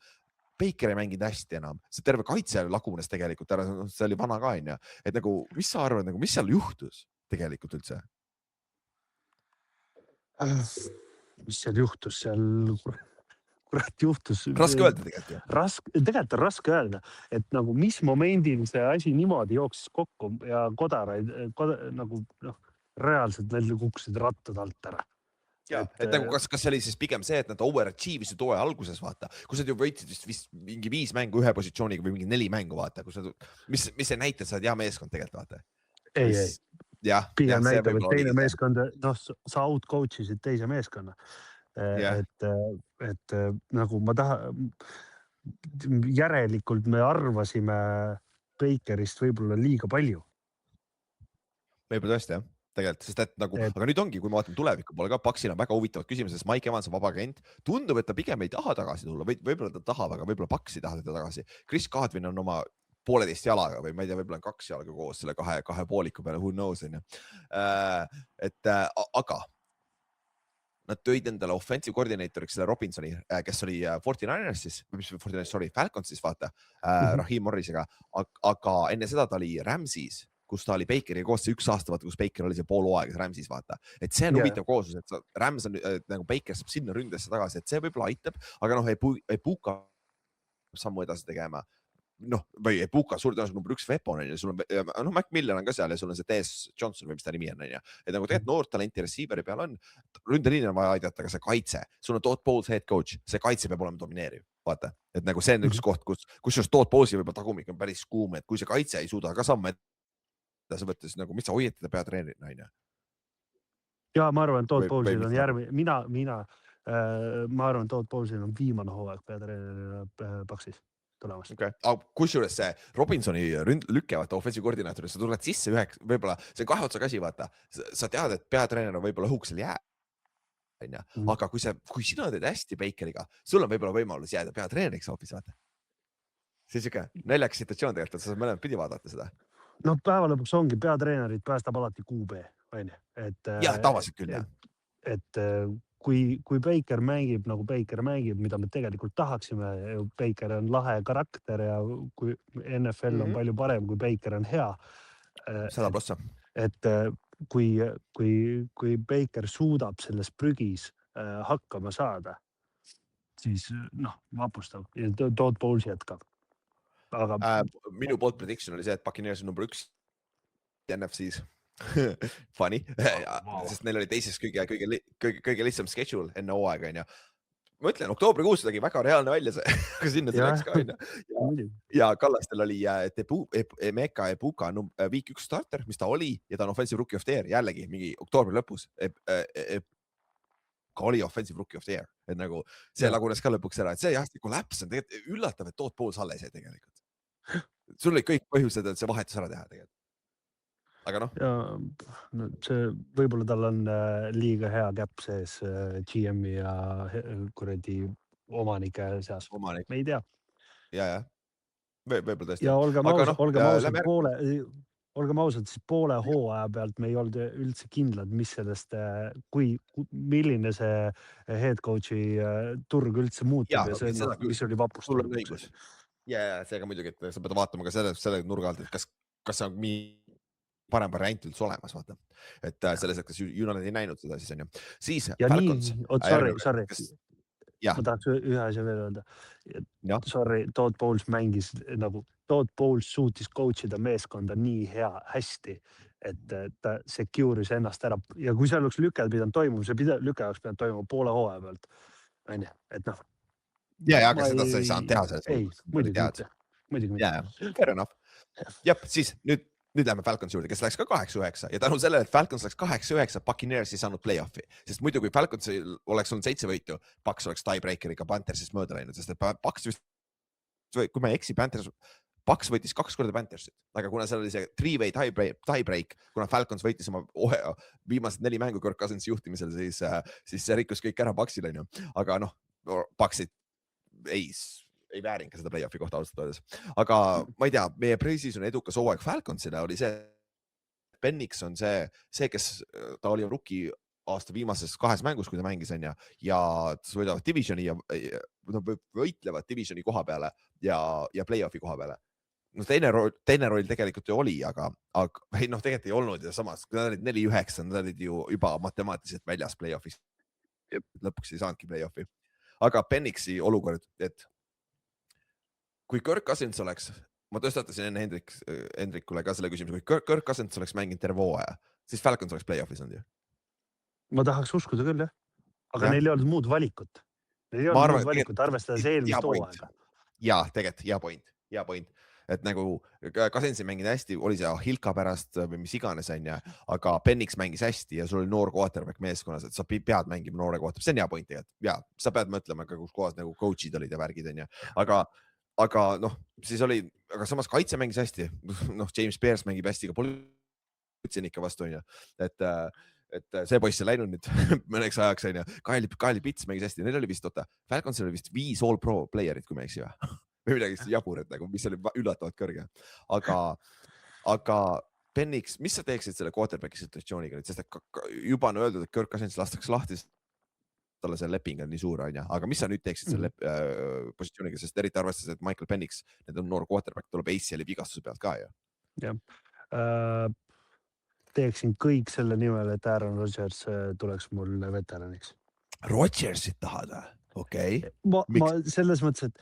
Baker ei mänginud hästi enam. See terve kaitse lagunes tegelikult ära, see oli vana ka, on ju. Et nagu, mis sa arvad, mis seal juhtus tegelikult üldse? Mis seal juhtus, kurat juhtus. Raske öelda tegelikult. Tegelikult on raske öelda, et nagu mis momendil see asi niimoodi jooksis kokku ja kodaraid nagu reaalselt neil kukkusid rattad alt ära. Ja, et nagu kas see oli siis pigem see, et nad overachieve'isid hooaja alguses, vaata, kus nad ju võitsid vist mingi 5 mängu ühe positsiooniga või mingi 4 mängu, vaata, kus nad, mis see näitab, sa oled hea meeskond tegelikult, vaata. Ei. Pigem näitab, et teine meeskond, sa outcoachisid teise meeskonna. Et nagu ma järelikult me arvasime Bakerist võib-olla liiga palju. Võib-olla tõesti jah, tegelikult, sest et nagu, aga nüüd ongi, kui ma vaatan tuleviku poole ka, Paksil on väga huvitavad küsimused, sest Mike Evans on vaba agent. Tundub, et ta pigem ei taha tagasi tulla, võib-olla ta tahab, aga võib-olla Paks ei taha teda tagasi. Chris Godwin on oma 1,5 jalaga või ma ei tea, võib-olla on 2 jalaga koos selle kahe pooliku peale, who knows, on ju. Aga nad tõid endale offensive koordineeritoriks selle Robinsoni, kes oli 49ersis, Falconsis, vaata, Raheem Morrisega, aga enne seda ta oli Ramses, kus ta oli Bakeri koos see 1 aasta, vaata, kus Baker oli see pool hooaega Ramses, vaata. Et see on huvitav kooslus, et Rams on nagu Baker saab sinna ründesse tagasi, et see võib-olla aitab, aga noh, Epuka sammu edasi tegema. Noh, või Epuka suur tõenäoliselt number 1 weapon on ja sul on, Mac Miller on ka seal ja sul on see Tess Johnson või mis ta nimi on, ja. Et nagu tegelikult noort talenti receiver'i peal on, ründeliin on vaja aidata, aga see kaitse, sul on Todd Bowles head coach, see kaitse peab olema domineeriv, vaata. Et nagu see on üks koht, kus Todd Bowles'i võib-olla tagumik on päris kuum, et kui see kaitse ei suuda ka samme sa võttes nagu, mis sa hoiad teda peatreenerina, on ju? Ja ma arvan, et Todd Bowlesil on ma arvan, et Todd Bowlesil on viimane hooaeg peatreenerina Paksis tulemas. Okay. Kusjuures see Robinsoni lükkevat offensive koordinaatori, sa tuled sisse võib-olla, see 2 otsa käsi, vaata, sa tead, et peatreener on võib-olla õhuksel jää. Aga kui sina teed hästi Bakeriga, sul on võib-olla võimalus jääda peatreeneriks hoopis, vaata. See on siuke naljakas situatsioon tegelikult, et sa saad mõlemad pidi vaadata seda. No päeva lõpuks ongi peatreenerid päästab alati QB, on ju. Jah, tavaliselt küll, jah. Et kui Baker mängib, nagu Baker mängib, mida me tegelikult tahaksime, Baker on lahe karakter ja kui NFL on palju parem, kui Baker on hea. 100%. Et kui Baker suudab selles prügis hakkama saada, siis vapustav. Ja Todd Bowles jätkab. Aga... minu poolt prediction oli see, et Buccaneers on number 1 NFC-s. Funny, sest neil oli teises kõige lihtsam schedule enne hooaega, on ju. Ma ütlen, oktoobrikuus tegi väga reaalne välja see, aga sinna see läks ka, on ju. Ja Kallastel oli Emeka Epuka week 1 starter, mis ta oli, ja ta on offensive rookie of the year, jällegi mingi oktoobri lõpus. Oli offensive rookie of the year, et nagu see lagunes ka lõpuks ära, et see jastiku läps on tegelikult üllatav, et Todd Bowles alles jäi tegelikult. Sul oli kõik põhjused, et see vahetus ära teha tegelikult. Aga noh. Ja see võib-olla tal on liiga hea käpp sees GM-i ja kuradi omanike seas. Me ei tea. Ja. Võib-olla tõesti. Ja olgem ausad, siis poole hooaja pealt me ei olnud üldse kindlad, mis sellest, milline see head coach'i turg üldse muutub ja see, mis oli vapustav. Ja, seega muidugi, et sa pead vaatama ka selle nurga alt, et kas see on parem variant üldse olemas, vaata. Et selles, et kas Junaled ei näinud seda, siis on ju. Siis Falcons. Sorry. Ma tahaks ühe asja veel öelda. Sorry, Todd Bowles mängis nagu, Todd Bowles suutis coachida meeskonda nii hästi, et ta secure'is ennast ära. Ja kui seal oleks lüke pidanud toimuma, see lüke oleks pidanud toimuma poole hooaja pealt. Et noh. Ja, aga seda sa ei saanud teha selles. Ei, muidugi mitte. Fair enough. Jep, siis nüüd läheme Falcons juurde, kes läks ka 8-9 ja tänu sellele, et Falcons läks 8-9, Buccaneers ei saanud play-offi, sest muidu kui Falcons oleks olnud 7 võitu, Bucks oleks tiebreakeriga Panthersist mööda läinud, sest et Bucks vist, kui ma ei eksi, Bucks võitis 2 korda Panthersit, aga kuna seal oli see 3-way tiebreak, kuna Falcons võitis oma viimased 4 mängu Kirk Cousinsi juhtimisel, siis see rikkus kõik ära Bucksil, on ju. Aga noh, Bucksid ei väärinka seda play-offi kohta ausalt öeldes. Aga ma ei tea, meie pre-season edukas hooaeg Falconsile oli see, Penix on see, kes ta oli rookie aasta viimases 2 mängus, kui ta mängis, on ja võidavad divisioni ja võitlevad divisioni koha peale ja play-offi koha peale. No teine roll tegelikult ju oli, aga tegelikult ei olnud ja samas, kui nad olid 4-9, nad olid ju juba matemaatiliselt väljas play-offis. Lõpuks ei saanudki play-offi. Aga Penixi olukord, et kui Kirk Cousins oleks, ma tõstatasin enne Hendrikule ka selle küsimuse, kui Kirk Cousins oleks mänginud terve hooaja, siis Falcons oleks play-offis olnud ju. Ma tahaks uskuda küll, jah. Aga neil ei olnud muud valikut. Neil ei olnud muud valikut, arvestades eelmist hooaega. Jaa, tegelikult, hea point. et nagu Cousins ei mänginud hästi, oli see Hilka pärast või mis iganes onju, aga Penix mängis hästi ja sul oli noor quarterback meeskonnas, et sa pead mängima noore quarterback, see on hea point tegelikult ja sa pead mõtlema ka, kus kohas nagu coach'id olid ja värgid onju, aga noh, siis oli, aga samas kaitse mängis hästi, noh, James Pierce mängib hästi ka politseinika vastu onju, et see poiss on läinud nüüd mõneks ajaks onju, Kyle Pitts mängis hästi, neil oli vist, Falconsil oli vist 5 all pro player'it, kui ma ei eksi või midagi jaburat nagu, mis oli üllatavalt kõrge, aga Penix, mis sa teeksid selle quarterbacki situatsiooniga nüüd, sest juba on öeldud, et Kirk Cousins lastakse lahti, talle see leping on nii suur onju, aga mis sa nüüd teeksid selle positsiooniga, sest eriti arvestades, et Michael Penix, need on noor quarterback, tuleb ACL-i vigastuse pealt ka ju. Jah. Teeksin kõik selle nimel, et Aaron Rodgers tuleks mul veteraniks. Rodgersit tahad? Okei. Ma selles mõttes, et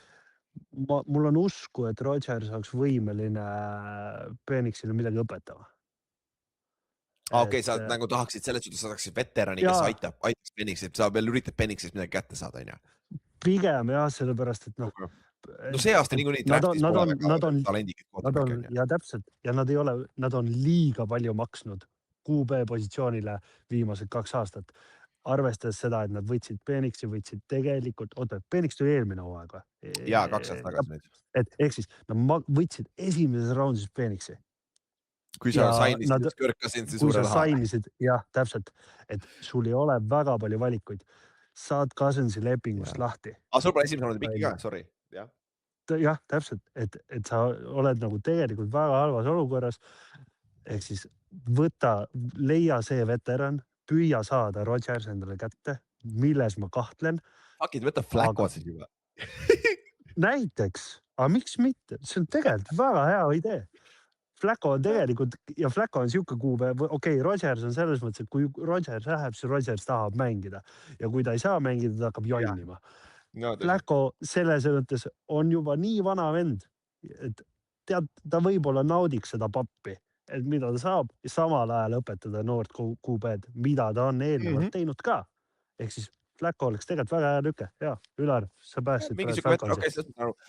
mul on usku, et Rodgers oleks võimeline Penixile midagi õpetama. Okei, sa nagu tahaksid selles suhtes, sa tahaksid veterani, kes aitaks Penixit, sa veel üritad Penixist midagi kätte saada, onju. Pigem jah, sellepärast, et noh. No see aasta niikuinii draftis pole väga talendikid. Ja täpselt ja nad on liiga palju maksnud QB positsioonile viimased 2 aastat. Arvestades seda, et nad võtsid Penixi, võtsid tegelikult, Penix tuli eelmine hooaeg või? Jaa, 2 aastat tagasi nüüd. Et ehk siis nad võtsid esimeses raundis Penixi. Kui sa sainisid Kirk Cousinsi suure raha. Jah, täpselt, et sul ei ole väga palju valikuid. Saad Cousinsi lepingust lahti. Sul pole esimese raundi piki ka, sorry. Jah, täpselt, et sa oled nagu tegelikult väga halvas olukorras. Ehk siis leia see veteran, püüa saada Rodgers endale kätte, milles ma kahtlen. Fakid, võta Flacco siis juba. Näiteks, aga miks mitte? See on tegelikult väga hea idee. Flacco on tegelikult, ja Flacco on siuke kuube, okei, Rodgers on selles mõttes, et kui Rodgers läheb, siis Rodgers tahab mängida. Ja kui ta ei saa mängida, ta hakkab jonnima. Flacco selles mõttes on juba nii vana vend, et ta võib-olla naudiks seda pappi, et mida ta saab ja samal ajal õpetada noort QB-d, mida ta on eelnevalt teinud ka. Ehk siis Flacco oleks tegelikult väga hea lüke. Ja, Ülar, sa pääsid.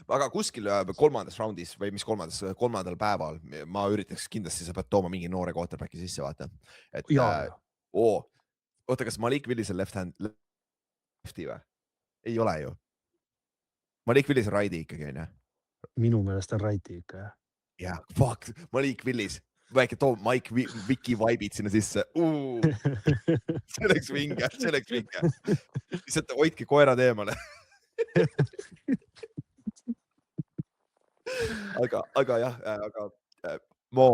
Aga kuskil 3. raundis või mis 3. päeval ma üritaks kindlasti, sa pead tooma mingi noore quarterbacki sisse, vaata. Oota, kas Malik Willis on lefti või? Ei ole ju. Malik Willis on righti ikkagi, on ju? Minu meelest on righti ikka, jah. Jah, fuck, Malik Willis. Väike too Mike Wiki vibe'id sinna sisse. See oleks vinge. Lihtsalt hoidki koerad eemale. Aga jah, mu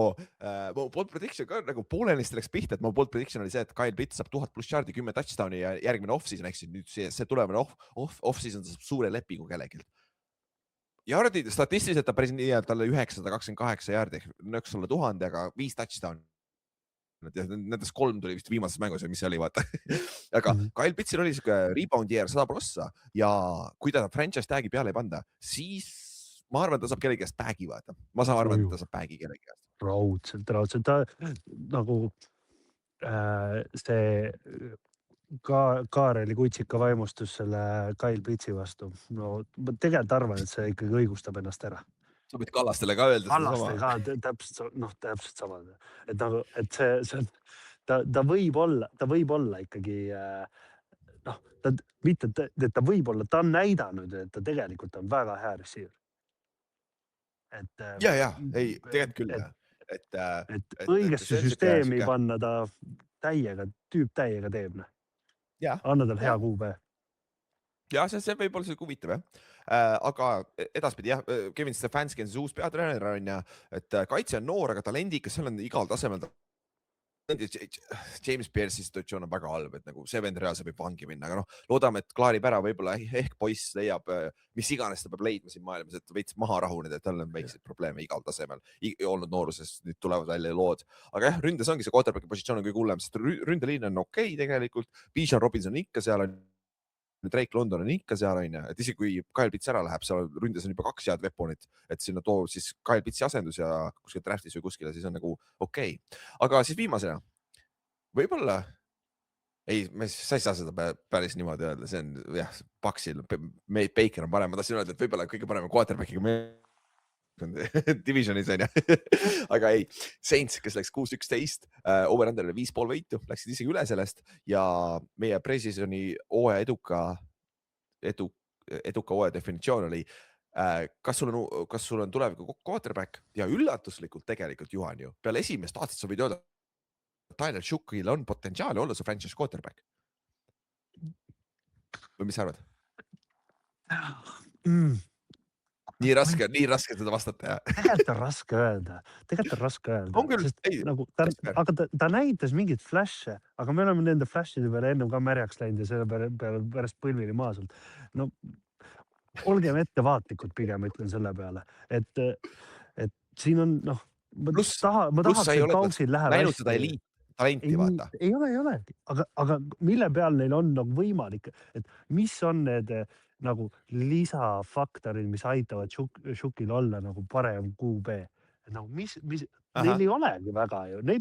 bold prediction ka nagu poolenisti läks pihta, et mu bold prediction oli see, et Kyle Pitts saab 1000+ yardi, 10 touchdowni ja järgmine off-season, ehk siis nüüd see tulevane off-season saab suure lepingu kellegilt. Yardid statistiliselt ta päris nii, et talle 928 yardi, nõks sulle 1000, aga 5 touchdown. Nendest 3 tuli vist viimases mängus või mis see oli, vaata. Aga Kyle Pittsil oli siuke rebound year 100% ja kui ta franchise tag'i peale ei panda, siis ma arvan, et ta saab kellegi käest bag'i, vaata. Ma saan arvan, et ta saab bag'i kellegi käest. Raudselt. Ta nagu see Kaareli kutsika vaimustus selle Kyle Pitsi vastu. No tegelikult arvan, et see ikkagi õigustab ennast ära. Sa võid Kallastele ka öelda. Kallastele ka, täpselt sama. Et nagu, et ta võib olla ikkagi, mitte, et ta võib olla, ta on näidanud, et ta tegelikult on väga hea receiver. Ja, ei, tegelikult küll. Et õigesse süsteemi panna ta tüüp täiega teeb. Anna tal hea QB. Ja, see võib olla see huvitav, jah. Aga edaspidi, jah, Kevin Stefanski on see uus peatreener, et kaitse on noor, aga talendikas, seal on igal tasemel. James Pierce'i situatsioon on väga halb, et nagu see vend reaalselt võib vangi minna, aga loodame, et klaarib ära, võib-olla ehk poiss leiab, mis iganes ta peab leidma siin maailmas, et veits maha rahuneda, et tal on väikseid probleeme igal tasemel olnud nooruses, nüüd tulevad välja lood. Aga jah, ründes ongi see quarterbacki positsioon on kõige hullem, sest ründeliin on okei tegelikult, Bijan Robinson ikka seal on, Drake London on ikka seal, et isegi kui Kyle Pitts ära läheb, seal ründes on juba 2 head weaponit, et sinna too siis Kyle Pitsi asendus ja kuskil draftis või kuskile, siis on nagu okei. Aga siis viimasena, võib-olla, sa ei saa seda päris niimoodi öelda, see on jah, Paksil, Baker on parem, ma tahtsin öelda, et võib-olla kõige parema quarterbackiga divisionis on ju. Aga ei, Saints, kes läks 6-11, over-under oli 5,5 võitu, läksid isegi üle sellest ja meie pre-seasoni hooaja eduka hooaja definitsioon oli, kas sul on tuleviku quarterback ja üllatuslikult tegelikult Juhan ju, peale esimest aastat sa võid öelda, Tyler Shookil on potentsiaali olla su franchise quarterback. Või mis sa arvad? Nii raske seda vastata, jah? Tegelikult on raske öelda. On küll, ei. Nagu, ta näitas mingit flash'e, aga me oleme nende flash'ide peale ennem ka märjaks läinud ja selle peale pärast põlvili maasult. No, olgem ettevaatlikud pigem, ütlen selle peale. Et siin on, noh, ma tahaks, et Kauksil läheb hästi. Näinud seda eliit-talenti, vaata. Ei ole. Aga mille peal neil on nagu võimalik, et mis on need nagu lisafaktorid, mis aitavad Shookil olla nagu parem QB. Nagu neil ei olegi väga ju, neil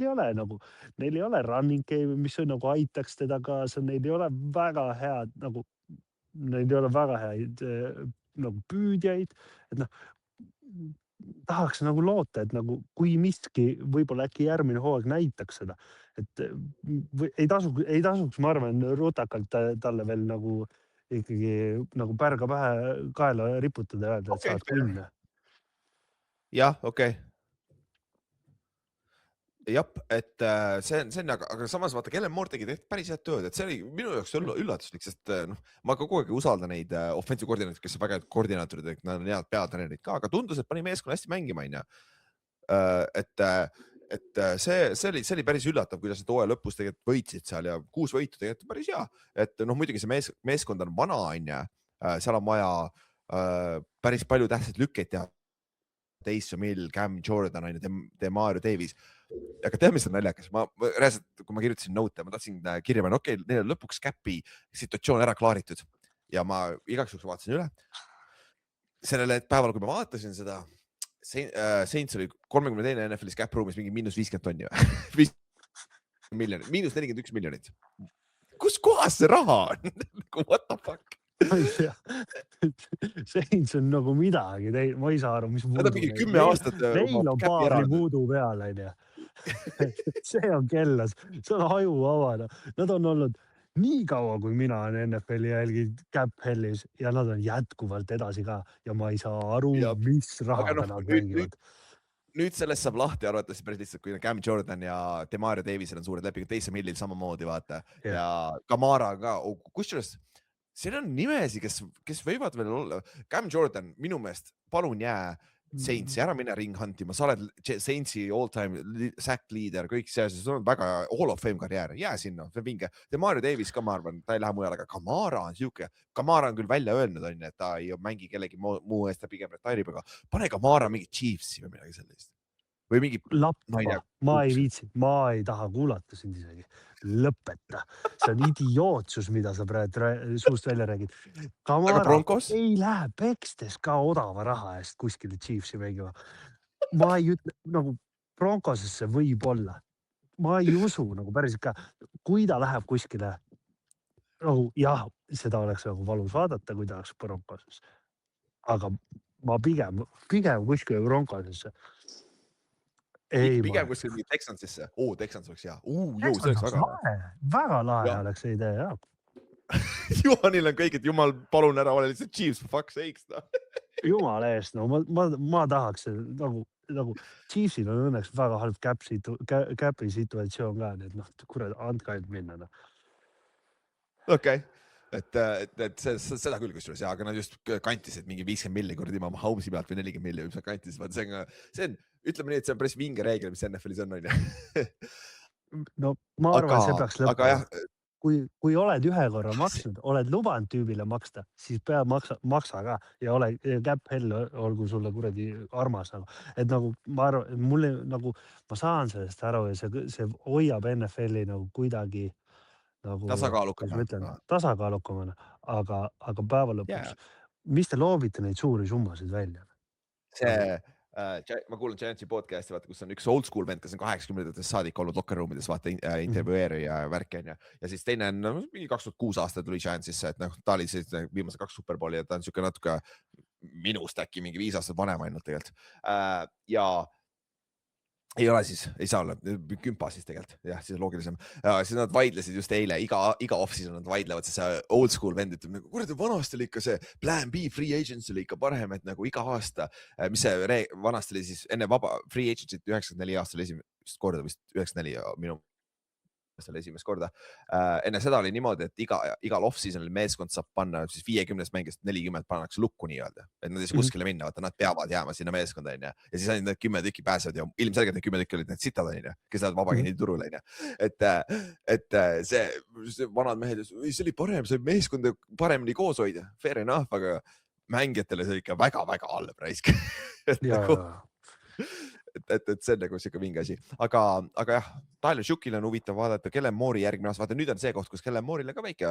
ei ole running game, mis on nagu aitaks teda kaasa, neil ei ole väga head nagu püüdjaid, et noh, tahaks nagu loota, et nagu kui miski võib-olla äkki järgmine hooaeg näitaks seda, et ei tasuks, ma arvan, rutakalt talle veel nagu ikkagi nagu pärga pähe kaela riputada ja öelda, et saad künne. Jah, okei. Jap, et see on, aga samas vaata, Kellen Moore tegi päris head tööd, et see oli minu jaoks üllatuslik, sest ma ka kogu aeg usaldan neid offensive koordinaatorid, kes on väga head koordinaatorid, et nad on head peatreenerid ka, aga tundus, et pani meeskonna hästi mängima, et see oli päris üllatav, kuidas need hooaja lõpus tegelikult võitsid seal ja 6 võitu tegelikult päris hea, et noh, muidugi see meeskond on vana, seal on vaja päris palju tähtsaid lükkeid teha. Taysom Hill, Cam Jordan, Demario Davis. Aga tead, mis on naljakas? Reaalselt, kui ma kirjutasin note, ma tahtsin kirja panna, okei, neil on lõpuks käpi situatsioon ära klaaritud ja ma igaks juhuks vaatasin üle. Sellele päeval, kui ma vaatasin seda, Saints oli 32. NFL-is cap ruumis mingi -50 tonni. -41 miljonit. Kus kohas see raha on? What the fuck? Ma ei tea. Saints on nagu midagi, ma ei saa aru, mis muudu. Nad on mingi 10 aastat. Neil on paari muudu peal, on ju. See on kellas, see on haju avada. Nad on olnud nii kaua, kui mina olen NFL-i jälgid Cap Hellis ja nad on jätkuvalt edasi ka ja ma ei saa aru, mis rahaga nad mängivad. Nüüd sellest saab lahti arvates päris lihtsalt, kui Cam Jordan ja Demario Davisel on suured lepingud, Taysom Hillil samamoodi, vaata. Ja Kamara ka, kusjuures siin on nimesi, kes võivad veel olla. Cam Jordan, minu meelest, palun jää Saintsi, ära mine ring huntima, sa oled Saintsi all-time sack leader, kõik see, see on väga Hall of Fame karjäär, jää sinna, see on vinge. Demario Davis ka, ma arvan, ta ei lähe mujal, aga Kamara on siuke, Kamara on küll välja öelnud, on, et ta ei mängi kellegi muu eest, ta pigem retairib, aga pane Kamara mingi Chiefsi või midagi sellist. Või mingi... Lappa, ma ei viitsi, ma ei taha kuulata sind isegi. Lõpeta. See on idiootsus, mida sa praegu suust välja räägid. Kamara ei lähe pekstes ka odava raha eest kuskile Chiefsi mängima. Ma ei ütle, nagu Broncosesse võib olla. Ma ei usu nagu päriselt ka, kui ta läheb kuskile, nagu jah, seda oleks nagu valus vaadata, kui ta oleks Broncosesse. Aga ma pigem kuskile Broncosesse. Pigem kuskil mingi Texansisse. Texans oleks hea. See oleks väga lahe. Väga lahe oleks see idee, jah. Juhanil on kõik, et jumal, palun ära ole lihtsalt Chiefs, for fuck's sakes. Jumal eest, no ma tahaks nagu Chiefsil on õnneks väga halb capi situatsioon ka, nii et noh, kurat, andke ainult minna. Okei. Et seda küll kusjuures, aga nad just kantisid mingi 50 milli kuradi ma Mahomesi pealt või 40 milli, mis nad kantisid. See on, ütleme nii, et see on päris vinge reegel, mis NFL-is on. No ma arvan, see peaks lõppema. Kui oled ühe korra maksnud, oled lubanud tüübile maksta, siis peab maksa ka ja ole Cap Hell, olgu sulle kuradi armas. Et nagu ma arvan, mulle nagu, ma saan sellest aru ja see hoiab NFL-i nagu kuidagi nagu, tasakaalukamana, aga päeva lõpuks, mis te loobite neid suuri summasid välja? Ma kuulen Giantsi podcasti, vaata, kus on üks old school vend, kes on 80-ndates saadik olnud locker roomides, vaata, intervjueeri ja värki. Ja siis teine on 2006 aasta tuli Giantsisse, et ta oli viimase 2 Superbowli ja ta on siuke natuke minust äkki mingi 5 aastat vanem ainult tegelikult. Ja ei ole siis, ei saa olla, kümpa siis tegelikult, jah, siis on loogilisem. Siis nad vaidlesid just eile, iga off-season nad vaidlevad, see old school vend ütleb, kuradi vanasti oli ikka see plan B free agents oli ikka parem, et nagu iga aasta, mis see vanasti oli siis enne vaba free agency't 94 aastal esimest korda vist 94 minu selle esimest korda. Enne seda oli niimoodi, et igal off-seasonil meeskond saab panna siis 50 mängist 40 pannakse lukku nii-öelda, et nad ei saa kuskile minna, vaata nad peavad jääma sinna meeskonda ja siis ainult need 10 tükki pääsevad ja ilmselgelt need 10 tükki olid need sitad, kes lähevad vabakini turule. Et see vanad mehed, see oli parem, see meeskonda paremini koos hoida, fair enough, aga mängijatele see ikka väga-väga halb raisk. Et see on nagu siuke vinge asi, aga jah, Tyler Shookil on huvitav vaadata, Kellen Moore'i järgmine aasta, vaata nüüd on see koht, kus Kellen Moore'ile ka väike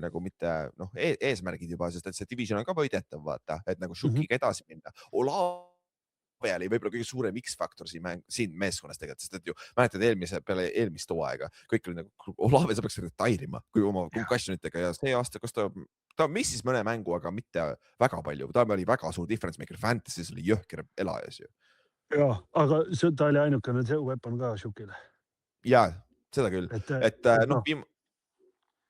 nagu mitte eesmärgid juba, sest et see division on ka võidetav, vaata, et nagu Shookiga edasi minna. Olave oli võib-olla kõige suurem X-faktor siin meeskonnas tegelikult, sest et ju mäletad peale eelmist hooaega, kõik oli nagu, Olave sa peaks retairima, kui oma concussionitega ja see aasta, kas ta missis mõne mängu, aga mitte väga palju, ta oli väga suur difference maker, Fantasy's oli jõhker elajas ju. Ja, aga ta oli ainukene see weapon ka Shookile. Jaa, seda küll.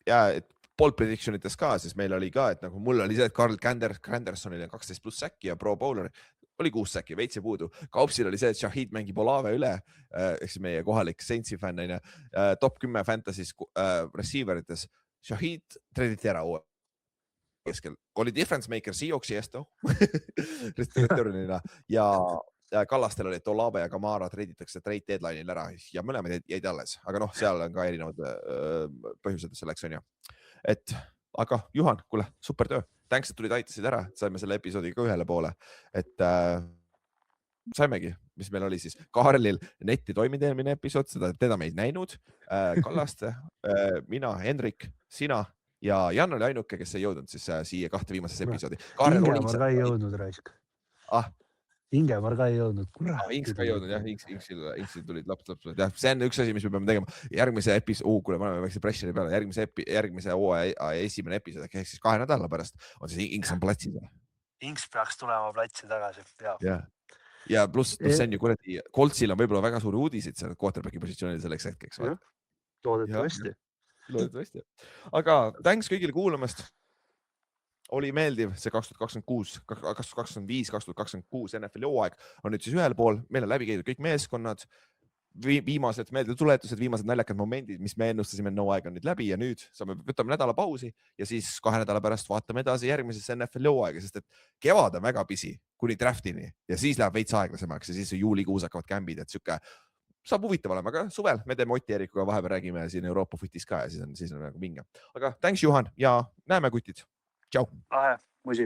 Et bold predictionites ka, siis meil oli ka, et nagu mul oli see, et Carl Grandersonil on 12 plus säkki ja Pro Bowler oli 6 säkki, veitsi puudu. Kaupsil oli see, et Shahid mängib Olave üle, eks meie kohalik Saintsi fänn, top 10 fantasys receiverites. Shahid treediti ära keskel. Oli difference maker Seahawksi eest ja Kallastel oli, et Olave ja Kamara treeditakse trade deadline'il ära ja mõlemad jäid alles, aga noh, seal on ka erinevad põhjused selleks on ju. Aga Juhan, kuule, super töö. Thanks, et tulid aitasid ära, saime selle episoodiga ühele poole, et saimegi, mis meil oli siis. Kaarlil netti toiminud eelmine episood, teda me ei näinud. Kallaste, mina, Henrik, sina ja Jan oli ainuke, kes ei jõudnud siis siia 2 viimases episoodi. Ingemar ka ei jõudnud raisk. Ingemar ka ei jõudnud. Inks ka ei jõudnud, jah. Inksil tulid laps. Jah, see on üks asi, mis me peame tegema. Järgmise kuule, paneme väikse pressure peale. Järgmise hooaja esimene episood, ehk siis 2 nädala pärast on siis Inks on platsil. Inks peaks tulema platsi tagasi. Ja pluss see on ju kuradi, Coltsil on võib-olla väga suuri uudiseid seal quarterbacki positsioonil selleks hetkeks. Loodetavasti. Aga thanks kõigile kuulamast. Oli meeldiv see 2026, 2025, 2026 NFL hooaeg on nüüd siis ühel pool, meil on läbi käidud kõik meeskonnad, viimased meeldetuletused, viimased naljakad momendid, mis me ennustasime hooaeg on nüüd läbi ja nüüd võtame nädala pausi ja siis 2 nädala pärast vaatame edasi järgmisesse NFL hooaega, sest et kevad on väga pisi kuni draftini ja siis läheb veits aeglasemaks ja siis juulikuus hakkavad kämbid, et siuke saab huvitav olema, aga suvel me teeme Oti Eerikuga vahepeal räägime siin Euroopa footis ka ja siis on nagu vinge. Aga thanks Juhan ja näeme kutid. Tšau. Musi.